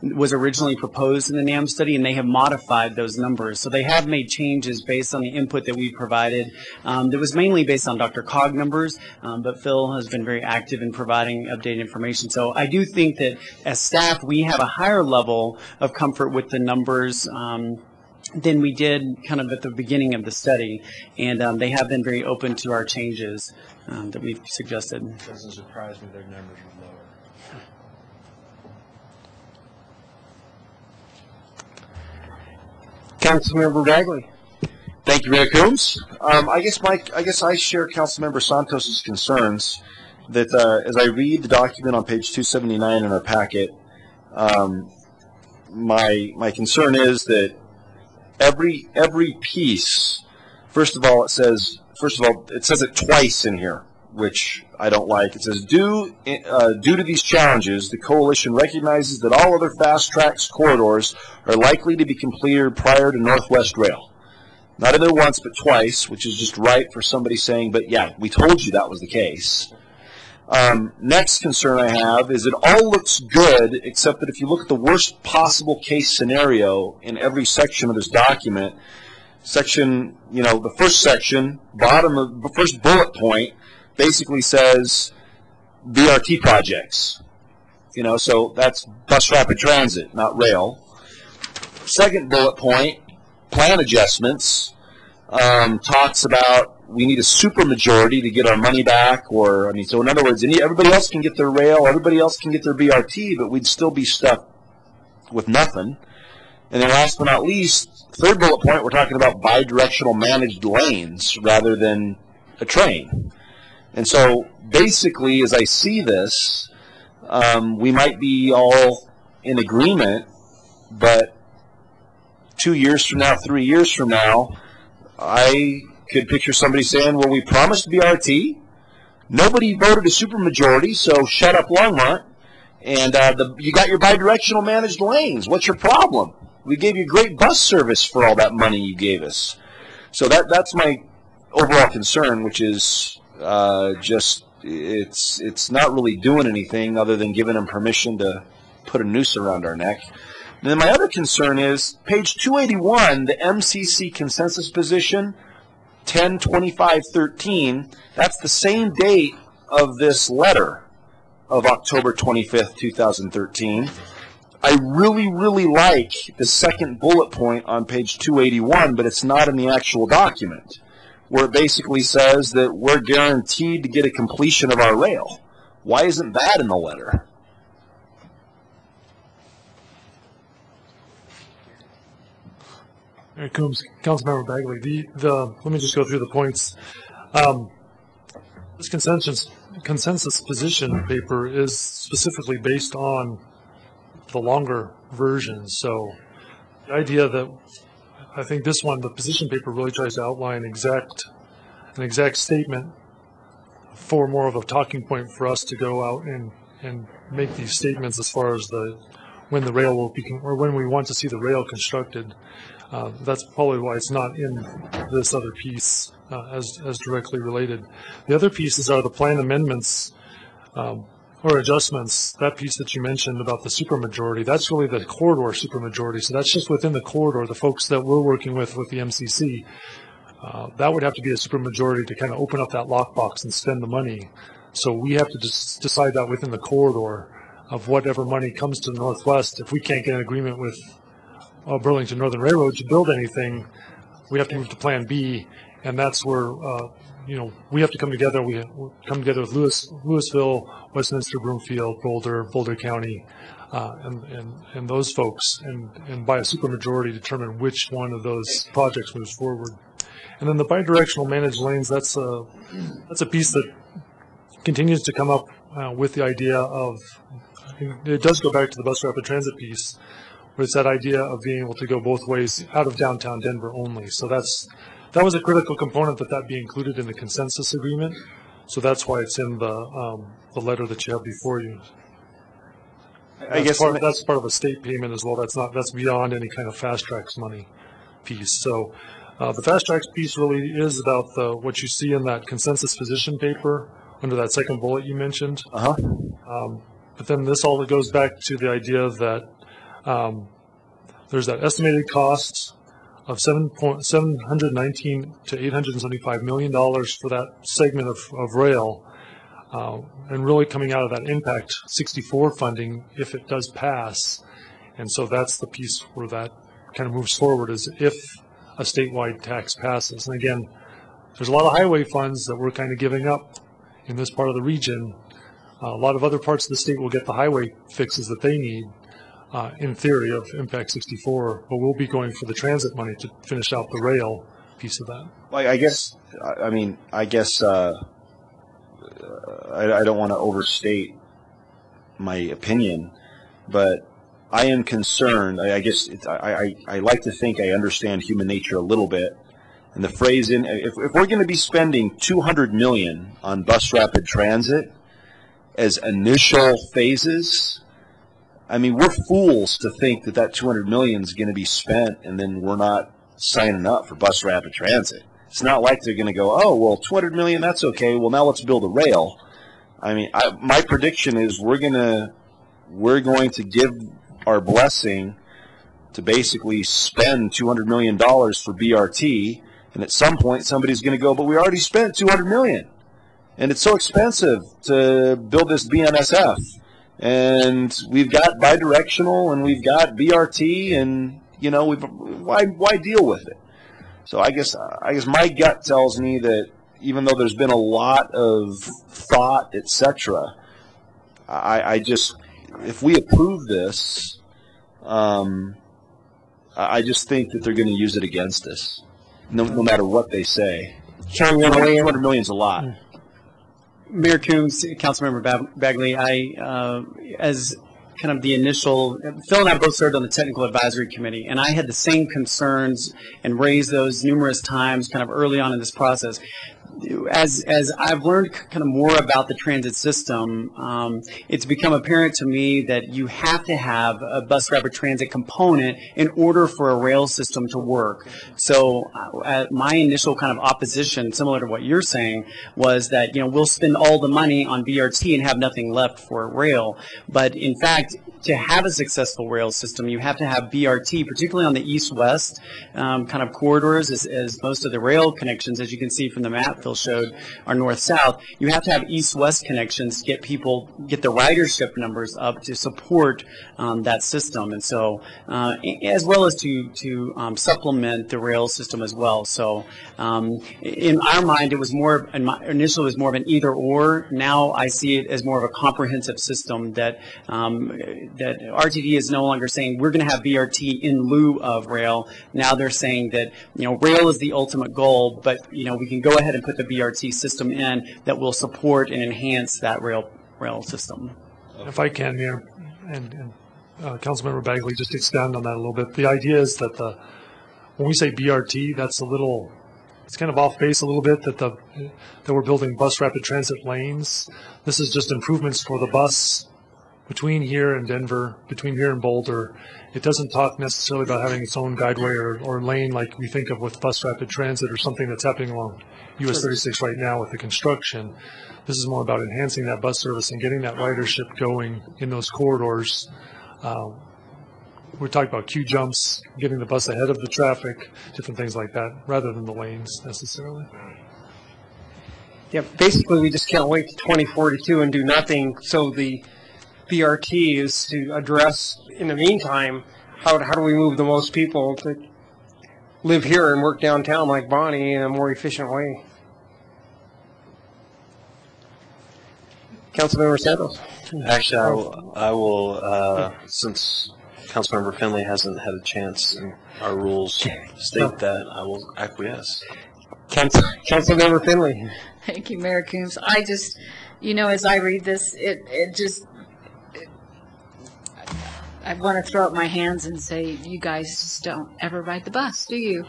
was originally proposed in the NAM study, and they have modified those numbers. So they have made changes based on the input that we provided. That was mainly based on Dr. Cog numbers, but Phil has been very active in providing updated information. So I do think that as staff, we have a higher level of comfort with the numbers than we did kind of at the beginning of the study, and they have been very open to our changes that we've suggested. It doesn't surprise me their numbers were lower. Councilmember Bagley. Thank you, Mayor Coombs. I guess I share Councilmember Santos's concerns that as I read the document on page 279 in our packet, my concern is that every piece, first of all, it says it twice in here, which I don't like. It says, due to these challenges, the coalition recognizes that all other fast tracks corridors are likely to be completed prior to Northwest Rail. Not in there once, but twice, which is just right for somebody saying, but yeah, we told you that was the case. Next concern I have is it all looks good, except that if you look at the worst possible case scenario in every section of this document, the first section, the first bullet point, basically says BRT projects. So that's bus rapid transit, not rail. Second bullet point, plan adjustments, talks about we need a supermajority to get our money back, so in other words, everybody else can get their rail, everybody else can get their BRT, but we'd still be stuck with nothing. And then last but not least, third bullet point, we're talking about bidirectional managed lanes rather than a train. And so basically, as I see this, we might be all in agreement, but 2 years from now, 3 years from now, I could picture somebody saying, well, we promised BRT. Nobody voted a supermajority, so shut up, Longmont. And you got your bidirectional managed lanes. What's your problem? We gave you great bus service for all that money you gave us. So that's my overall concern, which is it's not really doing anything other than giving them permission to put a noose around our neck. And then my other concern is page 281, the MCC consensus position, 10/25/13. That's the same date of this letter of October 25th, 2013. I really, really like the second bullet point on page 281, but it's not in the actual document, where it basically says that we're guaranteed to get a completion of our rail. Why isn't that in the letter? Here comes Councilmember Bagley. Let me just go through the points. This consensus position paper is specifically based on the longer version. So the idea that I think this one, the position paper, really tries to outline an exact statement for more of a talking point for us to go out and make these statements as far as when the rail will be, or when we want to see the rail constructed. That's probably why it's not in this other piece as directly related. The other pieces are the plan amendments or adjustments. That piece that you mentioned about the supermajority, that's really the corridor supermajority. So that's just within the corridor, the folks that we're working with the MCC. That would have to be a supermajority to kind of open up that lockbox and spend the money. So we have to just decide that within the corridor of whatever money comes to the Northwest. If we can't get an agreement with Burlington Northern Railroad to build anything, we have to move to Plan B, and that's where we have to come together. We come together with Louisville, Westminster, Broomfield, Boulder County, and those folks, and by a supermajority determine which one of those projects moves forward. And then the bidirectional managed lanes, that's a piece that continues to come up with the idea of, it does go back to the bus rapid transit piece, where it's that idea of being able to go both ways out of downtown Denver only. So that was a critical component that be included in the consensus agreement. So that's why it's in the letter that you have before you. I guess that's part of a state payment as well. That's beyond any kind of fast tracks money piece. So the fast tracks piece really is about what you see in that consensus position paper under that second bullet you mentioned. But then this all goes back to the idea that there's that estimated cost of $719 to $875 million for that segment of rail. And really coming out of that Impact 64 funding, if it does pass. And so that's the piece where that kind of moves forward, is if a statewide tax passes. And again, there's a lot of highway funds that we're kind of giving up in this part of the region. A lot of other parts of the state will get the highway fixes that they need, in theory, of Impact 64, but we'll be going for the transit money to finish out the rail piece of that. Well, I guess I don't want to overstate my opinion, but I am concerned. I guess I like to think I understand human nature a little bit. And the phrase if we're going to be spending $200 million on bus rapid transit as initial phases, I mean, we're fools to think that $200 million is going to be spent and then we're not signing up for bus rapid transit. It's not like they're going to go, oh, well, $200 million, that's okay. Well, now let's build a rail. I mean, my prediction is we're going to give our blessing to basically spend $200 million for BRT, and at some point somebody's going to go, but we already spent $200 million, and it's so expensive to build this BNSF, and we've got bidirectional, and we've got BRT, and why deal with it? So I guess my gut tells me that even though there's been a lot of thought, etc., I just, if we approve this, I just think that they're going to use it against us, no matter what they say. $200 million is a lot. Mayor Coombs, Councilmember Bagley, as kind of the initial, Phil and I both served on the Technical Advisory Committee, and I had the same concerns and raised those numerous times kind of early on in this process. As I've learned kind of more about the transit system, it's become apparent to me that you have to have a bus rapid transit component in order for a rail system to work. So my initial kind of opposition, similar to what you're saying, was that we'll spend all the money on BRT and have nothing left for rail. But in fact, to have a successful rail system, you have to have BRT, particularly on the east-west kind of corridors, as most of the rail connections, as you can see from the map Phil showed, are north-south. You have to have east-west connections to get the ridership numbers up to support that system, and so as well as to supplement the rail system as well. So in our mind, it was initially it was more of an either-or. Now I see it as more of a comprehensive system that RTD is no longer saying we're going to have BRT in lieu of rail. Now they're saying that rail is the ultimate goal, but we can go ahead and put the BRT system in that will support and enhance that rail system. If I can, Mayor, and Councilmember Bagley, just extend on that a little bit. The idea is that when we say BRT, it's kind of off base a little bit that we're building bus rapid transit lanes. This is just improvements for the bus between here and Denver, between here and Boulder. It doesn't talk necessarily about having its own guideway or lane like we think of with bus rapid transit or something that's happening along US 36 right now with the construction. This is more about enhancing that bus service and getting that ridership going in those corridors. We're talking about queue jumps, getting the bus ahead of the traffic, different things like that, rather than the lanes necessarily. Yeah, basically we just can't wait to 2042 and do nothing. So the BRT is to address, in the meantime, how do we move the most people to live here and work downtown like Bonnie in a more efficient way. Councilmember Santos. Actually, I will since Councilmember Finley hasn't had a chance and our rules state that, I will acquiesce. Councilmember Finley. Thank you, Mayor Coombs. You know, as I read this, I want to throw up my hands and say, you guys just don't ever ride the bus, do you?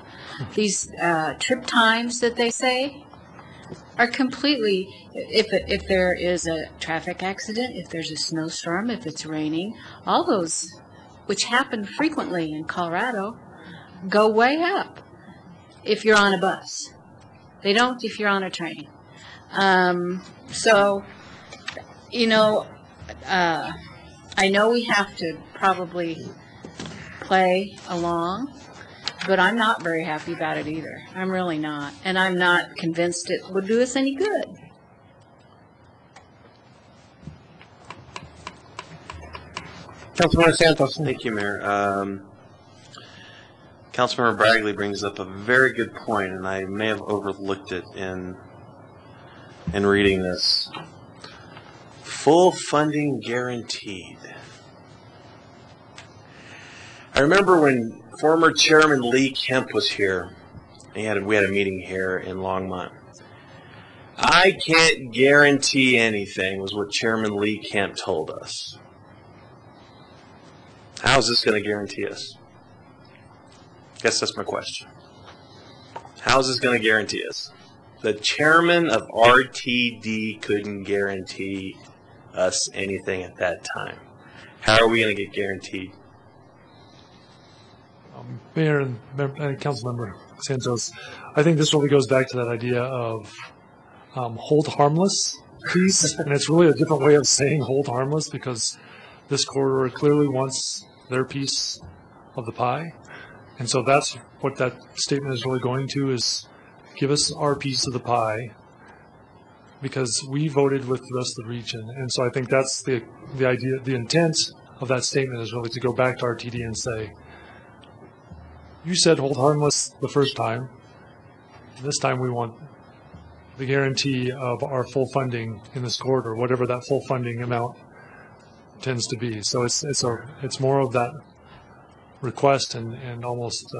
These trip times that they say are completely, if there is a traffic accident, if there's a snowstorm, if it's raining, all those, which happen frequently in Colorado, go way up if you're on a bus. They don't if you're on a train. So, you know, I know we have to probably play along, but I'm not very happy about it either. I'm really not. And I'm not convinced it would do us any good. Councilmember Santos. Thank you, Mayor. Councilmember Bragley brings up a very good point, and I may have overlooked it in reading this. Full funding guaranteed. I remember when former Chairman Lee Kemp was here, we had a meeting here in Longmont. I can't guarantee anything, was what Chairman Lee Kemp told us. How is this going to guarantee us? I guess that's my question. How is this going to guarantee us? The chairman of RTD couldn't guarantee us anything at that time. How are we going to get guaranteed? Mayor and Councilmember Santos, I think this really goes back to that idea of hold harmless piece, and it's really a different way of saying hold harmless because this corridor clearly wants their piece of the pie, and so that's what that statement is really going to, is give us our piece of the pie because we voted with the rest of the region. And so I think that's the idea, the intent of that statement is really to go back to RTD and say, you said hold harmless the first time. This time we want the guarantee of our full funding in this corridor, whatever that full funding amount tends to be. So it's more of that request and almost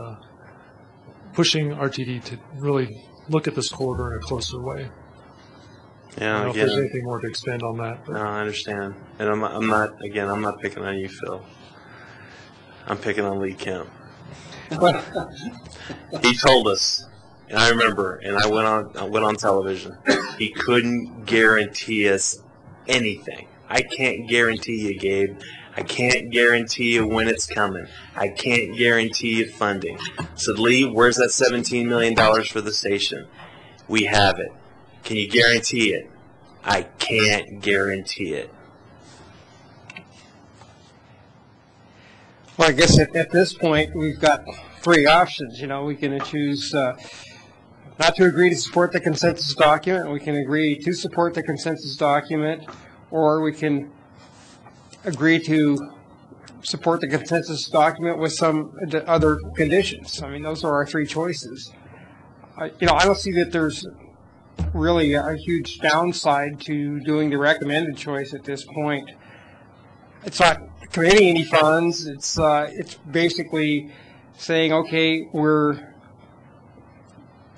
pushing RTD to really look at this corridor in a closer way. Yeah, I don't know if there's anything more to expand on that. No, I understand. And I'm not picking on you, Phil. I'm picking on Lee Kemp. He told us, and I remember, and I went on television. He couldn't guarantee us anything. I can't guarantee you, Gabe. I can't guarantee you when it's coming. I can't guarantee you funding. I said, Lee, where's that $17 million for the station? We have it. Can you guarantee it? I can't guarantee it. Well, I guess at this point, we've got three options. You know, we can choose not to agree to support the consensus document. We can agree to support the consensus document, or we can agree to support the consensus document with some other conditions. I mean, those are our three choices. I don't see that there's really a huge downside to doing the recommended choice at this point. It's not committing any funds. It's basically saying, okay, we're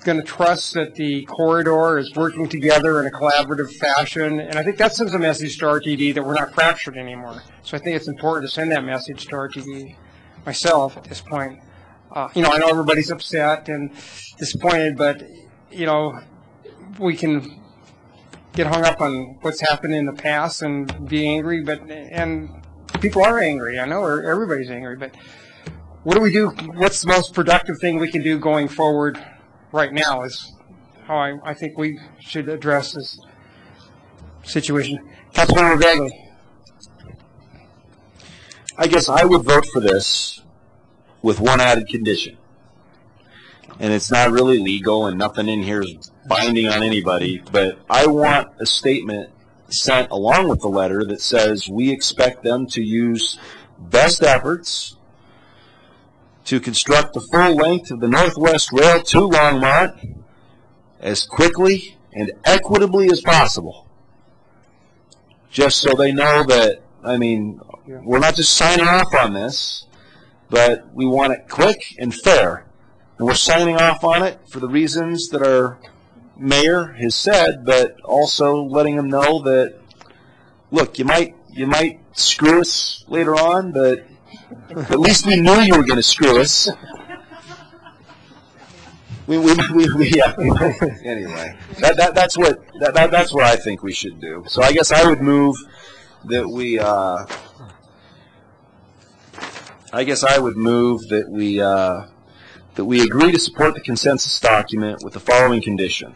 going to trust that the corridor is working together in a collaborative fashion. And I think that sends a message to RTD that we're not fractured anymore. So I think it's important to send that message to RTD myself at this point. I know everybody's upset and disappointed, but, we can get hung up on what's happened in the past and be angry, and people are angry. I know everybody's angry, but what do we do? What's the most productive thing we can do going forward right now is how I think we should address this situation. Councilmember Bagley. I guess I would vote for this with one added condition. And it's not really legal and nothing in here is binding on anybody, but I want a statement sent along with the letter that says we expect them to use best efforts to construct the full length of the Northwest Rail to Longmont as quickly and equitably as possible. Just so they know that, we're not just signing off on this, but we want it quick and fair. And we're signing off on it for the reasons that are mayor has said, but also letting them know that, look, you might screw us later on, but at least we knew you were going to screw us. Yeah. Anyway, that's what I think we should do. So I guess I would move that we. That we agree to support the consensus document with the following condition,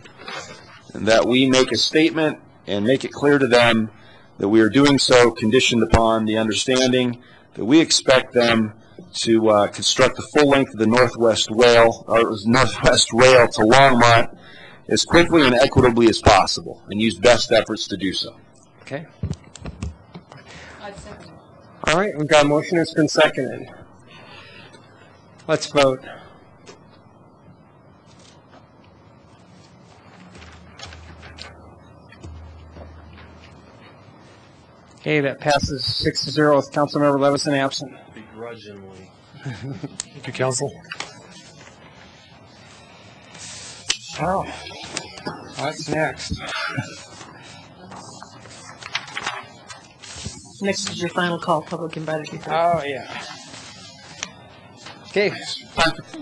and that we make a statement and make it clear to them that we are doing so conditioned upon the understanding that we expect them to construct the full length of the Northwest Rail to Longmont as quickly and equitably as possible, and use best efforts to do so. Okay. All right, we've got a motion that's been seconded. Let's vote. Okay, that passes 6-0 with Councilmember Levison absent. Begrudgingly. Thank you, Council. Oh, what's next? Next is your final call, public invited. Oh, yeah. Okay,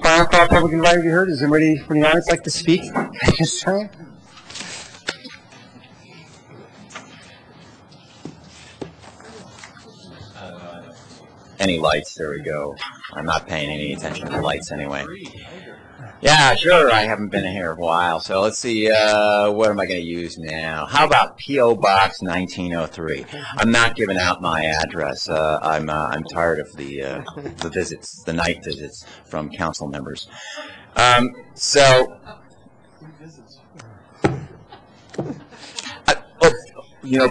final call, public invited to be heard. Does anybody from the audience like to speak at this time? Any lights? There we go. I'm not paying any attention to lights anyway. Yeah, sure. I haven't been here a while, so let's see. What am I going to use now? How about P.O. Box 1903? I'm not giving out my address. I'm tired of the visits, the night visits from council members.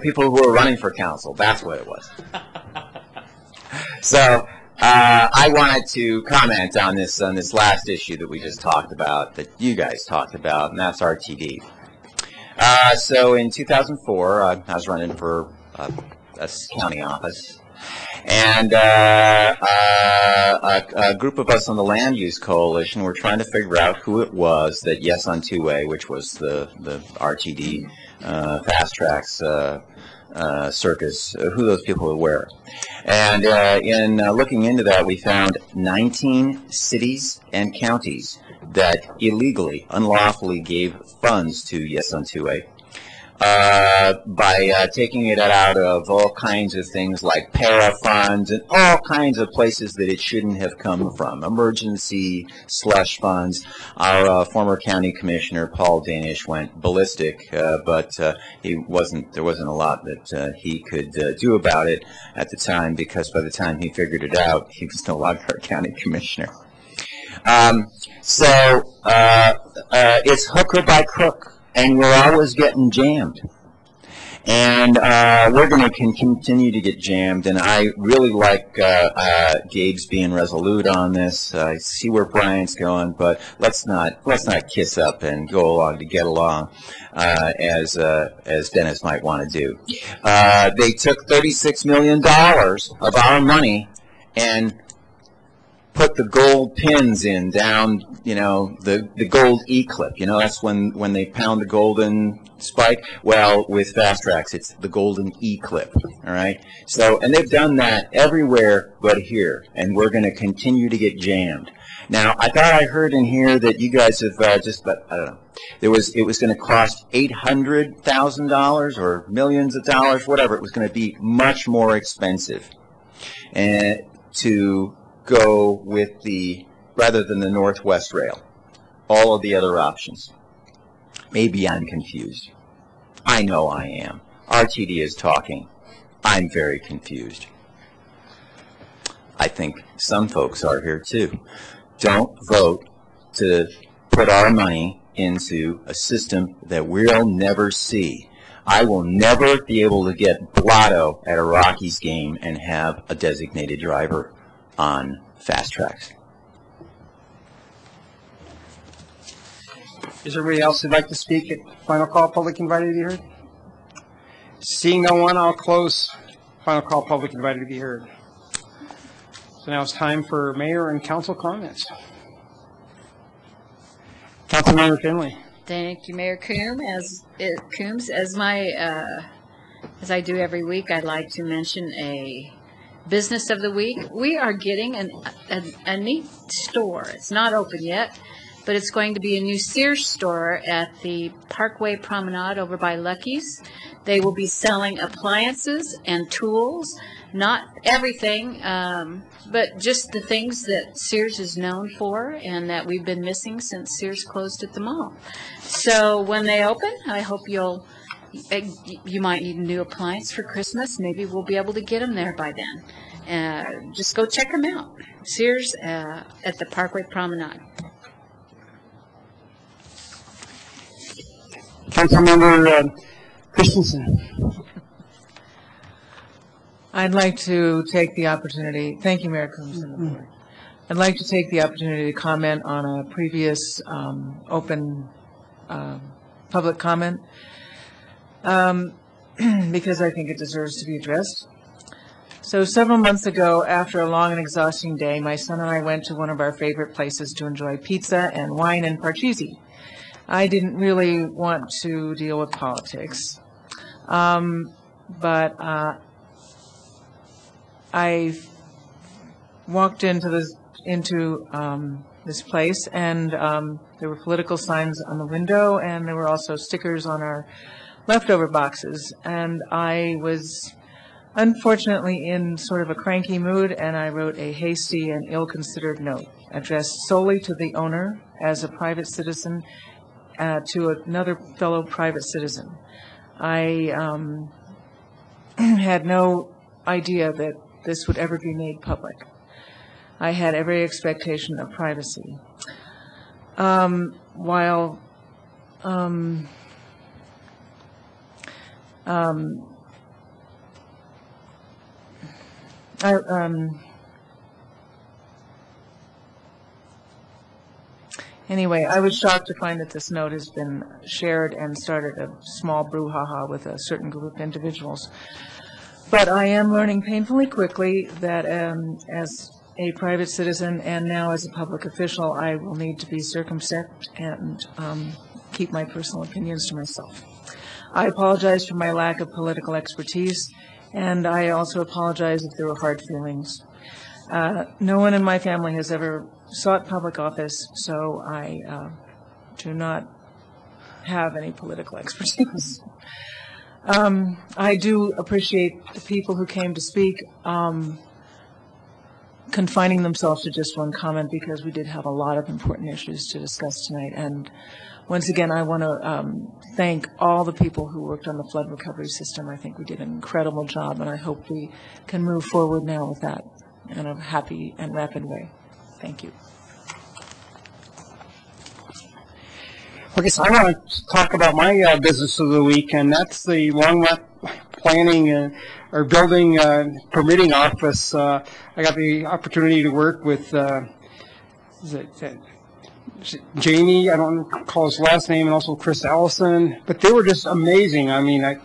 People who are running for council. That's what it was. So I wanted to comment on this last issue that we just talked about, that you guys talked about, and that's RTD. So in 2004, I was running for a county office, and a group of us on the Land Use Coalition were trying to figure out who it was that Yes on Two-Way, which was the RTD Fast Tracks circus, who those people were. And in looking into that, we found 19 cities and counties that illegally, unlawfully gave funds to Yes on Two-Way by taking it out of all kinds of things like para funds and all kinds of places that it shouldn't have come from. Emergency slush funds. Our former county commissioner, Paul Danish, went ballistic, but there wasn't a lot that he could do about it at the time, because by the time he figured it out, he was no longer a county commissioner. It's hook or by crook. And we're always getting jammed. And we're going to continue to get jammed. And I really like Gabe's being resolute on this. I see where Brian's going, but let's not kiss up and go along to get along, as Dennis might want to do. They took $36 million of our money and put the gold pins in down, the gold E-clip. That's when they pound the golden spike. Well, with Fast Tracks, it's the golden E-clip, all right? So, and they've done that everywhere but here, and we're going to continue to get jammed. Now, I thought I heard in here that you guys have I don't know. It was going to cost $800,000 or millions of dollars, whatever. It was going to be much more expensive to go with rather than the Northwest Rail, all of the other options. Maybe I'm confused. I know I am. RTD is talking. I'm very confused. I think some folks are here too. Don't vote to put our money into a system that we'll never see. I will never be able to get blotto at a Rockies game and have a designated driver on Fast Tracks. Is there anybody else who'd like to speak at final call, public invited to be heard? Seeing no one, I'll close final call, public invited to be heard. So now it's time for mayor and council comments. Councilmember Finley. Thank you, Mayor Coombs. As I do every week, I'd like to mention a business of the week. We are getting a neat store. It's not open yet, but it's going to be a new Sears store at the Parkway Promenade over by Lucky's. They will be selling appliances and tools, not everything, but just the things that Sears is known for and that we've been missing since Sears closed at the mall. So when they open, I hope you might need a new appliance for Christmas. Maybe we'll be able to get them there by then. Just go check them out. Sears at the Parkway Promenade. Councilmember Christensen. I'd like to take the opportunity, thank you, Mayor Coombs and the board. I'd like to take the opportunity to comment on a previous open public comment because I think it deserves to be addressed. So several months ago, after a long and exhausting day, my son and I went to one of our favorite places to enjoy pizza and wine and parcheesi. I didn't really want to deal with politics, but I walked into this place, and there were political signs on the window, and there were also stickers on our leftover boxes. And I was unfortunately in sort of a cranky mood, and I wrote a hasty and ill-considered note addressed solely to the owner as a private citizen, to another fellow private citizen. I had no idea that this would ever be made public. I had every expectation of privacy. Anyway, I was shocked to find that this note has been shared and started a small brouhaha with a certain group of individuals. But I am learning painfully quickly that as a private citizen and now as a public official, I will need to be circumspect and keep my personal opinions to myself. I apologize for my lack of political expertise, and I also apologize if there were hard feelings. No one in my family has ever sought public office, so I do not have any political expertise. I do appreciate the people who came to speak confining themselves to just one comment, because we did have a lot of important issues to discuss tonight. And once again, I want to thank all the people who worked on the flood recovery system. I think we did an incredible job, and I hope we can move forward now with that in a happy and rapid way. Thank you. Okay, so I want to talk about my business of the week, and that's the Longmont Planning or Building Permitting Office. I got the opportunity to work with Jamie, I don't recall his last name, and also Chris Allison, but they were just amazing. I mean, I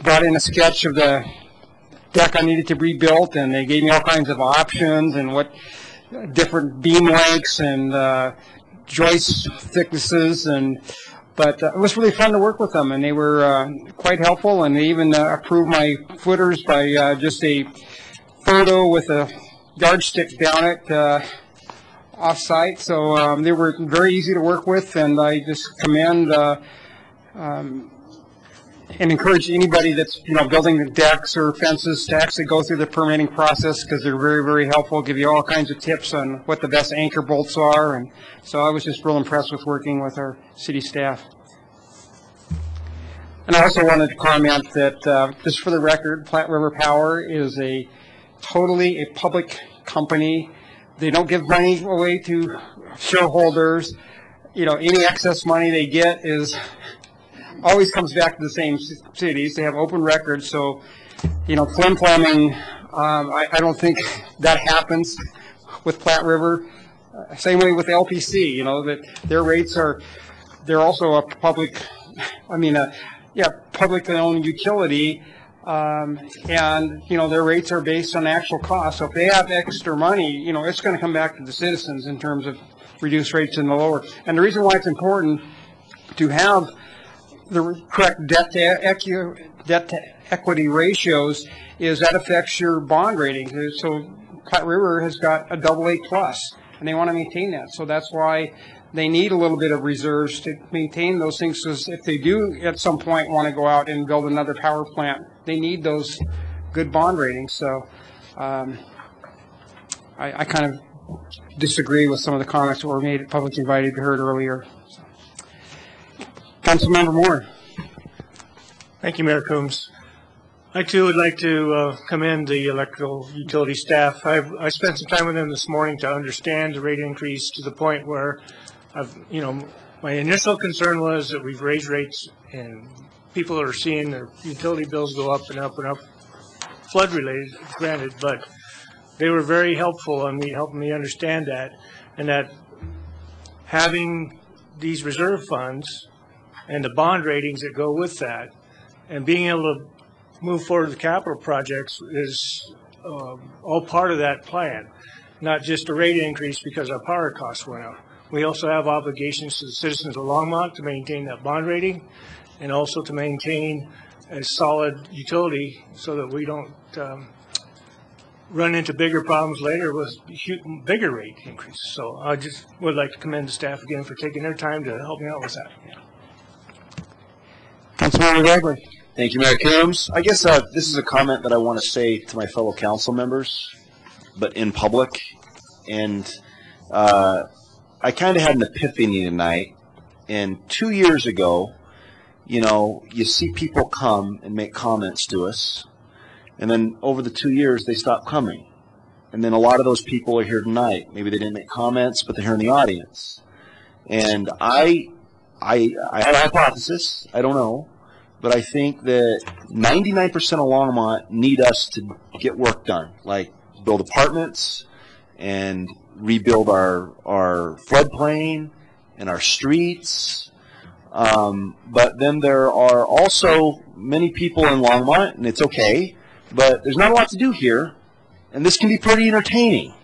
brought in a sketch of the deck I needed to rebuild, and they gave me all kinds of options and what different beam lengths and joist thicknesses, but it was really fun to work with them, and they were quite helpful, and they even approved my footers by just a photo with a yardstick down it off-site. So they were very easy to work with, and I just commend and encourage anybody that's building the decks or fences to actually go through the permitting process, because they're very, very helpful, give you all kinds of tips on what the best anchor bolts are. And so I was just real impressed with working with our city staff. And I also wanted to comment that, just for the record, Platte River Power is totally a public company. They don't give money away to shareholders. Any excess money they get always comes back to the same cities. They have open records, so flim-flamming, I don't think that happens with Platte River. Same way with LPC, that their rates they're also a public, publicly owned utility, and their rates are based on actual cost. So if they have extra money, it's going to come back to the citizens in terms of reduced rates and the lower. And the reason why it's important to have the correct debt to equity ratios is that affects your bond rating. So Platte River has got a AA+, and they want to maintain that. So that's why they need a little bit of reserves to maintain those things, because if they do at some point want to go out and build another power plant, they need those good bond ratings. So I kind of disagree with some of the comments that were made at Public Invited to Heard earlier. So. Councilmember Moore. Thank you, Mayor Coombs. I too would like to commend the electrical utility staff. I spent some time with them this morning to understand the rate increase to the point where my initial concern was that we've raised rates and people are seeing their utility bills go up and up and up, flood related, granted, but they were very helpful in helping me understand that, and that having these reserve funds and the bond ratings that go with that, and being able to move forward with capital projects is all part of that plan, not just a rate increase because our power costs went up. We also have obligations to the citizens of Longmont to maintain that bond rating and also to maintain a solid utility so that we don't run into bigger problems later with bigger rate increases. So I just would like to commend the staff again for taking their time to help me out with that. Councilmember Bagley. Thank you, Mayor Coombs. I guess this is a comment that I want to say to my fellow council members, but in public. And I kind of had an epiphany tonight. And 2 years ago, you see people come and make comments to us. And then over the 2 years, they stop coming. And then a lot of those people are here tonight. Maybe they didn't make comments, but they're here in the audience. And I have a hypothesis. I don't know. But I think that 99% of Longmont need us to get work done, like build apartments and rebuild our floodplain and our streets. But then there are also many people in Longmont, and it's okay, but there's not a lot to do here, and this can be pretty entertaining.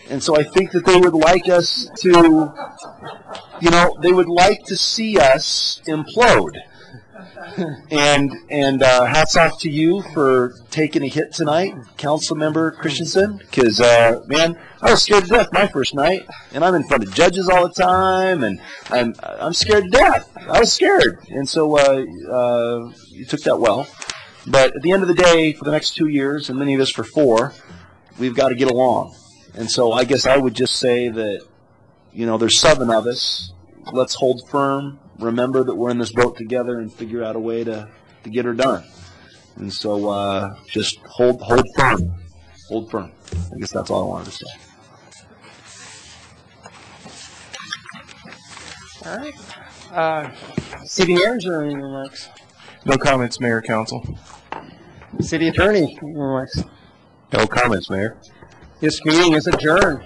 And so I think that they would like us to, they would like to see us implode. And hats off to you for taking a hit tonight, Councilmember Christensen, because, man, I was scared to death my first night, and I'm in front of judges all the time, and I'm scared to death. I was scared, and so you took that well. But at the end of the day, for the next 2 years, and many of us for 4, we've got to get along. And so I guess I would just say that, there's 7 of us. Let's hold firm. Remember that we're in this boat together and figure out a way to get her done. And so just hold firm. Hold firm. I guess that's all I wanted to say. All right. City Manager, any remarks? No comments, Mayor, Council. City Attorney, any remarks? No comments, Mayor. This meeting is adjourned.